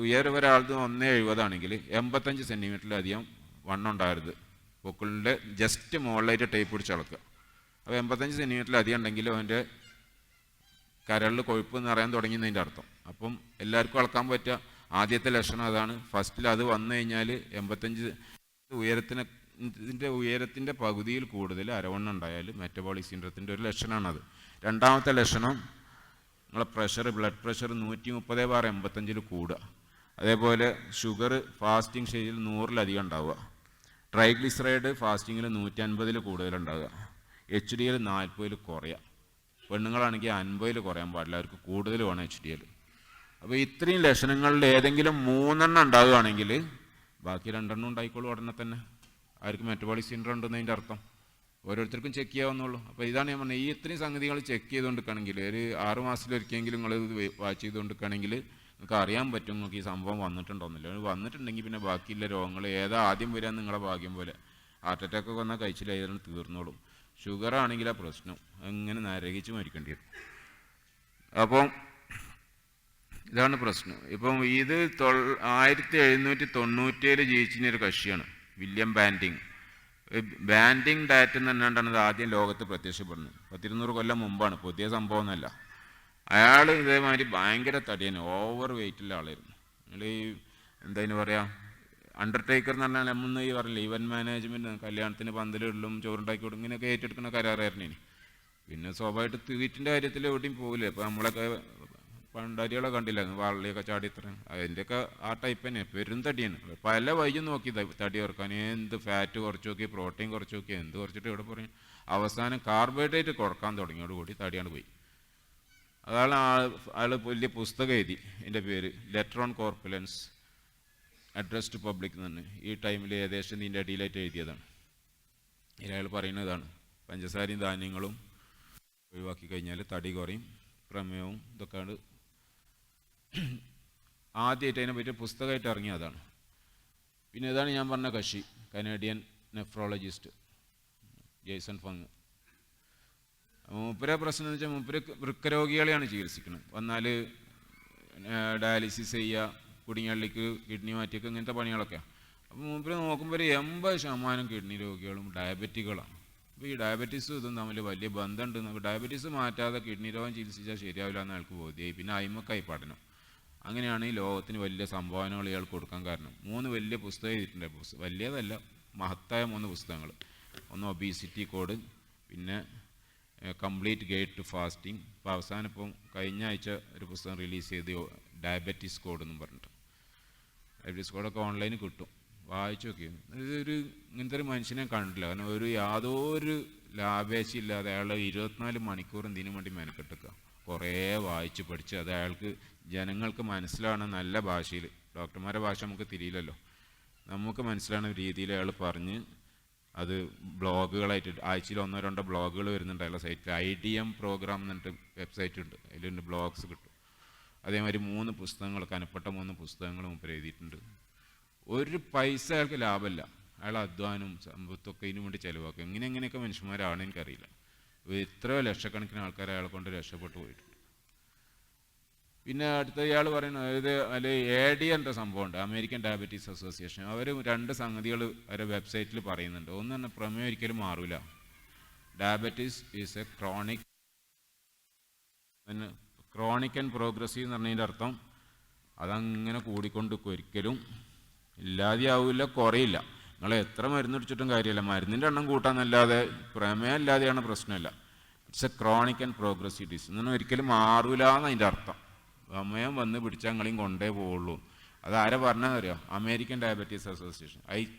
ഉയരം ഒരാളത് 1,70 85 സെൻറ്റിമീറ്ററിലധികം വണ്ണം ഉണ്ടാകരുത്. പൊക്കിളിൻ്റെ ജസ്റ്റ് മുകളിലായിട്ട് ടേപ്പ് പിടിച്ച് അളക്കുക. അപ്പോൾ 85 സെൻറ്റിമീറ്ററിലധികം ഉണ്ടെങ്കിൽ അവൻ്റെ കരളിൽ കൊഴുപ്പ് എന്ന് പറയാൻ തുടങ്ങിയതിൻ്റെ അർത്ഥം. അപ്പം എല്ലാവർക്കും അളക്കാൻ പറ്റുക ആദ്യത്തെ ലക്ഷണം അതാണ്. ഫസ്റ്റിൽ അത് വന്നു കഴിഞ്ഞാൽ 85 ഉയരത്തിൻ്റെ പകുതിയിൽ കൂടുതൽ അരവണ്ണം ഉണ്ടായാൽ മെറ്റബോളിക് സിൻഡ്രോത്തിൻ്റെ ഒരു ലക്ഷണമാണത്. രണ്ടാമത്തെ ലക്ഷണം നിങ്ങളെ ബ്ലഡ് പ്രഷർ 130/85 കൂടുക. അതേപോലെ ഷുഗർ ഫാസ്റ്റിംഗ് സ്റ്റേജിൽ 100-ലധികം ഉണ്ടാവുക. ട്രൈഗ്ലിസറൈഡ് ഫാസ്റ്റിങ്ങിൽ 150 കൂടുതലുണ്ടാവുക. HDL 40 കുറയുക. പെണ്ണുങ്ങളാണെങ്കിൽ 50 കുറയാൻ പാടില്ല, അവർക്ക് കൂടുതൽ വേണം HDL. അപ്പോൾ ഇത്രയും ലക്ഷണങ്ങളിൽ ഏതെങ്കിലും 3 ഉണ്ടാവുകയാണെങ്കിൽ ബാക്കി 2 ഉണ്ടായിക്കോളൂ ഉടനെ തന്നെ. ആർക്ക് മെറ്റബോളിക് സിൻഡ്രോം ഉണ്ടെന്നതിൻ്റെ അർത്ഥം ഓരോരുത്തർക്കും ചെക്ക് ചെയ്യാവുന്നുള്ളൂ. അപ്പോൾ ഇതാണ് ഞാൻ പറഞ്ഞത്, ഈ ഇത്രയും സംഗതികൾ ചെക്ക് ചെയ്തുകൊണ്ടിരിക്കുകയാണെങ്കിൽ ഒരു 6 മാസത്തിലൊരിക്കലെങ്കിലും നിങ്ങൾ ഇത് വാച്ച് ചെയ്തുകൊണ്ടിരിക്കുകയാണെങ്കിൽ നിങ്ങൾക്ക് അറിയാൻ പറ്റും നിങ്ങൾക്ക് ഈ സംഭവം വന്നിട്ടുണ്ടോന്നില്ല. വന്നിട്ടുണ്ടെങ്കിൽ പിന്നെ ബാക്കിയുള്ള രോഗങ്ങൾ ഏതാ ആദ്യം വരിക നിങ്ങളെ ഭാഗ്യം പോലെ. ഹാർട്ട് അറ്റാക്ക് വന്നാൽ കഴിച്ചില്ല ഏതായാലും തീർന്നോളും. ഷുഗർ ആണെങ്കിൽ ആ പ്രശ്നം അങ്ങനെ നരകിച്ച് മരിക്കേണ്ടി വരും. അപ്പം ഇതാണ് പ്രശ്നം. ഇപ്പം ഇത് 1797 ജീവിച്ചിരുന്നൊരു കക്ഷിയാണ് വില്യം ബാൻഡിങ്. ബാൻഡിങ് ഡയറ്റ് എന്ന് പറഞ്ഞാണ്ടാണ് ഇത് ആദ്യം ലോകത്ത് പ്രത്യക്ഷപ്പെടുന്നത്. 100-200 കൊല്ലം മുമ്പാണ്, പുതിയ സംഭവം എന്നല്ല. അയാൾ ഇതേമാതിരി ഭയങ്കര തടിയാണ്, ഓവർ വെയിറ്റുള്ള ആളായിരുന്നു. നിങ്ങൾ ഈ എന്താ പറയുക, അണ്ടർടേക്കർ എന്ന് പറഞ്ഞാൽ നമ്മൾ ഈ പറയില്ല ഇവൻറ്റ് മാനേജ്മെൻറ്റ്, കല്യാണത്തിന് പന്തലിടലും ചോറുണ്ടാക്കി കൊടുക്കും ഇങ്ങനെയൊക്കെ ഏറ്റെടുക്കുന്ന കരാറായിരുന്നു. പിന്നെ സ്വാഭാവികമായിട്ട് തീറ്റിൻ്റെ കാര്യത്തിൽ എവിടെയും പോകില്ല. ഇപ്പോൾ നമ്മളൊക്കെ പണ്ടാരികളെ കണ്ടില്ല, വള്ളിയൊക്കെ ചാടി ഇത്ര, അതിൻ്റെയൊക്കെ ആ ടൈപ്പ് തന്നെ, പെരും തടിയാണ്. പല വൈദ്യം നോക്കി തടി കുറക്കാൻ, എന്ത് ഫാറ്റ് കുറച്ച് നോക്കി, പ്രോട്ടീൻ കുറച്ച് നോക്കി, എന്ത് കുറച്ചിട്ട് ഇവിടെ പറയും. അവസാനം കാർബോഹൈഡ്രേറ്റ് കുറക്കാൻ തുടങ്ങിയോടുകൂടി തടിയാണ് പോയി. അതാണ് ആൾ വലിയ പുസ്തകം എഴുതി, എൻ്റെ പേര് letter on corpulence address to public എന്ന് തന്നെ. ഈ ടൈമിൽ ഏകദേശം ഇതിൻ്റെ അടിയിലായിട്ട് എഴുതിയതാണ്. അയാൾ പറയുന്നതാണ് പഞ്ചസാരയും ധാന്യങ്ങളും ഒഴിവാക്കി കഴിഞ്ഞാൽ തടി കുറയും, പ്രമേയവും ഇതൊക്കെയാണ്. ആദ്യമായിട്ട് അതിനെ പറ്റിയ പുസ്തകമായിട്ട് ഇറങ്ങിയതാണ്. പിന്നെ ഇതാണ് ഞാൻ പറഞ്ഞ കക്ഷി, കനേഡിയൻ നെഫ്രോളജിസ്റ്റ് ജെയ്സൺ ഫങ്. മൂപ്പരെ പ്രശ്നം എന്ന് വെച്ചാൽ മൂപ്പര് വൃക്കരോഗികളെയാണ് ചികിത്സിക്കുന്നത്. വന്നാൽ ഡയാലിസിസ് ചെയ്യുക, കുടിങ്ങള്ളിക്ക് കിഡ്നി മാറ്റിയൊക്കെ ഇങ്ങനത്തെ പണികളൊക്കെ. അപ്പോൾ മൂപ്പര് നോക്കുമ്പോൾ 80% കിഡ്നി രോഗികളും ഡയബറ്റിക്കുകളാണ്. അപ്പോൾ ഈ ഡയബറ്റീസും ഇതും തമ്മിൽ വലിയ ബന്ധമുണ്ട്. ഡയബറ്റീസ് മാറ്റാതെ കിഡ്നി രോഗം ചികിത്സിച്ചാൽ ശരിയാവില്ല എന്ന് അയാൾക്ക് ബോധ്യമായി. പിന്നെ അയിമക്കായി പഠനം. അങ്ങനെയാണ് ഈ ലോകത്തിന് വലിയ സംഭാവനകൾ ഇയാൾ കൊടുക്കാൻ കാരണം. 3 വലിയ പുസ്തകം എഴുതിയിട്ടുണ്ട്. വലിയതല്ല, മഹത്തായ 3 പുസ്തകങ്ങൾ. ഒന്ന് ഒബീസിറ്റി കോഡ്, പിന്നെ കംപ്ലീറ്റ് ഗൈഡ് ടു ഫാസ്റ്റിംഗ്, ഇപ്പോൾ അവസാനം ഇപ്പം കഴിഞ്ഞ ആഴ്ച ഒരു പുസ്തകം റിലീസ് ചെയ്ത് ഡയബറ്റീസ് കോഡ് എന്നും പറഞ്ഞിട്ട്. ഡയബറ്റീസ് കോഡൊക്കെ ഓൺലൈനിൽ കിട്ടും, വായിച്ചു നോക്കി. ഇതൊരു ഇങ്ങനത്തെ ഒരു മനുഷ്യനെ കണ്ടില്ല. കാരണം യാതൊരു ലാഭേച്ഛയില്ലാതെ അയാൾ 24 മണിക്കൂർ ഇതിനു വേണ്ടി മെനക്കെട്ടുക. കുറേ വായിച്ച് പഠിച്ച് അത് അയാൾക്ക് ജനങ്ങൾക്ക് മനസ്സിലാവുന്ന നല്ല ഭാഷയിൽ, ഡോക്ടർമാരുടെ ഭാഷ നമുക്ക് തിരിയില്ലല്ലോ, നമുക്ക് മനസ്സിലാവുന്ന രീതിയിൽ അയാൾ പറഞ്ഞ് അത് ബ്ലോഗുകളായിട്ട് ആഴ്ചയിൽ 1-2 ബ്ലോഗുകൾ വരുന്നുണ്ട് അയാളുടെ സൈറ്റിൽ. IDM പ്രോഗ്രാം എന്നിട്ട് വെബ്സൈറ്റ് ഉണ്ട്, അതിലുണ്ട് ബ്ലോഗ്സ് കിട്ടും. അതേമാതിരി 3 പുസ്തകങ്ങൾ, കനപ്പെട്ട 3 പുസ്തകങ്ങൾ മുമ്പ് എഴുതിയിട്ടുണ്ട്. ഒരു പൈസ അയാൾക്ക് ലാഭമില്ല. അയാൾ അധ്വാനവും സമ്പത്തൊക്കെ ഇതിനു വേണ്ടി ചിലവാക്കും. എങ്ങനെയൊക്കെ മനുഷ്യന്മാരാണ് എനിക്കറിയില്ല. എത്രയോ ലക്ഷക്കണക്കിന് ആൾക്കാർ അയാളെ കൊണ്ട് രക്ഷപ്പെട്ടു പോയിട്ടുണ്ട്. പിന്നെ അടുത്ത ഇയാൾ പറയുന്നത് ഇത് AD എன்ற സംഭവമുണ്ട്, അമേരിക്കൻ ഡയബറ്റീസ് അസോസിയേഷൻ. അവർ 2 സംഗതികൾ അവരുടെ വെബ്സൈറ്റിൽ പറയുന്നുണ്ട്. ഒന്ന് തന്നെ, പ്രമേയം ഒരിക്കലും മാറില്ല. Diabetes is A chronic and progressive എന്ന് പറഞ്ഞതിൻ്റെ അർത്ഥം അതങ്ങനെ കൂടിക്കൊണ്ടിരിക്കും, ഒരിക്കലും ഇല്ലാതെയാവില്ല, കുറയില്ല. നിങ്ങൾ എത്ര മരുന്ന് അടിച്ചിട്ടും കാര്യമില്ല, മരുന്നിൻ്റെ എണ്ണം കൂട്ടാന്നല്ലാതെ പ്രമേയം ഇല്ലാതെയാണ് പ്രശ്നമില്ല. It's A chronic and progressive disease എന്ന് ഒരിക്കലും മാറില്ല എന്നതിൻ്റെ അർത്ഥം. പ്രമേയം വന്ന് പിടിച്ചാൽ നിങ്ങളെയും കൊണ്ടേ പോവുള്ളൂ. അതാരെ പറഞ്ഞതെന്നറിയാം, അമേരിക്കൻ ഡയബറ്റീസ് അസോസിയേഷൻ.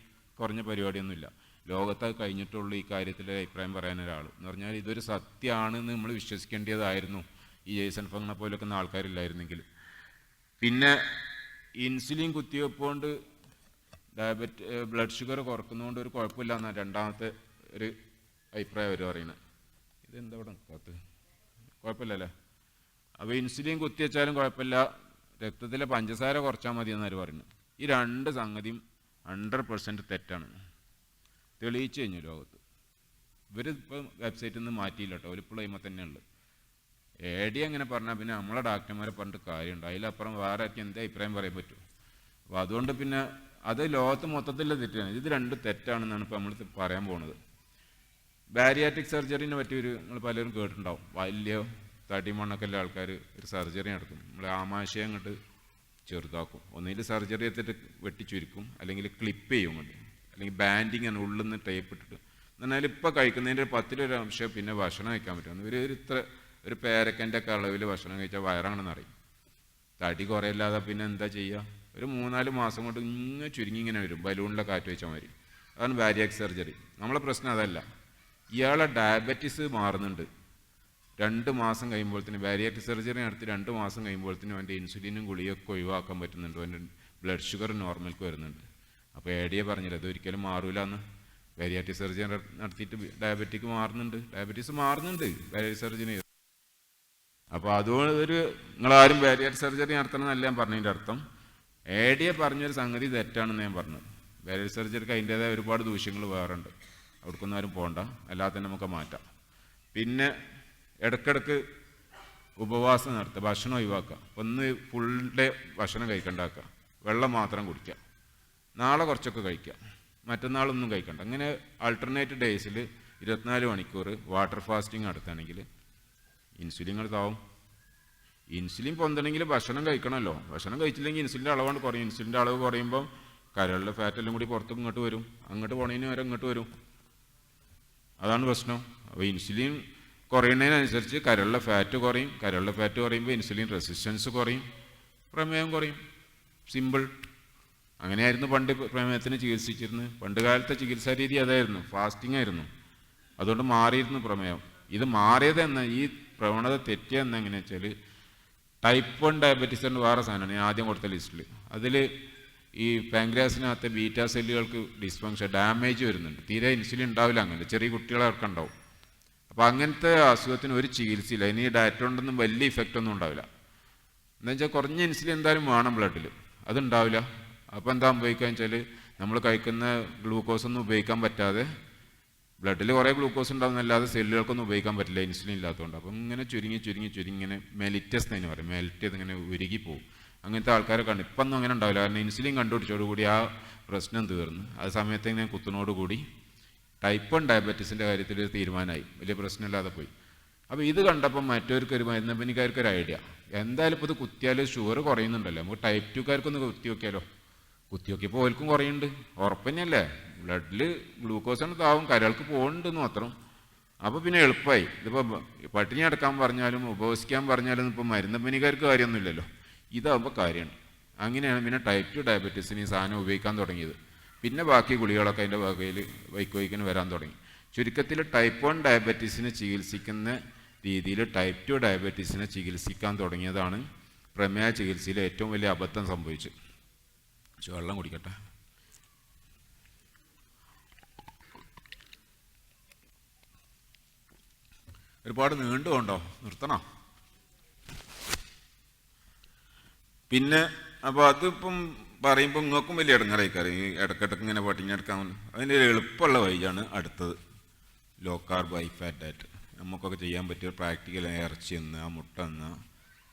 കുറഞ്ഞ പരിപാടിയൊന്നുമില്ല, ലോകത്ത് കഴിഞ്ഞിട്ടുള്ളൂ ഈ കാര്യത്തിൽ അഭിപ്രായം പറയാനൊരാൾ. എന്ന് പറഞ്ഞാൽ ഇതൊരു സത്യമാണെന്ന് നമ്മൾ വിശ്വസിക്കേണ്ടതായിരുന്നു ഈ ജെയ്സൺ ഫങ്ങിനെ പോലൊക്കെ ആൾക്കാരില്ലായിരുന്നെങ്കിൽ. പിന്നെ ഇൻസുലിൻ കുത്തിവെപ്പുകൊണ്ട് ബ്ലഡ് ഷുഗർ കുറക്കുന്നതുകൊണ്ട് ഒരു കുഴപ്പമില്ല എന്നാണ് രണ്ടാമത്തെ ഒരു അഭിപ്രായം അവർ പറയുന്നത്. ഇതെന്താ ഇവിടെ നിൽക്കാത്തത്? കുഴപ്പമില്ലല്ലേ? അപ്പോൾ ഇൻസുലിൻ കുത്തിവെച്ചാലും കുഴപ്പമില്ല, രക്തത്തിലെ പഞ്ചസാര കുറച്ചാൽ മതി എന്നാണ് പറയുന്നത്. ഈ രണ്ട് സംഗതിയും 100% തെറ്റാണ്, തെളിയിച്ചു കഴിഞ്ഞു ലോകത്ത്. ഇവർ ഇപ്പം വെബ്സൈറ്റിൽ നിന്ന് മാറ്റിയില്ല കേട്ടോ, ഒരിപ്പോഴും കഴിയുമ്പോൾ തന്നെയുള്ളത്. AD അങ്ങനെ പറഞ്ഞാൽ പിന്നെ നമ്മളെ ഡോക്ടർമാരെ പറഞ്ഞിട്ട് കാര്യമുണ്ട്, അതിലപ്പുറം വേറെ ആർക്കും എന്താ അഭിപ്രായം പറയാൻ പറ്റും? അപ്പോൾ അതുകൊണ്ട് പിന്നെ അത് ലോകത്ത് മൊത്തത്തിലുള്ള തെറ്റാണ്. ഇത് രണ്ട് തെറ്റാണെന്നാണ് ഇപ്പോൾ നമ്മൾ പറയാൻ പോകുന്നത്. ബാരിയാട്രിക് സർജറിനെ പറ്റി നിങ്ങൾ പലരും കേട്ടിട്ടുണ്ടാവും. വലിയ തടിമണ്ണൊക്കെ ഉള്ള ആൾക്കാർ ഒരു സർജറി നടത്തും. നമ്മൾ ആമാശയം അങ്ങോട്ട് ചെറുതാക്കും. ഒന്നുകിൽ സർജറി എടുത്തിട്ട് വെട്ടിച്ചുരുക്കും, അല്ലെങ്കിൽ ക്ലിപ്പ് ചെയ്യും കൊണ്ട്, അല്ലെങ്കിൽ ബാൻഡിങ് ആണ്, ഉള്ളിൽ നിന്ന് ടേപ്പ് ഇട്ടിട്ട്. എന്നാൽ ഇപ്പോൾ കഴിക്കുന്നതിൻ്റെ 10-1 അംശം പിന്നെ ഭക്ഷണം കഴിക്കാൻ പറ്റും. ഒരു പേരക്കൻ്റെ ഒക്കെ അളവിൽ ഭക്ഷണം കഴിച്ചാൽ വയറാണെന്ന് അറിയും. തടി കുറയില്ലാതെ പിന്നെ എന്താ ചെയ്യുക? ഒരു 3-4 മാസം കൊണ്ട് ഇങ്ങനെ ചുരുങ്ങി ഇങ്ങനെ വരും, ബലൂണിലെ കാറ്റ് വെച്ചാൽ മതി. അതാണ് ബാരിയാട്രിക് സർജറി. നമ്മളെ പ്രശ്നം അതല്ല. ഇയാളെ ഡയബറ്റീസ് മാറുന്നുണ്ട്. 2 മാസം കഴിയുമ്പോഴത്തേന് ബാരിയാട്രിക് സർജറി നടത്തി 2 മാസം കഴിയുമ്പോഴത്തേനും അവൻ്റെ ഇൻസുലിനും ഗുളിയൊക്കെ ഒഴിവാക്കാൻ പറ്റുന്നുണ്ട്, അവൻ്റെ ബ്ലഡ് ഷുഗർ നോർമൽക്ക് വരുന്നുണ്ട്. അപ്പോൾ AD പറഞ്ഞില്ല അതൊരിക്കലും മാറൂല എന്ന്. ബാരിയാട്രിക് സർജറി നടത്തിയിട്ട് ഡയബറ്റിക് മാറുന്നുണ്ട്, ഡയബറ്റീസ് മാറുന്നുണ്ട് ബാരിയാട്രിക് സർജറി. അപ്പോൾ അതുകൊണ്ട് നിങ്ങളാരും ബാരിയാട്രിക് സർജറി നടത്തണമെന്നല്ല ഞാൻ പറഞ്ഞതിൻ്റെ അർത്ഥം. AD പറഞ്ഞൊരു സംഗതി തെറ്റാണെന്ന് ഞാൻ പറഞ്ഞത്. ബാരിയാട്രിക് സർജറിക്ക് അതിൻ്റേതായ ഒരുപാട് ദൂഷ്യങ്ങൾ വേറുണ്ട്, അവിടേക്കൊന്നും ആരും പോകണ്ട, അല്ലാതെ തന്നെ നമുക്ക് മാറ്റാം. പിന്നെ ഇടയ്ക്കിടയ്ക്ക് ഉപവാസം നടത്തുക, ഭക്ഷണം ഒഴിവാക്കുക. ഒന്ന് ഫുൾ ഡേ ഭക്ഷണം കഴിക്കണ്ടാക്കുക, വെള്ളം മാത്രം കുടിക്കുക, നാളെ കുറച്ചൊക്കെ കഴിക്കുക, മറ്റന്നാളൊന്നും കഴിക്കണ്ട. അങ്ങനെ ആൾട്ടർനേറ്റ് ഡേയ്സിൽ 24 മണിക്കൂർ വാട്ടർ ഫാസ്റ്റിംഗ് നടത്തുകയാണെങ്കിൽ ഇൻസുലിൻ താവും. ഇൻസുലിൻ പൊന്തണമെങ്കിൽ ഭക്ഷണം കഴിക്കണമല്ലോ. ഭക്ഷണം കഴിച്ചില്ലെങ്കിൽ ഇൻസുലിൻ്റെ അളവാണ് കുറയും. ഇൻസുലിൻ്റെ അളവ് കുറയുമ്പം കരളിലെ ഫാറ്റെല്ലാം കൂടി പുറത്തേക്ക് ഇങ്ങോട്ട് വരും, അങ്ങോട്ട് പോണതിന് വരെ ഇങ്ങോട്ട് വരും. അതാണ് പ്രശ്നം. അപ്പോൾ ഇൻസുലിൻ കുറയുന്നതിനനുസരിച്ച് കരളിലെ ഫാറ്റ് കുറയും. കരളിലെ ഫാറ്റ് കുറയുമ്പോൾ ഇൻസുലിൻ റെസിസ്റ്റൻസ് കുറയും, പ്രമേഹം കുറയും. സിമ്പിൾ. അങ്ങനെയായിരുന്നു പണ്ട് പ്രമേഹത്തിന് ചികിത്സിച്ചിരുന്നത്. പണ്ട് കാലത്തെ ചികിത്സാ രീതി അതായിരുന്നു, ഫാസ്റ്റിംഗ് ആയിരുന്നു. അതുകൊണ്ട് മാറിയിരുന്നു പ്രമേഹം. ഇത് മാറിയതെന്ന ഈ പ്രവണത തെറ്റിയെന്ന് എങ്ങനെയാ വെച്ചാൽ, ടൈപ്പ് 1 ഡയബറ്റീസിൻ്റെ വേറെ സാധനമാണ് ഞാൻ ആദ്യം കൊടുത്ത ലിസ്റ്റിൽ. അതിൽ ഈ പാങ്ക്രിയാസിനകത്തെ ബീറ്റാ സെല്ലുകൾക്ക് ഡിസ്ഫങ്ഷൻ, ഡാമേജ് വരുന്നുണ്ട്. തീരെ ഇൻസുലിൻ ഉണ്ടാവില്ല, അങ്ങനെ ചെറിയ കുട്ടികളൊക്കെ ഉണ്ടാവും. അപ്പോൾ അങ്ങനത്തെ അസുഖത്തിന് ഒരു ചികിത്സയില്ല. ഇനി ഡയറ്റ് കൊണ്ടൊന്നും വലിയ ഇഫക്റ്റ് ഒന്നും ഉണ്ടാവില്ല. എന്താ വെച്ചാൽ കുറഞ്ഞ ഇൻസുലിൻ എന്തായാലും വേണം ബ്ലഡിൽ, അതുണ്ടാവില്ല. അപ്പോൾ എന്താ സംഭവിക്കുകയെന്ന് വെച്ചാൽ, നമ്മൾ കഴിക്കുന്ന ഗ്ലൂക്കോസ് ഒന്നും ഉപയോഗിക്കാൻ പറ്റാതെ, ബ്ലഡിൽ കുറേ ഗ്ലൂക്കോസ് ഉണ്ടാകുന്നല്ലാതെ സെല്ലുകൾക്കൊന്നും ഉപയോഗിക്കാൻ പറ്റില്ല ഇൻസുലിൻ ഇല്ലാത്തതുകൊണ്ട്. അപ്പം ഇങ്ങനെ ചുരുങ്ങി ഇങ്ങനെ മെലിറ്റസ് എന്ന് പറയും, മെൽറ്റ് ചെയ്ത് ഇങ്ങനെ ഉരുകി പോകും. അങ്ങനത്തെ ആൾക്കാരെ കണ്ടു. ഇപ്പം ഒന്നും അങ്ങനെ ഉണ്ടാവില്ല, കാരണം ഇൻസുലിൻ കണ്ടുപിടിച്ചോടുകൂടി ആ പ്രശ്നം തീർന്നു. ആ സമയത്ത് ഇങ്ങനെ കുത്തിനോടുകൂടി ടൈപ്പ് 1 ഡയബറ്റീസിൻ്റെ കാര്യത്തിൽ ഒരു തീരുമാനമായി, വലിയ പ്രശ്നമില്ലാതെ പോയി. അപ്പോൾ ഇത് കണ്ടപ്പോൾ മറ്റവർക്കൊരു മരുന്നപ്പനിക്കാർക്കൊരു ഐഡിയ, എന്തായാലും ഇപ്പോൾ ഇത് കുത്തിയാൽ ഷുഗർ കുറയുന്നുണ്ടല്ലോ, നമുക്ക് ടൈപ്പ് 2കാർക്കൊന്ന് കുത്തി നോക്കിയാലോ. കുത്തി നോക്കിയപ്പോൾ ഓൽക്കും കുറയുന്നുണ്ട്, ഉറപ്പന്നെയല്ലേ. ബ്ലഡിൽ ഗ്ലൂക്കോസാണ് താവും, കരൾക്ക് പോകുന്നുണ്ടെന്ന് മാത്രം. അപ്പോൾ പിന്നെ എളുപ്പമായി. ഇതിപ്പോൾ പട്ടിണി അടക്കാൻ പറഞ്ഞാലും ഉപവസിക്കാൻ പറഞ്ഞാലും ഇപ്പോൾ മരുന്നപ്പനിക്കാർക്ക് കാര്യമൊന്നുമില്ലല്ലോ, ഇതാകുമ്പോൾ കാര്യമുണ്ട്. അങ്ങനെയാണ് പിന്നെ ടൈപ്പ് 2 ഡയബറ്റീസിന് ഈ സാധനം ഉപയോഗിക്കാൻ തുടങ്ങിയത്. പിന്നെ ബാക്കി ഗുളികളൊക്കെ അതിൻ്റെ വകയിൽ വൈക്കിന് വരാൻ തുടങ്ങി. ചുരുക്കത്തിൽ ടൈപ്പ് 1 ഡയബറ്റീസിനെ ചികിത്സിക്കുന്ന രീതിയിൽ ടൈപ്പ് 2 ഡയബറ്റീസിനെ ചികിത്സിക്കാൻ തുടങ്ങിയതാണ് പ്രമേഹ ചികിത്സയിൽ ഏറ്റവും വലിയ അബദ്ധം സംഭവിച്ചു. വെള്ളം കുടിക്കട്ടെ. ഒരുപാട് നീണ്ടുകൊണ്ടോ, നിർത്തണോ? പിന്നെ അപ്പോൾ അതിപ്പം പറയുമ്പോൾ നിങ്ങൾക്കും വലിയ ഇടങ്ങാറായിക്കാറ്, ഈ ഇടക്കിടക്ക് ഇങ്ങനെ പട്ടിണി എടുക്കാൻ. അതിൻ്റെ ഒരു എളുപ്പമുള്ള വഴിയാണ് അടുത്തത്, low carb high fat diet. നമുക്കൊക്കെ ചെയ്യാൻ പറ്റിയ പ്രാക്ടിക്കൽ. ഇറച്ചി തിന്നുക, മുട്ട തിന്നുക,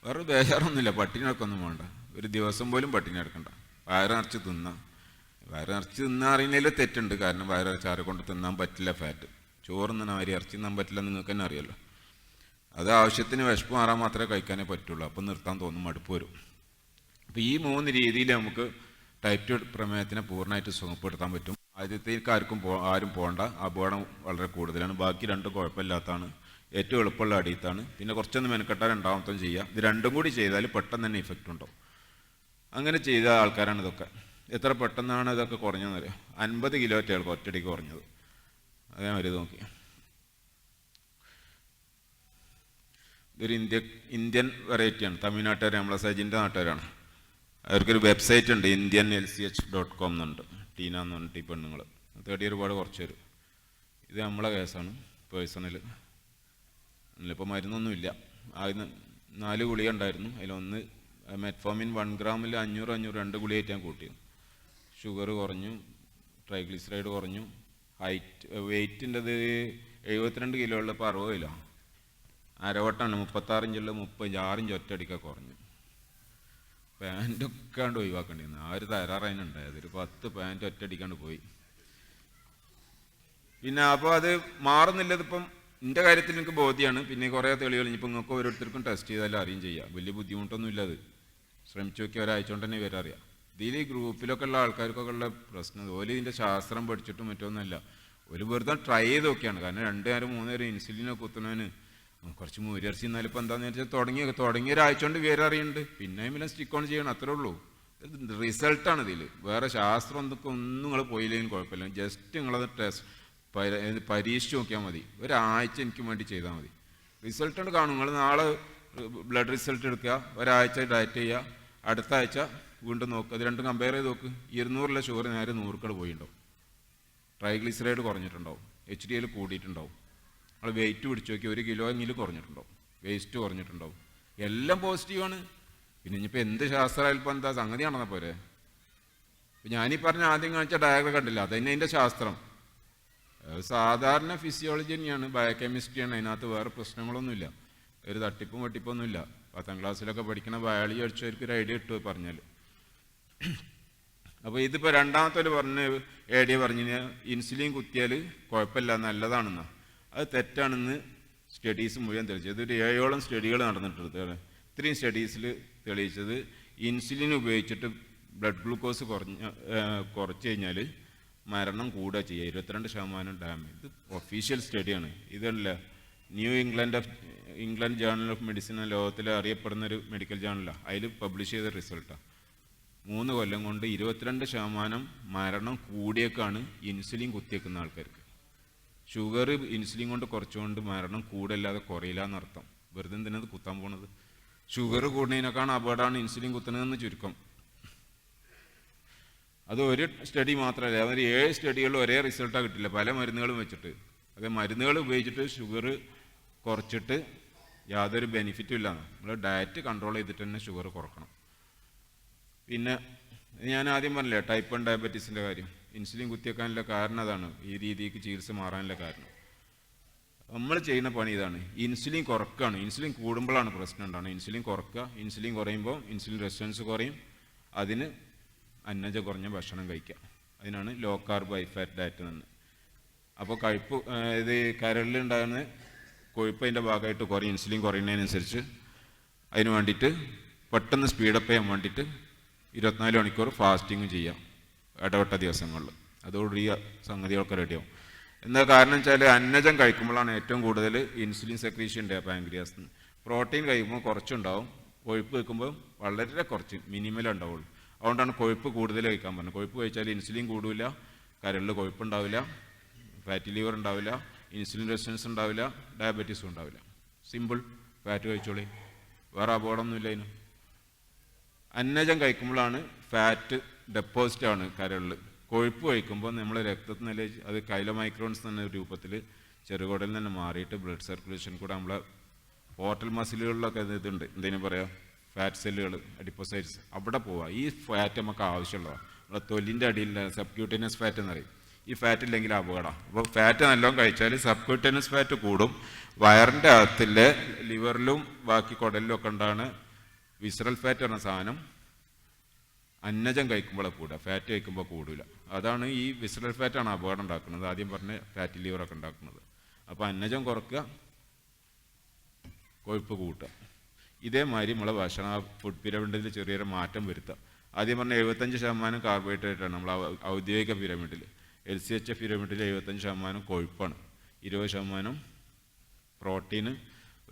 വേറെ ബേജാറൊന്നുമില്ല. പട്ടിണി എടുക്കൊന്നും വേണ്ട, ഒരു ദിവസം പോലും പട്ടിണി എടുക്കണ്ട. വയറിറച്ചി തിന്നാം. വയറിറച്ചി തിന്നാൻ അറിയുന്നതിൽ തെറ്റുണ്ട്, കാരണം വയറിറച്ചി ആരെ കൊണ്ട് തിന്നാൻ പറ്റില്ല. ഫാറ്റ് ചോറ് തിന്നാൻ അരി ഇറച്ചി തിന്നാൻ പറ്റില്ല, നിങ്ങൾക്ക് തന്നെ അറിയാമല്ലോ. അത് ആവശ്യത്തിന് വിശപ്പ് മാറാൻ മാത്രമേ കഴിക്കാനേ പറ്റുള്ളൂ. അപ്പം നിർത്താൻ തോന്നും, മടുപ്പ് വരും. അപ്പോൾ ഈ 3 രീതിയിൽ നമുക്ക് ടൈപ്പ് 2 പ്രമേഹത്തിനെ പൂർണ്ണമായിട്ട് സുഖപ്പെടുത്താൻ പറ്റും. ആദ്യത്തേക്ക് ആരും പോകണ്ട, അപകടം വളരെ കൂടുതലാണ്. ബാക്കി 2 കുഴപ്പമില്ലാത്തതാണ്, ഏറ്റവും എളുപ്പമുള്ള അടിയത്താണ്. പിന്നെ കുറച്ചൊന്ന് മെനക്കെട്ടാൽ 2ാമത്തും ചെയ്യാം. ഇത് 2ഉം കൂടി ചെയ്താൽ പെട്ടെന്ന് തന്നെ ഇഫക്റ്റ് ഉണ്ടാവും. അങ്ങനെ ചെയ്ത ആൾക്കാരാണ് ഇതൊക്കെ. എത്ര പെട്ടെന്നാണ് ഇതൊക്കെ കുറഞ്ഞതെന്നറിയാം. 50 കിലോ ആൾക്ക് ഒറ്റയടിക്ക് കുറഞ്ഞത്. അതേമാതിരി നോക്കി. ഇതൊരു ഇന്ത്യൻ വെറൈറ്റിയാണ്, തമിഴ്നാട്ടുകാർ, നമ്മളെ സജിൻ്റെ നാട്ടുകാരാണ്. അവർക്കൊരു വെബ്സൈറ്റ് ഉണ്ട്, indianlch.com എന്നുണ്ട്. ടീന എന്ന് പറഞ്ഞിട്ട് ഈ പെണ്ണുങ്ങൾ തേടി ഒരുപാട് കുറച്ച് തരും. ഇത് നമ്മളെ കേസാണ്, പേഴ്സണൽ. ഇപ്പോൾ മരുന്നൊന്നുമില്ല, അതിന് 4 ഗുളിക ഉണ്ടായിരുന്നു. അതിലൊന്ന് മെറ്റ്ഫോമിൻ 1 ഗ്രാമിൽ 500 2 ഗുളിയായിട്ട് ഞാൻ കൂട്ടിയത്. ഷുഗർ കുറഞ്ഞു, ട്രൈഗ്ലിസറൈഡ് കുറഞ്ഞു, വെയ്റ്റിൻ്റെത് 72 കിലോ ഉള്ള ഇപ്പോൾ 60 കിലോ. അരവട്ടാണ് 36 ഇഞ്ചുള്ള 36 ഇഞ്ച് ഒറ്റയടിക്കാൻ കുറഞ്ഞു. പാൻറ്റൊക്കെ കണ്ട് ഒഴിവാക്കേണ്ടി വന്നു. ആ ഒരു തയ്യാറായതിനുണ്ടായത് ഒരു 10 പാൻറ്റ് ഒറ്റയടിക്കാണ്ട് പോയി. പിന്നെ അപ്പോൾ അത് മാറുന്നില്ലതിപ്പം എൻ്റെ കാര്യത്തിൽ എനിക്ക് ബോധ്യമാണ്. പിന്നെ കുറേ തെളിവുകൾ ഇനിയിപ്പോൾ നിങ്ങൾക്ക് ഓരോരുത്തർക്കും ടെസ്റ്റ് ചെയ്താലും അറിയും ചെയ്യാം. വലിയ ബുദ്ധിമുട്ടൊന്നും ഇല്ല. അത് ശ്രമിച്ചു നോക്കി ഒരാഴ്ച കൊണ്ട് തന്നെ ഇവരറിയാം. ഇതിൽ ഈ ഗ്രൂപ്പിലൊക്കെ ഉള്ള ആൾക്കാർക്കൊക്കെ ഉള്ള പ്രശ്നം ഓല് ഇതിൻ്റെ ശാസ്ത്രം പഠിച്ചിട്ടും മറ്റൊന്നുമല്ല. ഒരു വെറുതെ ട്രൈ ചെയ്ത് നോക്കിയാണ്. കാരണം 2 നേരം 3 നേരം ഇൻസുലിനൊക്കെ കുത്തുന്നവന് കുറച്ച് മൂരിയർച്ചി എന്നാലും ഇപ്പം എന്താണെന്ന് വെച്ചാൽ തുടങ്ങിയ ഒരാഴ്ച കൊണ്ട് വേറെ അറിയുന്നുണ്ട്. പിന്നെ അതിൽ സ്റ്റിക്ക് ഓൺ ചെയ്യണം, അത്രേ ഉള്ളൂ. റിസൾട്ടാണ് ഇതിൽ. വേറെ ശാസ്ത്രം എന്തൊക്കെ ഒന്നും നിങ്ങൾ പോയില്ലെങ്കിലും കുഴപ്പമില്ല. ജസ്റ്റ് നിങ്ങളത് പരീക്ഷിച്ച് നോക്കിയാൽ മതി. ഒരാഴ്ച എനിക്ക് വേണ്ടി ചെയ്താൽ മതി. റിസൾട്ട് കാണും. നിങ്ങൾ നാളെ ബ്ലഡ് റിസൾട്ട് എടുക്കുക, ഒരാഴ്ച ഡയറ്റ് ചെയ്യുക, അടുത്ത ആഴ്ച വീണ്ടും നോക്കുക. അത് രണ്ടും കമ്പയർ ചെയ്ത് നോക്ക്. 200 ഷുഗർ നേരെ 100 പോയിട്ടുണ്ടാവും. ട്രൈഗ്ലിസറൈഡ് കുറഞ്ഞിട്ടുണ്ടാവും, HDL കൂടിയിട്ടുണ്ടാവും. നമ്മൾ വെയിറ്റ് പിടിച്ച് നോക്കി 1 കിലോ എങ്കിലും കുറഞ്ഞിട്ടുണ്ടാവും, വേസ്റ്റ് കുറഞ്ഞിട്ടുണ്ടാവും. എല്ലാം പോസിറ്റീവാണ്. പിന്നെ ഇനിയിപ്പോൾ എന്ത് ശാസ്ത്രമായാലും ഇപ്പം എന്താ സംഗതിയാണെന്ന പോരെ. ഇപ്പം ഞാനീ പറഞ്ഞ ആദ്യം കാണിച്ച ഡയഗ്രം കണ്ടില്ല, അതന്നെ അതിൻ്റെ ശാസ്ത്രം. സാധാരണ ഫിസിയോളജി തന്നെയാണ്, ബയോകെമിസ്ട്രിയാണ്. അതിനകത്ത് വേറെ പ്രശ്നങ്ങളൊന്നുമില്ല. ഒരു തട്ടിപ്പും വെട്ടിപ്പൊന്നുമില്ല. 10ാം ക്ലാസ്സിലൊക്കെ പഠിക്കണ ബയോളജി പഠിച്ചവർക്ക് ഒരു ഐഡിയ കിട്ടുമോ പറഞ്ഞാൽ. അപ്പോൾ ഇതിപ്പോൾ രണ്ടാമത്തെ പറഞ്ഞ് ഐഡിയ പറഞ്ഞു ഇൻസുലിൻ കുത്തിയാൽ കുഴപ്പമില്ല, നല്ലതാണെന്നാ. അത് തെറ്റാണെന്ന് സ്റ്റഡീസ് മുഴുവൻ തെളിയിച്ചത്. ഇതൊരു 7ഓളം സ്റ്റഡികൾ നടന്നിട്ടുണ്ട്. ഇത്രയും സ്റ്റഡീസിൽ തെളിയിച്ചത് ഇൻസുലിൻ ഉപയോഗിച്ചിട്ട് ബ്ലഡ് ഗ്ലൂക്കോസ് കുറച്ച് കഴിഞ്ഞാൽ മരണം കൂടുക ചെയ്യുക. 22% ഡാമേജ്. ഇത് ഒഫീഷ്യൽ സ്റ്റഡിയാണ്. ഇതല്ല new England journal of medicine, ലോകത്തിൽ അറിയപ്പെടുന്നൊരു മെഡിക്കൽ ജേർണലാണ്. അതിൽ പബ്ലിഷ് ചെയ്ത റിസൾട്ടാണ്. 3 കൊല്ലം കൊണ്ട് 22% മരണം കൂടിയേക്കാണ് ഇൻസുലിൻ കുത്തിയേക്കുന്ന ആൾക്കാർക്ക്. ഷുഗർ ഇൻസുലിൻ കൊണ്ട് കുറച്ചുകൊണ്ട് മരണം കൂടല്ലാതെ കുറയില്ല എന്നർത്ഥം. വെറുതെ എന്തിനത് കുത്താൻ പോണത്? ഷുഗർ കൂടുന്നതിനേക്കാണ് അപകടമാണ് ഇൻസുലിൻ കുത്തുന്നതെന്ന് ചുരുക്കം. അത് ഒരു സ്റ്റഡി മാത്രമല്ല, അതൊരു 7 സ്റ്റഡികളിൽ ഒരേ റിസൾട്ടാണ് കിട്ടില്ല, പല മരുന്നുകളും വെച്ചിട്ട്. അത് മരുന്നുകൾ ഉപയോഗിച്ചിട്ട് ഷുഗർ കുറച്ചിട്ട് യാതൊരു ബെനിഫിറ്റും ഇല്ല. നമ്മൾ ഡയറ്റ് കൺട്രോൾ ചെയ്തിട്ട് തന്നെ ഷുഗർ കുറക്കണം. പിന്നെ ഞാൻ ആദ്യം പറഞ്ഞില്ലേ ടൈപ്പ് 1 ഡയബറ്റീസിൻ്റെ കാര്യം. ഇൻസുലിൻ കുത്തിവെക്കാനുള്ള കാരണം അതാണ്, ഈ രീതിക്ക് ചികിത്സ മാറാനുള്ള കാരണം. നമ്മൾ ചെയ്യുന്ന പണി ഇതാണ്, ഇൻസുലിൻ കുറക്കുകയാണ്. ഇൻസുലിൻ കൂടുമ്പോഴാണ് പ്രശ്നം ഉണ്ടാകുന്നത്. ഇൻസുലിൻ കുറക്കുക, ഇൻസുലിൻ കുറയുമ്പോൾ ഇൻസുലിൻ റെസിസ്റ്റൻസ് കുറയും. അതിന് അന്നജ കുറഞ്ഞ ഭക്ഷണം കഴിക്കുക. അതിനാണ് low carb high fat diet എന്ന്. അപ്പോൾ ഇത് കരളിലുണ്ടാകുന്ന കൊഴുപ്പ് അതിൻ്റെ ഭാഗമായിട്ട് കുറയും. ഇൻസുലിൻ കുറയുന്നതിനനുസരിച്ച് അതിന് വേണ്ടിയിട്ട് പെട്ടെന്ന് സ്പീഡപ്പ് ചെയ്യാൻ വേണ്ടിയിട്ട് 24 മണിക്കൂർ ഫാസ്റ്റിങ്ങും ചെയ്യാം ഇടവട്ട ദിവസങ്ങളിൽ. അതോടുകൂടി ഈ സംഗതികളൊക്കെ റെഡിയാവും. എന്താ കാരണം വെച്ചാൽ അന്നജം കഴിക്കുമ്പോഴാണ് ഏറ്റവും കൂടുതൽ ഇൻസുലിൻ സെക്രീഷൻ ഉണ്ട് പാൻക്രിയാസിന്. പ്രോട്ടീൻ കഴിക്കുമ്പോൾ കുറച്ചുണ്ടാവും, കൊഴുപ്പ് കഴിക്കുമ്പോൾ വളരെ കുറച്ച് മിനിമലേ ഉണ്ടാവുള്ളൂ. അതുകൊണ്ടാണ് കൊഴുപ്പ് കൂടുതൽ കഴിക്കാൻ പറഞ്ഞത്. കൊഴുപ്പ് കഴിച്ചാൽ ഇൻസുലിൻ കൂടില്ല, കരളിൽ കൊഴുപ്പുണ്ടാവില്ല, ഫാറ്റി ലിവർ ഉണ്ടാവില്ല, ഇൻസുലിൻ റെസിസ്റ്റൻസ് ഉണ്ടാവില്ല, ഡയബറ്റീസും ഉണ്ടാവില്ല. സിമ്പിൾ. ഫാറ്റ് കഴിച്ചോളി, വേറെ അപകടമൊന്നുമില്ല അതിന്. അന്നജം കഴിക്കുമ്പോഴാണ് ഫാറ്റ് ഡെപ്പോസിറ്റ് ആണ് കരളിൽ. കൊഴുപ്പ് കഴിക്കുമ്പോൾ നമ്മൾ രക്തത്തിൽ നിന്ന് അത് കൈലോമൈക്രോൺസ് എന്ന രൂപത്തിൽ ചെറുകുടലിൽ നിന്ന് മാറിയിട്ട് ബ്ലഡ് സർക്കുലേഷൻ കൂടെ നമ്മളെ പോർട്ടൽ മസിലുകളിലൊക്കെ ഇതുണ്ട്, എന്തിനു പറയാം, ഫാറ്റ് സെല്ലുകൾ, അഡിപ്പോസൈറ്റ്സ്, അവിടെ പോവുക. ഈ ഫാറ്റ് നമുക്ക് ആവശ്യമുള്ളതാണ്. നമ്മളെ തൊലിൻ്റെ അടിയിൽ സബ്ക്യൂട്ടേനിയസ് ഫാറ്റ് എന്ന് പറയും. ഈ ഫാറ്റ് ഇല്ലെങ്കിൽ അപകടമാണ്. അപ്പോൾ ഫാറ്റ് നല്ലോണം കഴിച്ചാൽ സബ്ക്യൂട്ടേനിയസ് ഫാറ്റ് കൂടും. വയറിൻ്റെ അകത്തിലെ ലിവറിലും ബാക്കി കുടലിലും ഒക്കെ ഉണ്ടാകുന്ന വിസറൽ ഫാറ്റ് എന്ന സാധനം അന്നജം കഴിക്കുമ്പോഴേ കൂടുക, ഫാറ്റ് കഴിക്കുമ്പോൾ കൂടില്ല. അതാണ് ഈ വിസറൽ ഫാറ്റാണ് അപകടം ഉണ്ടാക്കുന്നത്. ആദ്യം പറഞ്ഞ ഫാറ്റി ലിവറൊക്കെ ഉണ്ടാക്കുന്നത്. അപ്പോൾ അന്നജം കുറക്കുക, കൊഴുപ്പ് കൂട്ടുക. ഇതേമാതിരി നമ്മളെ ഭക്ഷണ ഫുഡ് പിരമിഡിൽ ചെറിയൊരു മാറ്റം വരുത്തുക. ആദ്യം പറഞ്ഞ 75% കാർബോഹൈഡ്രേറ്റാണ് നമ്മൾ ഔദ്യോഗിക പിരമിഡിൽ. LCHF പിരമിഡിൽ 75% കൊഴുപ്പാണ്, 20% പ്രോട്ടീന്,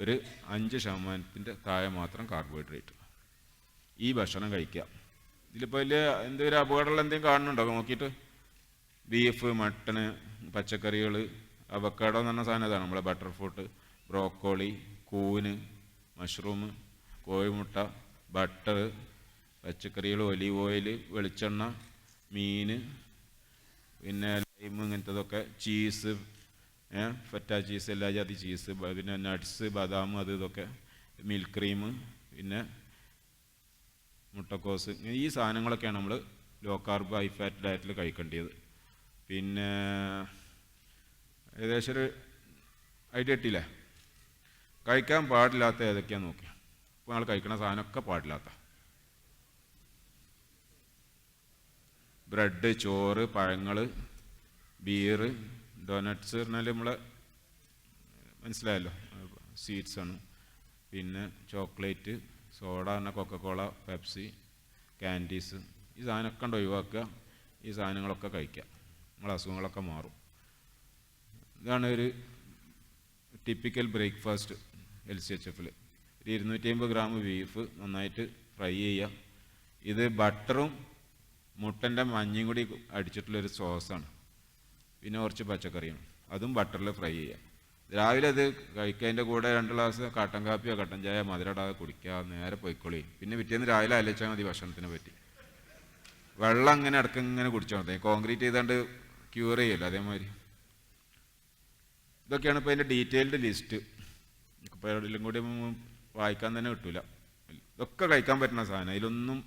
ഒരു 5% താഴെ മാത്രം കാർബോഹൈഡ്രേറ്റ്. ഈ ഭക്ഷണം കഴിക്കുക. ഇതിലിപ്പോൾ വലിയ എന്തെങ്കിലും അപകടമുള്ള എന്തെങ്കിലും കാണുന്നുണ്ടോ നോക്കിയിട്ട്? ബീഫ്, മട്ടന്, പച്ചക്കറികൾ, അവക്കാഡോ എന്ന് പറഞ്ഞ സാധനം ഇതാണ് നമ്മളെ ബട്ടർ ഫ്രൂട്ട്, ബ്രോക്കോളി, കൂന്, മഷ്റൂം, കോഴിമുട്ട, ബട്ടർ, പച്ചക്കറികൾ, ഒലീവ് ഓയിൽ, വെളിച്ചെണ്ണ, മീൻ, പിന്നെ ലൈം, ഇങ്ങനത്തതൊക്കെ, ചീസ്, ഫെറ്റ ചീസ്, എല്ലാ ജാതി ചീസ്, പിന്നെ നട്ട്സ്, ബദാം, അത് ഇതൊക്കെ മിൽക്ക് ക്രീം, പിന്നെ മുട്ടക്കോസ്, ഈ സാധനങ്ങളൊക്കെയാണ് നമ്മൾ ലോ കാർബ് ഹൈ ഫാറ്റ് ഡയറ്റിൽ കഴിക്കേണ്ടത്. പിന്നെ ഏകദേശം ഒരു ഐഡിയ കിട്ടിയില്ലേ? കഴിക്കാൻ പാടില്ലാത്ത ഏതൊക്കെയാണെന്ന് നോക്കി. ഇപ്പോൾ നമ്മൾ കഴിക്കുന്ന സാധനമൊക്കെ പാടില്ലാത്ത ബ്രെഡ്, ചോറ്, പഴങ്ങൾ, ബീറ്, ഡോനട്ട്സ് പറഞ്ഞാൽ നമ്മളെ മനസ്സിലായല്ലോ, സ്വീറ്റ്സാണ്. പിന്നെ ചോക്ലേറ്റ്, സോഡ പറഞ്ഞാൽ കൊക്കക്കോള, പെപ്സി, ക്യാൻഡീസ്, ഈ സാധനമൊക്കെ കണ്ട് ഒഴിവാക്കുക. ഈ സാധനങ്ങളൊക്കെ കഴിക്കുക, നമ്മളെ അസുഖങ്ങളൊക്കെ മാറും. ഇതാണ് ഒരു ടിപ്പിക്കൽ ബ്രേക്ക്ഫാസ്റ്റ് LCHF-ൽ. ഒരു 250 ഗ്രാം ബീഫ് നന്നായിട്ട് ഫ്രൈ ചെയ്യുക. ഇത് ബട്ടറും മുട്ടൻ്റെ മഞ്ഞയും കൂടി അടിച്ചിട്ടുള്ളൊരു സോസാണ്. പിന്നെ കുറച്ച് പച്ചക്കറിയാണ്, അതും ബട്ടറിൽ ഫ്രൈ ചെയ്യുക. രാവിലെ അത് കഴിക്കുന്നതിൻ്റെ കൂടെ 2 ഗ്ലാസ് കട്ടൻ കാപ്പിയോ കട്ടൻ ചായ മധുരടാതെ കുടിക്കുക, നേരെ പൊയ്ക്കൊള്ളി. പിന്നെ പിറ്റേന്ന് രാവിലെ ആലോചിച്ചാൽ മതി ഭക്ഷണത്തിനെ പറ്റി. വെള്ളം അങ്ങനെ ഇടയ്ക്കിങ്ങനെ കുടിച്ചാൽ മതി, കോൺക്രീറ്റ് ചെയ്താണ്ട് ക്യൂർ ചെയ്യല്ലോ അതേമാതിരി. ഇതൊക്കെയാണ് ഇപ്പോൾ അതിൻ്റെ ഡീറ്റെയിൽഡ് ലിസ്റ്റ്. ഇപ്പോൾ എല്ലാം കൂടി വായിക്കാൻ തന്നെ കിട്ടില്ല. ഇതൊക്കെ കഴിക്കാൻ പറ്റുന്ന സാധനം, അതിലൊന്നും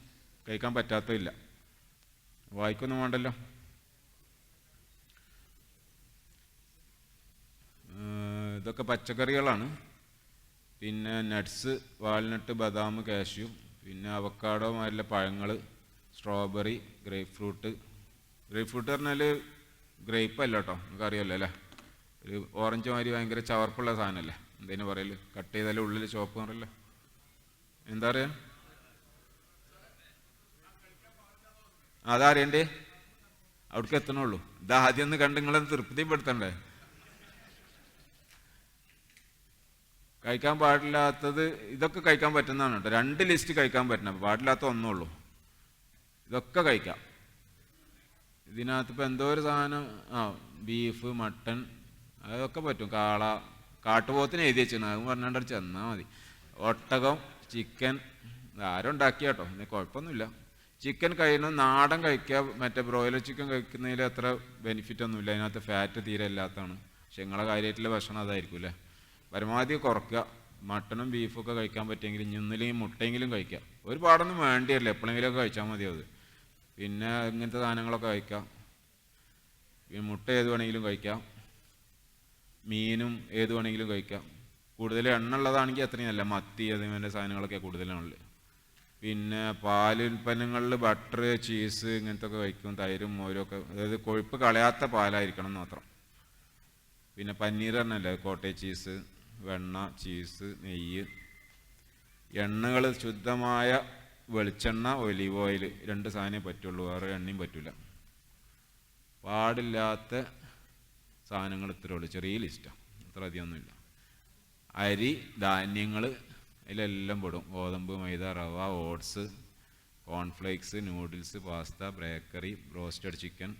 കഴിക്കാൻ പറ്റാത്തതില്ല. വായിക്കൊന്നും വേണ്ടല്ലോ. ഇതൊക്കെ പച്ചക്കറികളാണ്. പിന്നെ നട്ട്സ്, വാൾനട്ട്, ബദാം, കാഷ്യൂ, പിന്നെ അവക്കാഡോ മാതിരിയുള്ള പഴങ്ങൾ, strawberry, grape fruit. Grape fruit പറഞ്ഞാൽ ഗ്രേപ്പ് അല്ല കേട്ടോ, നമുക്കറിയാമല്ലോ അല്ലേ, ഒരു ഓറഞ്ച് മാതിരി ഭയങ്കര ചവർപ്പുള്ള സാധനമല്ലേ, എന്തേനു പറയല്, കട്ട് ചെയ്താലും ഉള്ളിൽ ചുവപ്പ് പറയല്ലേ, എന്താ പറയുക, അതറിയണ്ടേ? അവിടേക്ക് എത്തണുള്ളൂ. ഇതാദ്യം ഒന്ന് കണ്ട് നിങ്ങളൊന്ന് തൃപ്തിപ്പെടുത്തണ്ടേ? കഴിക്കാൻ പാടില്ലാത്തത് ഇതൊക്കെ കഴിക്കാൻ പറ്റുന്നതാണ് കേട്ടോ. 2 ലിസ്റ്റ് കഴിക്കാൻ പറ്റണം, പാടില്ലാത്ത ഒന്നുള്ളൂ. ഇതൊക്കെ കഴിക്കാം. ഇതിനകത്ത് ഇപ്പം എന്തോ ഒരു സാധനം, ബീഫ്, മട്ടൺ, അതൊക്കെ പറ്റും. കാള, കാട്ടുപോത്തിന് എഴുതി വെച്ചാണ്, അത് പറഞ്ഞാണ്ട് ചെന്നാൽ മതി. ഒട്ടകം, ചിക്കൻ, ആരും ഉണ്ടാക്കിയ കേട്ടോ, ഇനി കുഴപ്പമൊന്നുമില്ല. ചിക്കൻ കഴിയണം നാടൻ കഴിക്കുക, മറ്റേ ബ്രോയിലർ ചിക്കൻ കഴിക്കുന്നതിൽ അത്ര ബെനിഫിറ്റ് ഒന്നുമില്ല, അതിനകത്ത് ഫാറ്റ് തീരെ ഇല്ലാത്തതാണ്. പക്ഷെ നിങ്ങളെ കാര്യമായിട്ടുള്ള ഭക്ഷണം അതായിരിക്കും അല്ലേ. പരമാവധി കുറയ്ക്കുക. മട്ടനും ബീഫും ഒക്കെ കഴിക്കാൻ പറ്റുമെങ്കിൽ ഇന്നലെയും മുട്ടയെങ്കിലും കഴിക്കുക. ഒരു പാടൊന്നും വേണ്ടിയല്ല, എപ്പോഴെങ്കിലുമൊക്കെ കഴിച്ചാൽ മതി അത്. പിന്നെ ഇങ്ങനത്തെ സാധനങ്ങളൊക്കെ കഴിക്കാം. പിന്നെ മുട്ട ഏത് വേണമെങ്കിലും കഴിക്കാം, മീനും ഏത് വേണമെങ്കിലും കഴിക്കാം. കൂടുതൽ എണ്ണ ഉള്ളതാണെങ്കിൽ അത്രയും നല്ല, മത്തി അതേമാതിരി സാധനങ്ങളൊക്കെ കൂടുതലാണുള്ളത്. പിന്നെ പാലുൽപ്പന്നങ്ങളിൽ ബട്ടർ, ചീസ് ഇങ്ങനത്തെ ഒക്കെ കഴിക്കും, തൈരും മോരും ഒക്കെ, അതായത് കൊഴുപ്പ് കളയാത്ത പാലായിരിക്കണം എന്ന് മാത്രം. പിന്നെ പനീർ പറഞ്ഞല്ലേ, കോട്ടേജ് ചീസ്, വെണ്ണ, ചീസ്, നെയ്യ്. എണ്ണകൾ ശുദ്ധമായ വെളിച്ചെണ്ണ, ഒലിവ് ഓയിൽ, 2 സാധനമേ പറ്റുള്ളൂ, വേറെ എണ്ണയും പറ്റില്ല. പാടില്ലാത്ത സാധനങ്ങൾ ഇത്രയേ ഉള്ളൂ, ചെറിയ ലിസ്റ്റാണ്, അത്ര അധികമൊന്നുമില്ല. അരി, ധാന്യങ്ങൾ അതിലെല്ലാം പെടും. ഗോതമ്പ്, മൈദ, റവ, oats, cornflakes, noodles, pasta, bakery, broasted chicken,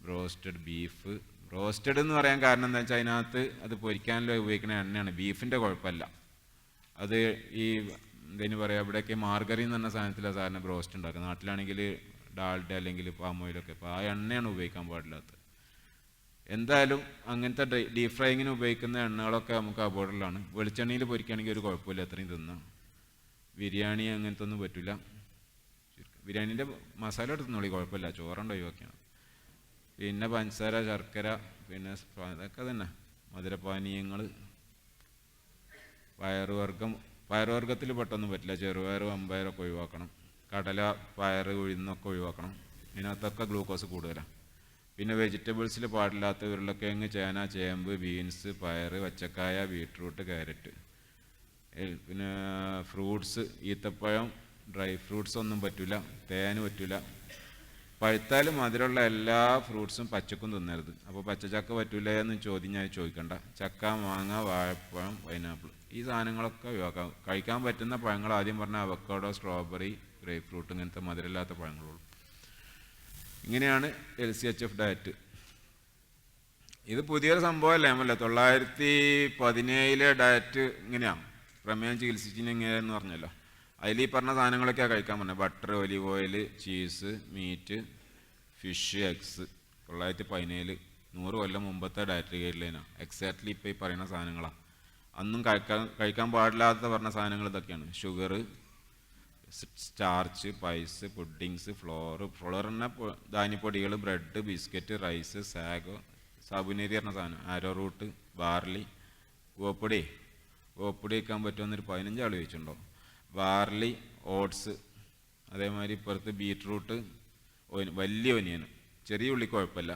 broasted beef. Roasted എന്ന് പറയാൻ കാരണം എന്താ വെച്ചാൽ അതിനകത്ത് അത് പൊരിക്കാനുള്ള ഉപയോഗിക്കുന്ന എണ്ണയാണ്, ബീഫിൻ്റെ കുഴപ്പമില്ല. അത് ഈ എന്തിനു പറയുക, ഇവിടെയൊക്കെ മാർഗറിൻ എന്ന് പറഞ്ഞ സാധനത്തിലാണ് സാധാരണ ബ്രോസ്റ്റ് ഉണ്ടാക്കുക. നാട്ടിലാണെങ്കിൽ ഡാൽഡ അല്ലെങ്കിൽ പാം ഓയിലൊക്കെ. അപ്പോൾ ആ എണ്ണയാണ് ഉപയോഗിക്കാൻ പാടില്ലാത്തത്. എന്തായാലും അങ്ങനത്തെ ഡീപ് ഫ്രൈങ്ങിന് ഉപയോഗിക്കുന്ന എണ്ണകളൊക്കെ നമുക്ക് അബോർഡറിലാണ്. വെളിച്ചെണ്ണയിൽ പൊരിക്കുകയാണെങ്കിൽ ഒരു കുഴപ്പമില്ല, അത്രയും തിന്നാം. ബിരിയാണി അങ്ങനത്തെ ഒന്നും പറ്റില്ല. ബിരിയാണീൻ്റെ മസാല എടുത്തുന്നോളി, കുഴപ്പമില്ല, ചോറുണ്ട് ഒഴിവാക്കിയാണ്. പിന്നെ പഞ്ചസാര, ശർക്കര, പിന്നെ അതൊക്കെ തന്നെ മധുരപാനീയങ്ങൾ. പയറുവർഗ്ഗത്തിൽ പെട്ടൊന്നും പറ്റില്ല, ചെറുപയർ, വമ്പയറൊക്കെ ഒഴിവാക്കണം. കടല, പയർ, ഉഴുന്നൊക്കെ ഒഴിവാക്കണം, ഇതിനകത്തൊക്കെ ഗ്ലൂക്കോസ് കൂടുതലാണ്. പിന്നെ വെജിറ്റബിൾസിൽ പാടില്ലാത്ത ഉരുളക്കിഴങ്ങ്, ചേന, ചേമ്പ്, ബീൻസ്, പയർ, പച്ചക്കായ, ബീട്രൂട്ട്, ക്യാരറ്റ്. പിന്നെ ഫ്രൂട്ട്സ്, ഈത്തപ്പഴം, ഡ്രൈ ഫ്രൂട്ട്സ് ഒന്നും പറ്റില്ല, തേന് പറ്റില്ല. പഴുത്താലും മധുരമുള്ള എല്ലാ ഫ്രൂട്ട്സും പച്ചക്കും തിന്നരുത്. അപ്പോൾ പച്ചച്ചക്ക പറ്റില്ല എന്ന് ചോദ്യം ഞാൻ ചോദിക്കണ്ട. ചക്ക, മാങ്ങ, വാഴപ്പഴം, പൈനാപ്പിൾ, ഈ സാധനങ്ങളൊക്കെ ഒഴിവാക്കാം. കഴിക്കാൻ പറ്റുന്ന പഴങ്ങൾ ആദ്യം പറഞ്ഞ അവക്കാഡോ, സ്ട്രോബെറി, ഗ്രേപ്പ് ഫ്രൂട്ട്, ഇങ്ങനത്തെ മധുരമില്ലാത്ത പഴങ്ങളുള്ളൂ. ഇങ്ങനെയാണ് LCHF ഡയറ്റ്. ഇത് പുതിയൊരു സംഭവമല്ല, നമ്മളല്ല 1917 ഡയറ്റ് ഇങ്ങനെയാണ്. പ്രമേയം ചികിത്സിച്ചിന് ഇങ്ങനെയെന്ന് പറഞ്ഞല്ലോ. അതിൽ ഈ പറഞ്ഞ സാധനങ്ങളൊക്കെയാണ് കഴിക്കാൻ പറഞ്ഞത്. Butter, olive oil, cheese, meat, fish, eggs. 1917 100 കൊല്ലം മുമ്പത്തെ ഡയറ്റ് ഗൈഡ് ലൈനാണ്. എക്സാക്ട്ലി ഇപ്പോൾ ഈ പറയുന്ന സാധനങ്ങളാണ്. അന്നും കഴിക്കാൻ പാടില്ലാത്ത പറഞ്ഞ സാധനങ്ങൾ ഇതൊക്കെയാണ്: ഷുഗർ, സ്റ്റാർച്ച്, പൈസ്, പുഡിങ്സ്, ഫ്ലോറിൻ്റെ ധാന്യപ്പൊടികൾ, ബ്രെഡ്, ബിസ്ക്കറ്റ്, റൈസ്, സാഗോ, സാബുനേരി പറഞ്ഞ സാധനം, ആരോ റൂട്ട്, ബാർലി, ഗോപ്പൊടി വയ്ക്കാൻ പറ്റുമെന്നൊരു 15 ആൾ ചോദിച്ചിട്ടുണ്ടോ? ബാർലി, ഓട്സ്, അതേമാതിരി ഇപ്പുറത്ത് ബീറ്റ്റൂട്ട്, വലിയ ഒനിയൻ, ചെറിയ ഉള്ളി കുഴപ്പമില്ല,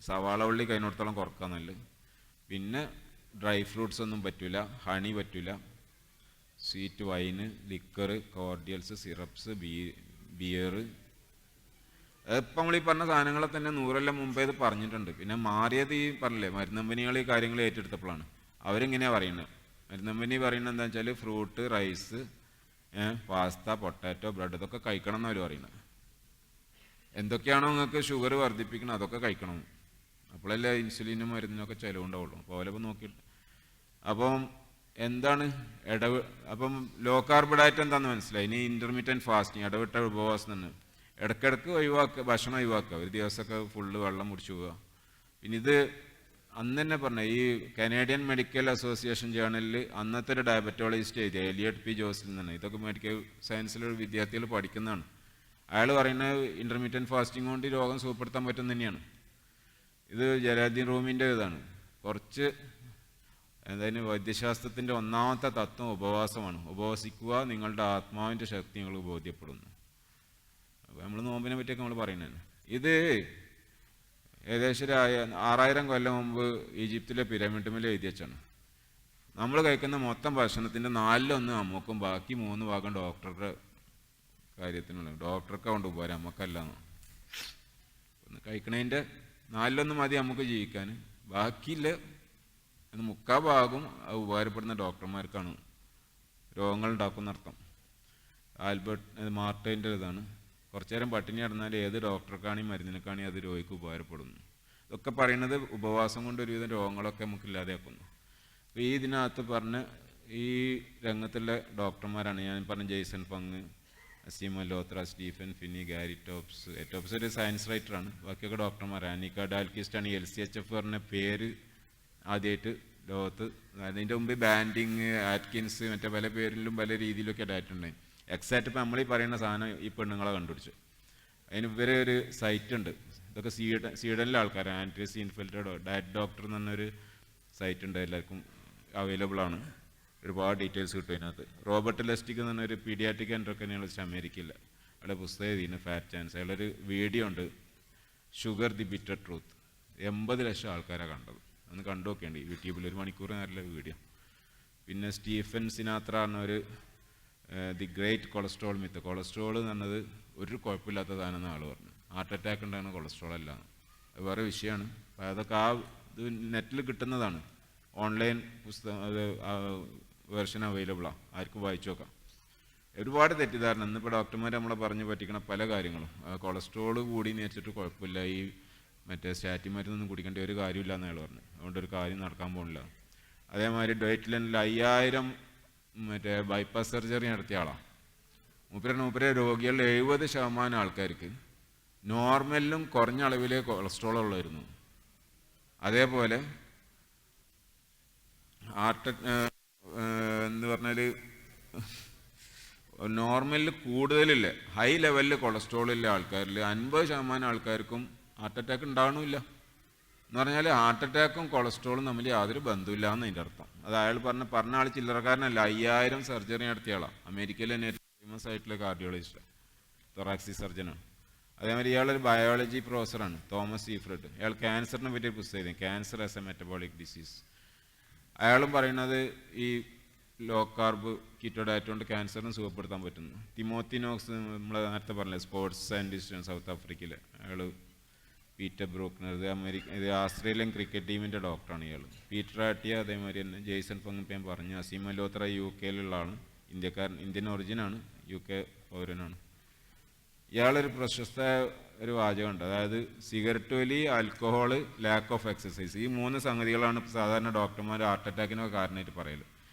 സവാള ഉള്ളി കഴിഞ്ഞിടത്തോളം കുറക്കാൻ നല്ലത്. പിന്നെ ഡ്രൈ ഫ്രൂട്ട്സ് ഒന്നും പറ്റില്ല, ഹണി പറ്റില്ല, sweet wine, liquor, cordials, syrups, beer. അതിപ്പോൾ നമ്മൾ ഈ പറഞ്ഞ സാധനങ്ങളെ തന്നെ 100 കൊല്ലം മുമ്പേ ഇത് പറഞ്ഞിട്ടുണ്ട്. പിന്നെ മാറിയത് ഈ പറഞ്ഞില്ലേ, മരുന്ന് കമ്പനികൾ ഈ കാര്യങ്ങൾ ഏറ്റെടുത്തപ്പോഴാണ്. അവരെങ്ങനെയാണ് പറയുന്നത്? മരുന്ന് കമ്പനി പറയുന്നത് എന്താ വെച്ചാൽ fruit, rice, pasta, potato, bread ഇതൊക്കെ കഴിക്കണം എന്നവർ പറയുന്നത്. എന്തൊക്കെയാണോ നിങ്ങൾക്ക് ഷുഗർ വർദ്ധിപ്പിക്കണം അതൊക്കെ കഴിക്കണം. അപ്പോഴല്ലേ ഇൻസുലിനും മരുന്നിനൊക്കെ ചിലവുണ്ടാവുള്ളൂ. അപ്പോൾ അവരപ്പോൾ നോക്കിയിട്ട് അപ്പം എന്താണ് അപ്പം ലോ കാർബ് ഡയറ്റ് എന്താണെന്ന് മനസ്സിലായി. ഇനി ഇൻ്റർമീഡിയൻറ്റ് ഫാസ്റ്റിംഗ്, ഇടവിട്ട ഉപവാസം തന്നെ. ഇടയ്ക്കിടയ്ക്ക് ഭക്ഷണം ഒഴിവാക്കുക. ഒരു ദിവസമൊക്കെ ഫുള്ള് വെള്ളം കുടിച്ചു പോവുക. പിന്നെ ഇത് അന്ന് തന്നെ പറഞ്ഞ ഈ കനേഡിയൻ മെഡിക്കൽ അസോസിയേഷൻ ജേണലിൽ അന്നത്തെ ഒരു ഡയബറ്റോളജിസ്റ്റ് എഴുതിയ എലിയട്ട് പി ജോസിൽ നിന്നാണ്. ഇതൊക്കെ മെഡിക്കൽ സയൻസിലെ വിദ്യാർത്ഥികൾ പഠിക്കുന്നതാണ്. അയാൾ പറയുന്നത് ഇൻ്റർമീഡിയൻറ്റ് ഫാസ്റ്റിംഗ് കൊണ്ട് രോഗം സുഖപ്പെടുത്താൻ പറ്റും തന്നെയാണ്. ഇത് ജലാലുദ്ദീൻ റൂമിൻ്റെ ഇതാണ്. കുറച്ച് എന്തായാലും വൈദ്യശാസ്ത്രത്തിൻ്റെ ഒന്നാമത്തെ തത്വം ഉപവാസമാണ്. ഉപവസിക്കുക, നിങ്ങളുടെ ആത്മാവിൻ്റെ ശക്തി നിങ്ങൾ ബോധ്യപ്പെടുന്നു. അപ്പോൾ നമ്മൾ നോമ്പിനെ പറ്റിയൊക്കെ നമ്മൾ പറയുന്നത് ഇത് ഏകദേശം 6000 കൊല്ലം മുമ്പ് ഈജിപ്തിലെ പിരമിഡ് മേലെ എഴുതി വെച്ചാണ്. നമ്മൾ കഴിക്കുന്ന മൊത്തം ഭക്ഷണത്തിൻ്റെ 1/4 നമുക്കും ബാക്കി 3 ഭാഗം ഡോക്ടറുടെ കാര്യത്തിനുള്ള. ഡോക്ടർക്ക് കൊണ്ട് ഉപകാരം, നമുക്കല്ല. ഒന്ന് കഴിക്കണതിൻ്റെ 4/1 മതി നമുക്ക് ജീവിക്കാൻ. ബാക്കിയില്ല 3/4 ഭാഗം ഉപകാരപ്പെടുന്ന ഡോക്ടർമാർക്കാണ് രോഗങ്ങൾ ഉണ്ടാക്കുന്നർത്ഥം. ആൽബർട്ട് മാർട്ടൈൻ്റെ ഇതാണ്. കുറച്ചു നേരം പട്ടിണി കിടന്നാൽ ഏത് ഡോക്ടർക്കാണെങ്കിൽ മരുന്നിനൊക്കെയാണെങ്കിൽ അത് രോഗിക്ക് ഉപകാരപ്പെടുന്നു. ഇതൊക്കെ പറയുന്നത് ഉപവാസം കൊണ്ട് ഒരുവിധം രോഗങ്ങളൊക്കെ നമുക്ക് ഇല്ലാതെയാക്കുന്നു. അപ്പോൾ ഈ ഇതിനകത്ത് പറഞ്ഞ് ഈ രംഗത്തുള്ള ഡോക്ടർമാരാണ് ഞാൻ പറഞ്ഞ Jason Fung, Aseem Malhotra, Stephen Phinney, Gary Taubes. Taubes ഒരു സയൻസ് റൈറ്ററാണ്. ബാക്കിയൊക്കെ ഡോക്ടർമാരാണ്. അനിക്ക ഡാൽക്കിസ്റ്റാണ് ഈ LCHF പറഞ്ഞ പേര് ആദ്യമായിട്ട് ലോകത്ത്. അതിൻ്റെ മുമ്പ് ബാൻഡിങ്, ആറ്റ്കിൻസ്, മറ്റേ പല പേരിലും പല രീതിയിലൊക്കെ ഡാറ്റ ഉണ്ടായി. എക്സാക്റ്റ് ഇപ്പം നമ്മൾ ഈ പറയുന്ന സാധനം ഈ പെണ്ണുങ്ങളെ കണ്ടുപിടിച്ചു. അതിന് ഇവരെ ഒരു സൈറ്റ് ഉണ്ട്. ഇതൊക്കെ സ്വീഡനിലെ ആൾക്കാരാണ്. ആൻഡ്രി സീൻഫെൽറ്റോ ഡയറ്റ് ഡോക്ടർ എന്ന് പറഞ്ഞൊരു സൈറ്റ് ഉണ്ട്, എല്ലാവർക്കും അവൈലബിൾ ആണ്. ഒരുപാട് ഡീറ്റെയിൽസ് കിട്ടും അതിനകത്ത്. റോബർട്ട് ലെസ്റ്റിക് എന്ന് പറഞ്ഞൊരു പീഡിയാട്രിക് എൻട്രോക്കനോളജിസ്റ്റ് അമേരിക്കയില്ല. അവിടെ പുസ്തകം എഴുതിയിരുന്നു ഫാറ്റ് ചാൻസ്. അയാളൊരു വീഡിയോ ഉണ്ട്, ഷുഗർ ദി ബിറ്റർ ട്രൂത്ത്. 80 ലക്ഷം ആൾക്കാരാണ് കണ്ടത്. ഒന്ന് കണ്ടു നോക്കേണ്ടി യൂട്യൂബിൽ. 1 മണിക്കൂർ നല്ല വീഡിയോ. പിന്നെ സ്റ്റീഫൻ സിനാത്ര എന്നൊരു the great cholesterol myth. Cholesterol എന്ന് പറഞ്ഞത് ഒരു കുഴപ്പമില്ലാത്തതാണെന്ന് ആൾ പറഞ്ഞു. ഹാർട്ട് അറ്റാക്ക് ഉണ്ടാകുന്ന കൊളസ്ട്രോൾ അല്ല, അത് വേറെ വിഷയമാണ്. അപ്പോൾ അതൊക്കെ ഇത് നെറ്റിൽ കിട്ടുന്നതാണ്. ഓൺലൈൻ പുസ്തകം അത് വെർഷൻ അവൈലബിളാണ്, ആർക്കും വായിച്ചു നോക്കാം. ഒരുപാട് തെറ്റിദ്ധാരണ ഇന്നിപ്പോൾ ഡോക്ടർമാർ നമ്മളെ പറഞ്ഞ് പറ്റിക്കണ പല കാര്യങ്ങളും. കൊളസ്ട്രോൾ കൂടി വെച്ചിട്ട് കുഴപ്പമില്ല, ഈ മറ്റേ സ്റ്റാറ്റിൻ മരുന്നൊന്നും കുടിക്കേണ്ട ഒരു കാര്യമില്ല എന്ന് അയാൾ പറഞ്ഞു. അതുകൊണ്ട് ഒരു കാര്യം നടക്കാൻ പോകുന്നില്ല. അതേമാതിരി ഡോയ്റ്റ്ലൻഡിൽ 5000 മറ്റേ ബൈപ്പാസ് സർജറി നടത്തിയ ആളാണ്. മൂപ്പരെ രോഗികളിൽ 70% ആൾക്കാർക്ക് നോർമലിലും കുറഞ്ഞ അളവിലേ കൊളസ്ട്രോൾ ഉള്ളായിരുന്നു. അതേപോലെ എന്ന് പറഞ്ഞാൽ നോർമലിൽ കൂടുതലില്ല, ഹൈ ലെവലിൽ കൊളസ്ട്രോളില്ല ആൾക്കാരിൽ 50% ആൾക്കാർക്കും ഹാർട്ട് അറ്റാക്ക് ഉണ്ടാകണമില്ല. എന്ന് പറഞ്ഞാൽ ഹാർട്ട് അറ്റാക്കും കൊളസ്ട്രോളും തമ്മിൽ യാതൊരു ബന്ധമില്ല എന്ന് അതിൻ്റെ അർത്ഥം. അത് അയാൾ പറഞ്ഞ ആൾ ചില്ലറക്കാരനല്ല. 5000 സർജറി നടത്തിയ ആളാണ്. അമേരിക്കയിലെ തന്നെ ഏറ്റവും ഫേമസ് ആയിട്ടുള്ള കാർഡിയോളജിസ്റ്റ്, തൊറാക്സിക് സർജനാണ്. അതേമാതിരി ഇയാളൊരു ബയോളജി പ്രൊഫസറാണ്, തോമസ് സീഫ്രഡ്. അയാൾ ക്യാൻസറിനെ പറ്റി പുസ്തകം എഴുതി, cancer as A metabolic disease. അയാളും പറയുന്നത് ഈ ലോ കാർബ് കീറ്റോ ഡയറ്റ് കൊണ്ട് ക്യാൻസറിന് സുഖപ്പെടുത്താൻ പറ്റുന്നു. തിമോത്തി നോക്സ് നമ്മൾ നേരത്തെ പറഞ്ഞില്ലേ, സ്പോർട്സ് സയൻറ്റിസ്റ്റ്, സൗത്ത് ആഫ്രിക്കയിലെ. അയാൾ പീറ്റർ ബ്രൂക്നർ, ഇത് ആസ്ട്രേലിയൻ ക്രിക്കറ്റ് ടീമിൻ്റെ ഡോക്ടറാണ് ഇയാൾ. പീറ്റർ ആട്ടിയ അതേമാതിരി തന്നെ. ജെയ്സൺ ഫങ് ഞാൻ പറഞ്ഞു. അസീം മൽഹോത്ര UK ആളാണ്, ഇന്ത്യൻ ഒറിജിനാണ്, UK പൗരനാണ്. ഇയാളൊരു പ്രശസ്ത ഒരു വാചകമുണ്ട്, അതായത് സിഗരറ്റ് വലി, ആൽക്കഹോള്, ലാക്ക് ഓഫ് എക്സസൈസ്, ഈ 3 സംഗതികളാണ് സാധാരണ ഡോക്ടർമാർ ഹാർട്ട് അറ്റാക്കിനൊക്കെ കാരണമായിട്ട് പറയൽ.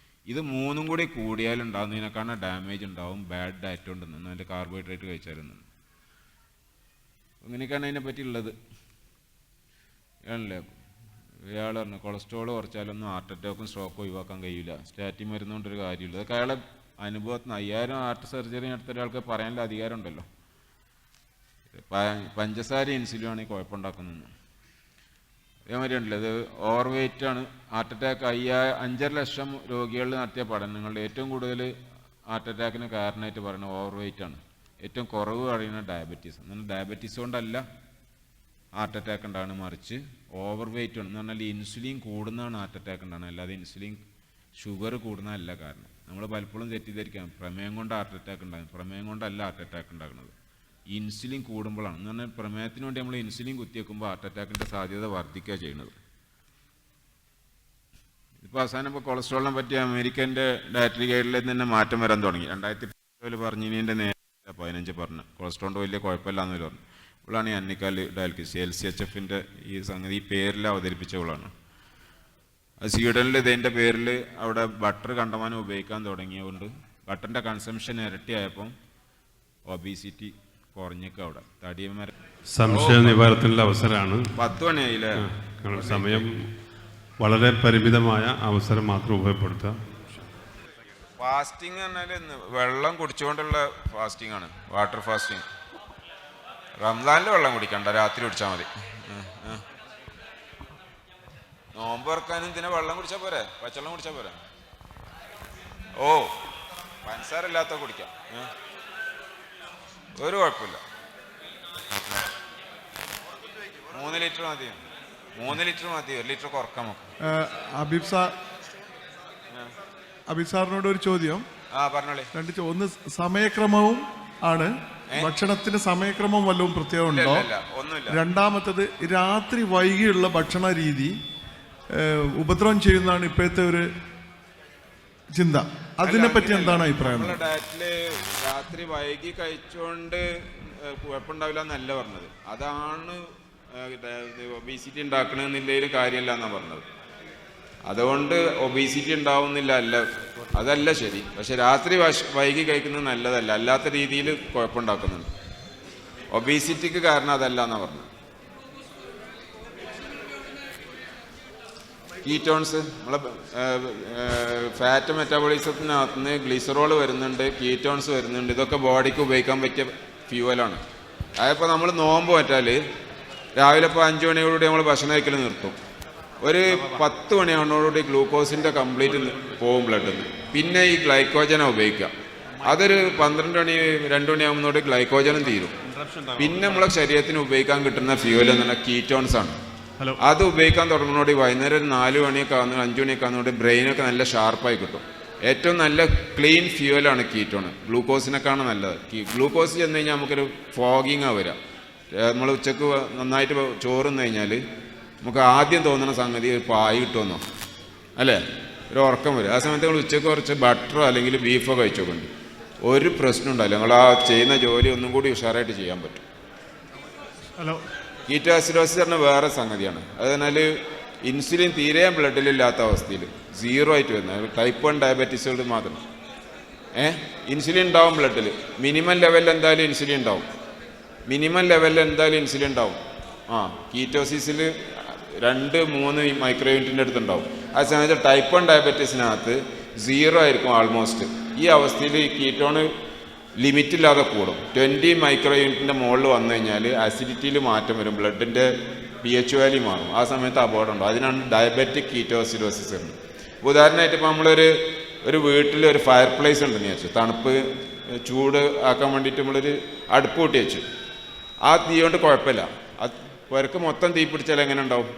ഇത് 3 കൂടി കൂടിയാലുണ്ടാകുന്നതിനേക്കാണ് ഡാമേജ് ഉണ്ടാവും ബാഡ് ഡയറ്റ് ഉണ്ടെന്ന്, അതിൻ്റെ കാർബോഹൈഡ്രേറ്റ് കഴിച്ചായിരുന്നു. അങ്ങനെയൊക്കെയാണ് അതിനെ പറ്റിയുള്ളത്. ആണല്ലേ ഇയാൾ പറഞ്ഞു കൊളസ്ട്രോൾ കുറച്ചാലൊന്നും ഹാർട്ട് അറ്റാക്കും സ്ട്രോക്കും ഒഴിവാക്കാൻ കഴിയില്ല, സ്റ്റാറ്റിൻ മരുന്നുകൊണ്ടൊരു കാര്യമില്ല. അതൊക്കെ അയാളെ അനുഭവത്തിന് 5000 ഹാർട്ട് സർജറി നടത്ത ഒരാൾക്ക് പറയാനുള്ള അധികാരം ഉണ്ടല്ലോ. പഞ്ചസാര ഇൻസുലിൻ ആണെങ്കിൽ കുഴപ്പമുണ്ടാക്കുന്നു. അതേമാതിരി ഉണ്ടല്ലോ, ഇത് ഓവർ വെയ്റ്റ് ആണ്. ഹാർട്ട് അറ്റാക്ക് 5.5 ലക്ഷം രോഗികളിൽ നടത്തിയ പഠനങ്ങളിൽ ഏറ്റവും കൂടുതൽ ഹാർട്ട് അറ്റാക്കിന് കാരണമായിട്ട് പറയുന്നത് ഓവർ വെയ്റ്റ് ആണ്. ഏറ്റവും കുറവ് പറയുന്നത് ഡയബറ്റീസ്. എന്നാൽ ഡയബറ്റീസ് കൊണ്ടല്ല ഹാർട്ട് അറ്റാക്ക് ഉണ്ടാകുന്നത്, മറിച്ച് ഓവർ വെയ്റ്റ് ആണ് എന്ന് പറഞ്ഞാൽ ഇൻസുലിൻ കൂടുന്നതാണ് ഹാർട്ട് അറ്റാക്ക് ഉണ്ടാകുന്നത്, അല്ലാതെ ഇൻസുലിൻ ഷുഗർ കൂടുന്നതല്ല കാരണം. നമ്മൾ പലപ്പോഴും തെറ്റിദ്ധരിക്കാം, പ്രമേയം കൊണ്ട് ഹാർട്ട് അറ്റാക്ക് ഉണ്ടാകുന്നത്. പ്രമേയം കൊണ്ടല്ല ഹാർട്ട് അറ്റാക്ക് ഉണ്ടാകുന്നത്, ഇൻസുലിൻ കൂടുമ്പോഴാണ്. എന്ന് പറഞ്ഞാൽ പ്രമേയത്തിന് വേണ്ടി നമ്മൾ ഇൻസുലിൻ കുത്തിവെക്കുമ്പോൾ ഹാർട്ട് അറ്റാക്കിൻ്റെ സാധ്യത വർദ്ധിക്കുക ചെയ്യുന്നത്. ഇപ്പോൾ അവസാനം ഇപ്പോൾ കൊളസ്ട്രോളിനെ പറ്റി അമേരിക്കൻ്റെ ഡയറ്ററി ഗൈഡിൽ തന്നെ മാറ്റം വരാൻ തുടങ്ങി. 2010 പറഞ്ഞതിൻ്റെ നേരെ 15 പറഞ്ഞു കൊളസ്ട്രോളിൻ്റെ വലിയ കുഴപ്പമില്ല എന്ന് പറഞ്ഞു. ഇവളാണ് ഈ അന്നിക്കാൽ ഡയൽക്കിസ് LCHFൻ്റെ ഈ സംഗതി ഈ പേരിൽ അവതരിപ്പിച്ചവളാണ്. അത് സ്വീഡനിൽ ഇതിൻ്റെ പേരിൽ അവിടെ ബട്ടർ കണ്ടമാനം ഉപയോഗിക്കാൻ തുടങ്ങിയതുകൊണ്ട് ബട്ടറിൻ്റെ കൺസംഷൻ ഇരട്ടിയായപ്പം ഒബീസിറ്റി കുറഞ്ഞേക്കും അവിടെ. തടിയന്മാർ സംശയ നിവാരണത്തിനുള്ള അവസരമാണ്. 10 മണിയായില്ലേ? സമയം വളരെ പരിമിതമായ അവസരം മാത്രം ഉപയോഗപ്പെടുത്തുക. ഫാസ്റ്റിംഗ് പറഞ്ഞാൽ വെള്ളം കുടിച്ചുകൊണ്ടുള്ള ഫാസ്റ്റിംഗ് ആണ്, വാട്ടർ ഫാസ്റ്റിംഗ്. റംസാനിൽ വെള്ളം കുടിക്കണ്ട, രാത്രി കുടിച്ചാൽ മതി. നോമ്പ് തുറക്കാനും ഇതിനെ വെള്ളം കുടിച്ചാൽ പോരെ, പച്ചവെള്ളം കുടിച്ചാൽ പോരെ. ഓ പഞ്ചസാര ഇല്ലാത്ത കുടിക്കാം, ഒരു കുഴപ്പമില്ല. 3 ലിറ്റർ മതി, 3 ലിറ്റർ മതി, 1 ലിറ്റർ കുറക്കാം നമുക്ക്. അബീബ് സാറിനോട് ഒരു ചോദ്യം. പറഞ്ഞോളി. ഒന്ന് സമയക്രമവും ആണ്, ഭക്ഷണത്തിന് സമയക്രമം വല്ലതും പ്രത്യേകം ഉണ്ടോ? രണ്ടാമത്തത് രാത്രി വൈകിയുള്ള ഭക്ഷണ രീതി ഉപദ്രവം ചെയ്യുന്നതാണ് ഇപ്പോഴത്തെ ഒരു ചിന്ത. അതിനെ പറ്റി എന്താണ് അഭിപ്രായം? ഡയറ്റില് രാത്രി വൈകി കഴിച്ചുകൊണ്ട് കുഴപ്പമുണ്ടാവില്ല എന്നല്ല പറഞ്ഞത്, അതാണ് ഒബീസിറ്റി ഉണ്ടാക്കണമെന്നില്ല കാര്യമല്ല എന്നാണ് പറഞ്ഞത്. അതുകൊണ്ട് ഒബീസിറ്റി ഉണ്ടാവുന്നില്ല, അല്ല അതല്ല ശരി. പക്ഷെ രാത്രി വൈകി കഴിക്കുന്നത് നല്ലതല്ല, അല്ലാത്ത രീതിയിൽ കുഴപ്പമുണ്ടാക്കുന്നുണ്ട്. ഒബീസിറ്റിക്ക് കാരണം അതല്ല എന്നാണ് പറഞ്ഞത്. കീറ്റോൺസ് നമ്മളെ ഫാറ്റ് മെറ്റാബോളിസത്തിനകത്ത് നിന്ന് ഗ്ലിസറോൾ വരുന്നുണ്ട്, കീറ്റോൺസ് വരുന്നുണ്ട്. ഇതൊക്കെ ബോഡിക്ക് ഉപയോഗിക്കാൻ പറ്റിയ ഫ്യൂവലാണ്. അതിപ്പോൾ നമ്മൾ നോമ്പ് പറ്റാൽ രാവിലെ ഇപ്പോൾ 5 മണിയോടുകൂടി നമ്മൾ ഭക്ഷണം കഴിക്കൽ നിർത്തും. ഒരു 10 മണിയാവുന്നതോടുകൂടി ഗ്ലൂക്കോസിൻ്റെ കംപ്ലീറ്റ് പോകും ബ്ലഡിൽ നിന്ന്. പിന്നെ ഈ ഗ്ലൈക്കോജനാണ് ഉപയോഗിക്കുക. അതൊരു 12 മണി 2 മണിയാകുന്നതോടെ ഗ്ലൈക്കോജനും തീരും. പിന്നെ നമ്മളെ ശരീരത്തിന് ഉപയോഗിക്കാൻ കിട്ടുന്ന ഫ്യൂവൽ എന്ന് പറഞ്ഞാൽ കീറ്റോൺസ് ആണ്. അത് ഉപയോഗിക്കാൻ തുടങ്ങുന്നതോടെ വൈകുന്നേരം 4 മണിയൊക്കെ ആകുന്ന 5 മണിയൊക്കെ ആകുന്നതോടെ ബ്രെയിനൊക്കെ നല്ല ഷാർപ്പായി കിട്ടും. ഏറ്റവും നല്ല ക്ലീൻ ഫ്യൂവലാണ് കീറ്റോൺ, ഗ്ലൂക്കോസിനൊക്കെയാണ് നല്ലത്. ഗ്ലൂക്കോസ് ചെന്ന് കഴിഞ്ഞാൽ നമുക്കൊരു ഫോഗിങ്ങാണ് വരിക. നമ്മൾ ഉച്ചക്ക് നന്നായിട്ട് ചോറുന്ന് കഴിഞ്ഞാൽ നമുക്ക് ആദ്യം തോന്നുന്ന സംഗതി ഒരു പായ് കിട്ടുമെന്നോ, അല്ലേ, ഒരു ഉറക്കം വരും. ആ സമയത്ത് നമ്മൾ ഉച്ചക്ക് കുറച്ച് ബട്ടറോ അല്ലെങ്കിൽ ബീഫോ കഴിച്ചോക്കുണ്ട്, ഒരു പ്രശ്നം ഉണ്ടാവില്ല. നമ്മൾ ആ ചെയ്യുന്ന ജോലി ഒന്നും കൂടി ഉഷാറായിട്ട് ചെയ്യാൻ പറ്റും. കീറ്റോസിഡോസിസ് പറഞ്ഞാൽ വേറെ സംഗതിയാണ്. അതിനാൽ ഇൻസുലിൻ തീരെ ബ്ലഡിലില്ലാത്ത അവസ്ഥയിൽ 0 ആയിട്ട് വരുന്നത് ടൈപ്പ് 1 ഡയബറ്റീസുകൾ മാത്രം. ഇൻസുലിൻ ഉണ്ടാവും ബ്ലഡിൽ, മിനിമം ലെവലിൽ എന്തായാലും ഇൻസുലിൻ ഉണ്ടാവും, ഇൻസുലിൻ ഉണ്ടാവും. കീറ്റോസിസിൽ 2-3 മൈക്രോ യൂണിറ്റിൻ്റെ അടുത്തുണ്ടാവും. ആ സമയത്ത് ടൈപ്പ് 1 ഡയബറ്റീസിനകത്ത് 0 ആയിരിക്കും ആൾമോസ്റ്റ്. ഈ അവസ്ഥയിൽ ഈ കീറ്റോണ് ലിമിറ്റില്ലാതെ കൂടും. 20 മൈക്രോ യൂണിറ്റിൻ്റെ മുകളിൽ വന്നു കഴിഞ്ഞാൽ അസിഡിറ്റിയിൽ മാറ്റം വരും, ബ്ലഡിൻ്റെ pH വാല്യൂ മാറും. ആ സമയത്ത് അപകടമുണ്ടോ, അതിനാണ് ഡയബറ്റിക് കീറ്റോസിഡോസിസ് വരുന്നത്. ഉദാഹരണമായിട്ട് ഇപ്പോൾ ഒരു വീട്ടിൽ ഒരു ഫയർ പ്ലേസ് ഉണ്ടെന്ന് വെച്ചു, തണുപ്പ് ചൂട് ആക്കാൻ വേണ്ടിയിട്ട് നമ്മളൊരു അടുപ്പ് കൂട്ടി വെച്ചു. ആ തീ കൊണ്ട് കുഴപ്പമില്ല, പുരക്ക് മൊത്തം തീ പിടിച്ചാൽ എങ്ങനെ ഉണ്ടാവും?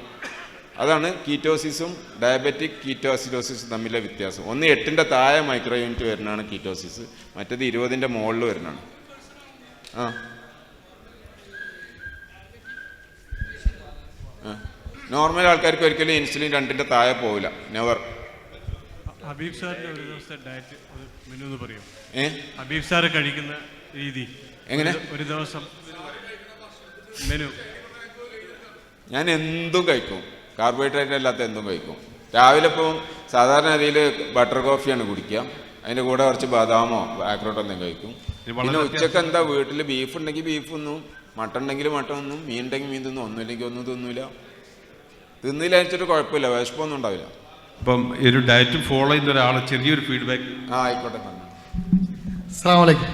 അതാണ് കീറ്റോസിസും ഡയബറ്റിക് കീറ്റോസിഡോസിസും തമ്മിലെ വ്യത്യാസം. ഒന്ന് 8ൻ്റെ താഴെ മൈക്രോ യൂണിറ്റ് വരുന്നതാണ് കീറ്റോസിസ്, മറ്റേത് 20ൻ്റെ മുകളിൽ വരുന്നതാണ്. നോർമൽ ആൾക്കാർക്ക് ഒരിക്കലും ഇൻസുലിൻ 2ൻ്റെ താഴെ പോവില്ല, നെവർ. ഹബീബ് സാറിന്റെ ഒരു ദിവസത്തെ ഡയറ്റ് മെനു എന്ന് പറയും. ഹബീബ് സാറ് കഴിക്കുന്ന രീതി എങ്ങനെ? ഒരു ദിവസം മെനു. ഞാൻ എന്തും കഴിക്കും, കാർബോഹൈഡ്രേറ്റ് അല്ലാത്ത എന്തും കഴിക്കും. രാവിലെ ഇപ്പോൾ സാധാരണ രീതിയിൽ ബട്ടർ കോഫിയാണ് കുടിക്കുക, അതിൻ്റെ കൂടെ കുറച്ച് ബദാമോ ആക്രോട്ടോ എന്തെങ്കിലും കഴിക്കും. പിന്നെ ഉച്ചക്ക് എന്താ വീട്ടിൽ ബീഫ് ഉണ്ടെങ്കിൽ ബീഫ് തിന്നും, മട്ടൺ ഉണ്ടെങ്കിൽ മട്ടൺ തിന്നും, മീൻ ഉണ്ടെങ്കിൽ മീൻ തിന്നും, ഒന്നുമില്ലെങ്കിൽ ഒന്നും തിന്നൂല. തിന്നില്ല വെച്ചിട്ട് കുഴപ്പമില്ല, വിശപ്പൊന്നും ഉണ്ടാവില്ല. അപ്പം ഈ ഒരു ഡയറ്റ് ഫോളോ ചെയ്യുന്ന ഒരാൾ ചെറിയൊരു ഫീഡ്ബാക്ക്. ആയിക്കോട്ടെ. അസ്സലാമു അലൈക്കും.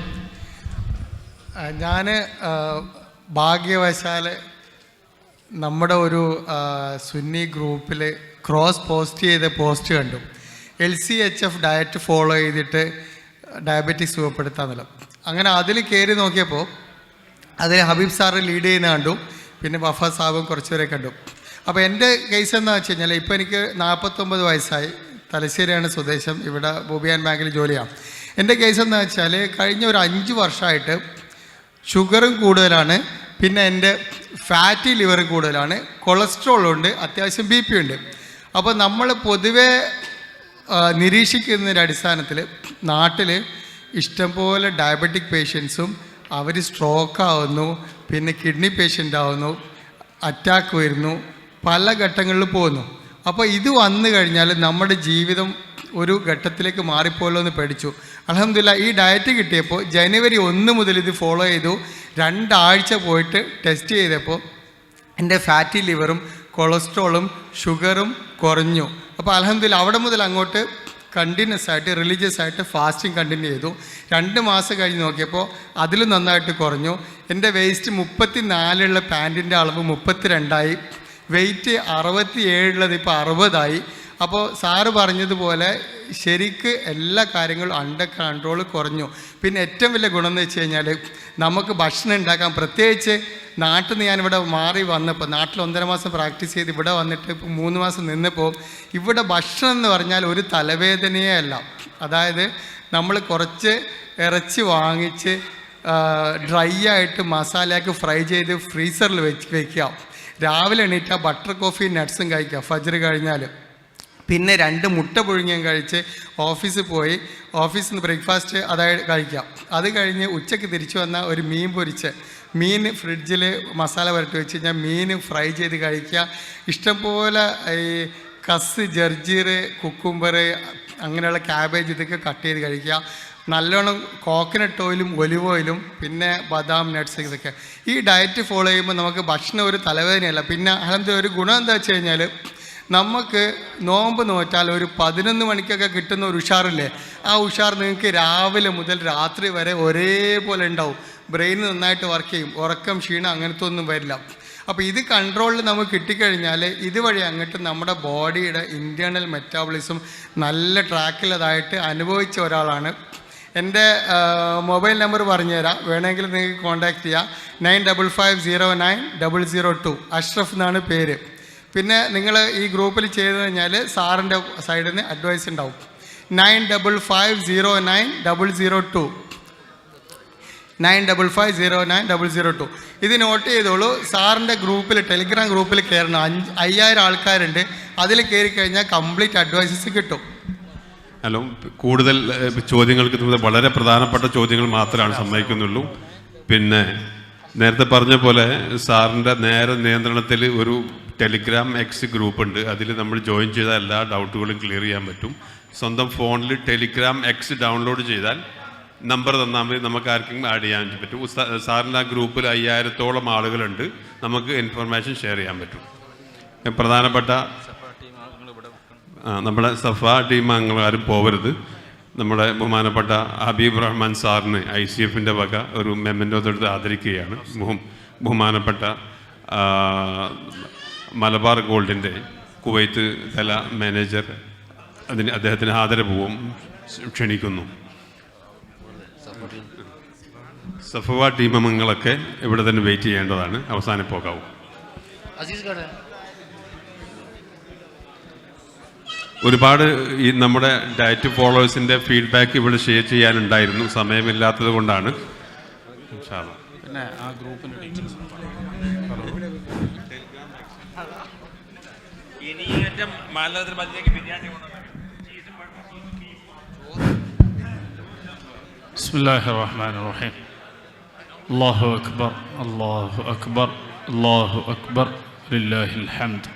ഞാൻ ഭാഗ്യവശാൽ നമ്മുടെ ഒരു സുന്നി ഗ്രൂപ്പിൽ ക്രോസ് പോസ്റ്റ് ചെയ്ത പോസ്റ്റ് കണ്ടു. LCHF ഡയറ്റ് ഫോളോ ചെയ്തിട്ട് ഡയബറ്റിക്സ് സുഖപ്പെടുത്താമെന്നല്ലോ. അങ്ങനെ അതിൽ കയറി നോക്കിയപ്പോൾ അതിൽ ഹബീബ് സാറ് ലീഡ് ചെയ്യുന്ന കണ്ടു, പിന്നെ വഫ സാബും കുറച്ചുപേരെ കണ്ടു. അപ്പോൾ എൻ്റെ കേസ് എന്താ വെച്ച് കഴിഞ്ഞാൽ ഇപ്പോൾ എനിക്ക് 49 വയസ്സായി, തലശ്ശേരിയാണ് സ്വദേശം, ഇവിടെ ബോബിയാൻ ബാങ്കിൽ ജോലിയാണ്. എൻ്റെ കേസ് എന്താ വെച്ചാൽ കഴിഞ്ഞ ഒരു 5 വർഷമായിട്ട് ഷുഗറും കൂടുതലാണ്, പിന്നെ എൻ്റെ ഫാറ്റി ലിവറും കൂടുതലാണ്, കൊളസ്ട്രോളുണ്ട്, അത്യാവശ്യം BP ഉണ്ട്. അപ്പോൾ നമ്മൾ പൊതുവേ നിരീക്ഷിക്കുന്നതിൻ്റെ അടിസ്ഥാനത്തിൽ നാട്ടിൽ ഇഷ്ടംപോലെ ഡയബറ്റിക് പേഷ്യൻസും അവർ സ്ട്രോക്ക് ആവുന്നു, പിന്നെ കിഡ്നി പേഷ്യൻ്റ് ആവുന്നു, അറ്റാക്ക് വരുന്നു, പല ഘട്ടങ്ങളിൽ പോകുന്നു. അപ്പോൾ ഇത് വന്നു കഴിഞ്ഞാൽ നമ്മുടെ ജീവിതം ഒരു ഘട്ടത്തിലേക്ക് മാറിപ്പോലോ എന്ന് പേടിച്ചു. അൽഹംദുലില്ലാഹ് ഈ ഡയറ്റ് കിട്ടിയപ്പോൾ ജനുവരി 1 മുതൽ ഇത് ഫോളോ ചെയ്തു. 2 ആഴ്ച പോയിട്ട് ടെസ്റ്റ് ചെയ്തപ്പോൾ എൻ്റെ ഫാറ്റി ലിവറും കൊളസ്ട്രോളും ഷുഗറും കുറഞ്ഞു. അപ്പോൾ അൽഹംദുലില്ലാഹ് അവിടെ മുതൽ അങ്ങോട്ട് കണ്ടിന്യൂസ് ആയിട്ട് റിലീജിയസ് ആയിട്ട് ഫാസ്റ്റിംഗ് കണ്ടിന്യൂ ചെയ്തു. 2 മാസം കഴിഞ്ഞ് നോക്കിയപ്പോൾ അതിലും നന്നായിട്ട് കുറഞ്ഞു. എൻ്റെ വേസ്റ്റ് 34 പാൻറ്റിൻ്റെ അളവ് 32ആയി, വെയിറ്റ് 67 ഇപ്പോൾ 60ആയി. അപ്പോൾ സാറ് പറഞ്ഞതുപോലെ ശരിക്ക് എല്ലാ കാര്യങ്ങളും അണ്ടർ കൺട്രോൾ കുറഞ്ഞു. പിന്നെ ഏറ്റവും വലിയ ഗുണം എന്ന് വെച്ച് കഴിഞ്ഞാൽ നമുക്ക് ഭക്ഷണം ഉണ്ടാക്കാൻ, പ്രത്യേകിച്ച് നാട്ടിൽ നിന്ന് ഞാനിവിടെ മാറി വന്നപ്പോൾ, നാട്ടിൽ 1.5 മാസം പ്രാക്ടീസ് ചെയ്ത് ഇവിടെ വന്നിട്ട് ഇപ്പോൾ 3 മാസം നിന്നപ്പോൾ ഇവിടെ ഭക്ഷണം എന്ന് പറഞ്ഞാൽ ഒരു തലവേദനയേ അല്ല. അതായത് നമ്മൾ കുറച്ച് ഇറച്ചി വാങ്ങിച്ച് ഡ്രൈ ആയിട്ട് മസാലയാക്കി ഫ്രൈ ചെയ്ത് ഫ്രീസറിൽ വയ്ക്കുക, രാവിലെ എണീറ്റാൽ ബട്ടർ കോഫി നട്ട്സും കഴിക്കുക ഫജ്ർ കഴിഞ്ഞാൽ, പിന്നെ 2 മുട്ട പുഴുങ്ങിയും കഴിച്ച് ഓഫീസിൽ പോയി ഓഫീസിൽ നിന്ന് ബ്രേക്ക്ഫാസ്റ്റ് അതായത് കഴിക്കാം. അത് കഴിഞ്ഞ് ഉച്ചയ്ക്ക് തിരിച്ചു വന്നാൽ ഒരു മീൻ പൊരിച്ച്, മീൻ ഫ്രിഡ്ജിൽ മസാല പുരട്ടി വെച്ച് കഴിഞ്ഞാൽ മീൻ ഫ്രൈ ചെയ്ത് കഴിക്കുക. ഇഷ്ടംപോലെ ഈ കസ്, ജർജീർ, കുക്കുംബർ, അങ്ങനെയുള്ള ക്യാബേജ് ഇതൊക്കെ കട്ട് ചെയ്ത് കഴിക്കുക. നല്ലോണം കോക്കനട്ട് ഓയിലും ഒലിവ് ഓയിലും പിന്നെ ബദാം നട്ട്സ് ഇതൊക്കെ. ഈ ഡയറ്റ് ഫോളോ ചെയ്യുമ്പോൾ നമുക്ക് ഭക്ഷണം ഒരു തലവേദനയല്ല. പിന്നെ അൽഹംദുലില്ലാഹ് ഒരു ഗുണം എന്താ വെച്ച് കഴിഞ്ഞാൽ നമുക്ക് നോമ്പ് നോറ്റാൽ ഒരു 11 മണിക്കൊക്കെ കിട്ടുന്ന ഒരു ഉഷാറില്ലേ, ആ ഉഷാർ നിങ്ങൾക്ക് രാവിലെ മുതൽ രാത്രി വരെ ഒരേപോലെ ഉണ്ടാവും. ബ്രെയിൻ നന്നായിട്ട് വർക്ക് ചെയ്യും, ഉറക്കം, ക്ഷീണം അങ്ങനത്തെ ഒന്നും വരില്ല. അപ്പോൾ ഇത് കൺട്രോളിൽ നമുക്ക് കിട്ടിക്കഴിഞ്ഞാൽ ഇതുവഴി അങ്ങോട്ട് നമ്മുടെ ബോഡിയുടെ ഇൻറ്റേർണൽ മെറ്റാബോളിസം നല്ല ട്രാക്കിലതായിട്ട് അനുഭവിച്ച ഒരാളാണ്. എൻ്റെ മൊബൈൽ നമ്പർ പറഞ്ഞുതരാം, വേണമെങ്കിൽ നിങ്ങൾക്ക് കോൺടാക്റ്റ് ചെയ്യാം. 95509002. അഷ്റഫ് എന്നാണ് പേര്. പിന്നെ നിങ്ങൾ ഈ ഗ്രൂപ്പിൽ ചെയ്ത് കഴിഞ്ഞാൽ സാറിൻ്റെ സൈഡിൽ നിന്ന് അഡ്വൈസ് ഉണ്ടാവും. 95509002. 95509002. ഇത് നോട്ട് ചെയ്തോളൂ. സാറിൻ്റെ ഗ്രൂപ്പിൽ, ടെലിഗ്രാം ഗ്രൂപ്പിൽ കയറണം. 5000 ആൾക്കാരുണ്ട്. അതിൽ കയറി കഴിഞ്ഞാൽ കംപ്ലീറ്റ് അഡ്വൈസസ് കിട്ടും. ഹലോ, കൂടുതൽ ചോദ്യങ്ങൾക്ക് വളരെ പ്രധാനപ്പെട്ട ചോദ്യങ്ങൾ മാത്രമാണ് സമ്മതിക്കുന്നുള്ളൂ. പിന്നെ നേരത്തെ പറഞ്ഞ പോലെ സാറിൻ്റെ നേരെ നിയന്ത്രണത്തിൽ ഒരു ടെലിഗ്രാം എക്സ് ഗ്രൂപ്പ് ഉണ്ട്. അതിൽ നമ്മൾ ജോയിൻ ചെയ്താൽ എല്ലാ ഡൗട്ടുകളും ക്ലിയർ ചെയ്യാൻ പറ്റും. സ്വന്തം ഫോണിൽ ടെലിഗ്രാം എക്സ് ഡൗൺലോഡ് ചെയ്താൽ നമ്പർ തന്നാൽ മതി, നമുക്ക് ആർക്കെങ്കിലും ആഡ് ചെയ്യാൻ പറ്റും. സാറിൻ്റെ ആ ഗ്രൂപ്പിൽ 5000-ഓളം ആളുകളുണ്ട്, നമുക്ക് ഇൻഫർമേഷൻ ഷെയർ ചെയ്യാൻ പറ്റും. പ്രധാനപ്പെട്ട നമ്മുടെ സഫ ടീം അംഗങ്ങളാരും പോകരുത്. നമ്മുടെ ബഹുമാനപ്പെട്ട ഹബീബ് റഹ്മാൻ സാറിന് ICFൻ്റെ വക ഒരു മെമ്മൻറ്റോ തൊടുത്ത് ആദരിക്കുകയാണ്. ബഹുമാനപ്പെട്ട മലബാർ ഗോൾഡിൻ്റെ കുവൈത്ത് തല മാനേജർ അദ്ദേഹത്തിന് ആദരപൂർവ്വം ക്ഷണിക്കുന്നു. സഫവ ടീം അംഗങ്ങളൊക്കെ ഇവിടെ തന്നെ വെയിറ്റ് ചെയ്യേണ്ടതാണ്, അവസാനം പോകാവും. ഒരുപാട് ഈ നമ്മുടെ ഡയറ്റ് ഫോളോവേഴ്സിൻ്റെ ഫീഡ്ബാക്ക് ഇവിടെ ഷെയർ ചെയ്യാനുണ്ടായിരുന്നു, സമയമില്ലാത്തത് കൊണ്ടാണ്. പിന്നെ ആ ഗ്രൂപ്പിൻ്റെ ബിസ്മില്ലാഹിർ റഹ്മാനിർ റഹീം. അല്ലാഹു അക്ബർ, അല്ലാഹു അക്ബർ, അല്ലാഹു അക്ബർ, ലില്ലാഹിൽ ഹംദ്.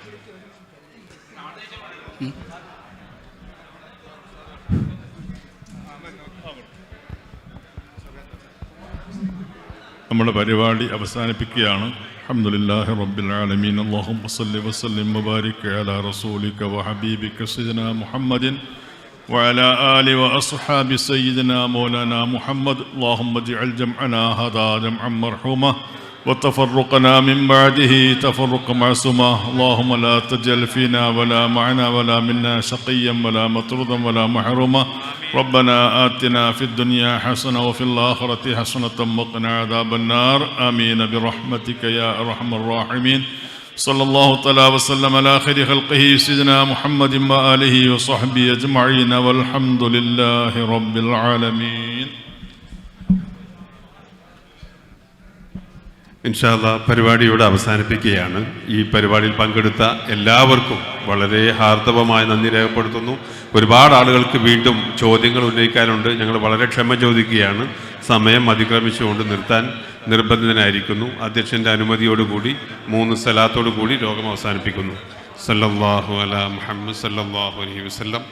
നമ്മുടെ പരിപാടി അവസാനിപ്പിക്കുകയാണ്. അൽഹംദുലില്ലാഹി റബ്ബിൽ ആലമീൻ. അല്ലാഹുമ്മ സ്വല്ലി വസല്ലിം വബാരിക് അലാ റസൂലിക വഹബീബിക സയ്യിദിനാ മുഹമ്മദിൻ വഅലാ ആലി വഅസ്ഹാബി സയ്യിദിനാ മൗലാനാ മുഹമ്മദ്. അല്ലാഹുമ്മ ഇജ്അൽ ജംഅനാ ഹദാ ജംഅൻ മർഹൂമ وتفرقنا من بعده تفرقا معصوما. اللهم لا تجعل فينا ولا معنا ولا منا شقيا ولا مطرودا ولا محروما. ربنا آتنا في الدنيا حسنة وفي الآخرة حسنة وقنا عذاب النار. آمين برحمتك يا أرحم الراحمين. صلى الله تعالى وسلم على خير خلقه سيدنا محمد وآله وصحبه أجمعين والحمد لله رب العالمين. ഇൻഷാ അല്ലാഹ് പരിപാടി ഇവിടെ അവസാനിപ്പിക്കുകയാണ്. ഈ പരിപാടിയിൽ പങ്കെടുത്ത എല്ലാവർക്കും വളരെ ഹാർദവമായ നന്ദി രേഖപ്പെടുത്തുന്നു. ഒരുപാട് ആളുകൾക്ക് വീണ്ടും ചോദ്യങ്ങൾ ഉന്നയിക്കാനുണ്ട്. ഞങ്ങൾ വളരെ ക്ഷമ ചോദിക്കുകയാണ്. സമയം അതിക്രമിച്ചുകൊണ്ട് നിർത്താൻ നിർബന്ധിതനായിരിക്കുന്നു. അധ്യക്ഷൻ്റെ അനുമതിയോടുകൂടി 3 സലാത്തോടു കൂടി യോഗം അവസാനിപ്പിക്കുന്നു. സല്ലല്ലാഹു അലാ മുഹമ്മദ് സല്ലല്ലാഹു അലൈഹി വസല്ലം.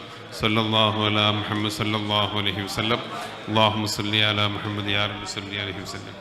സല്ലല്ലാഹു അലാ മുഹമ്മദ് സല്ലല്ലാഹു അലൈഹി വസല്ലം. അല്ലാഹുമ്മ സല്ലി അലാ മുഹമ്മദ് യാ റബ്ബി സല്ലി അലൈഹി വസല്ലം.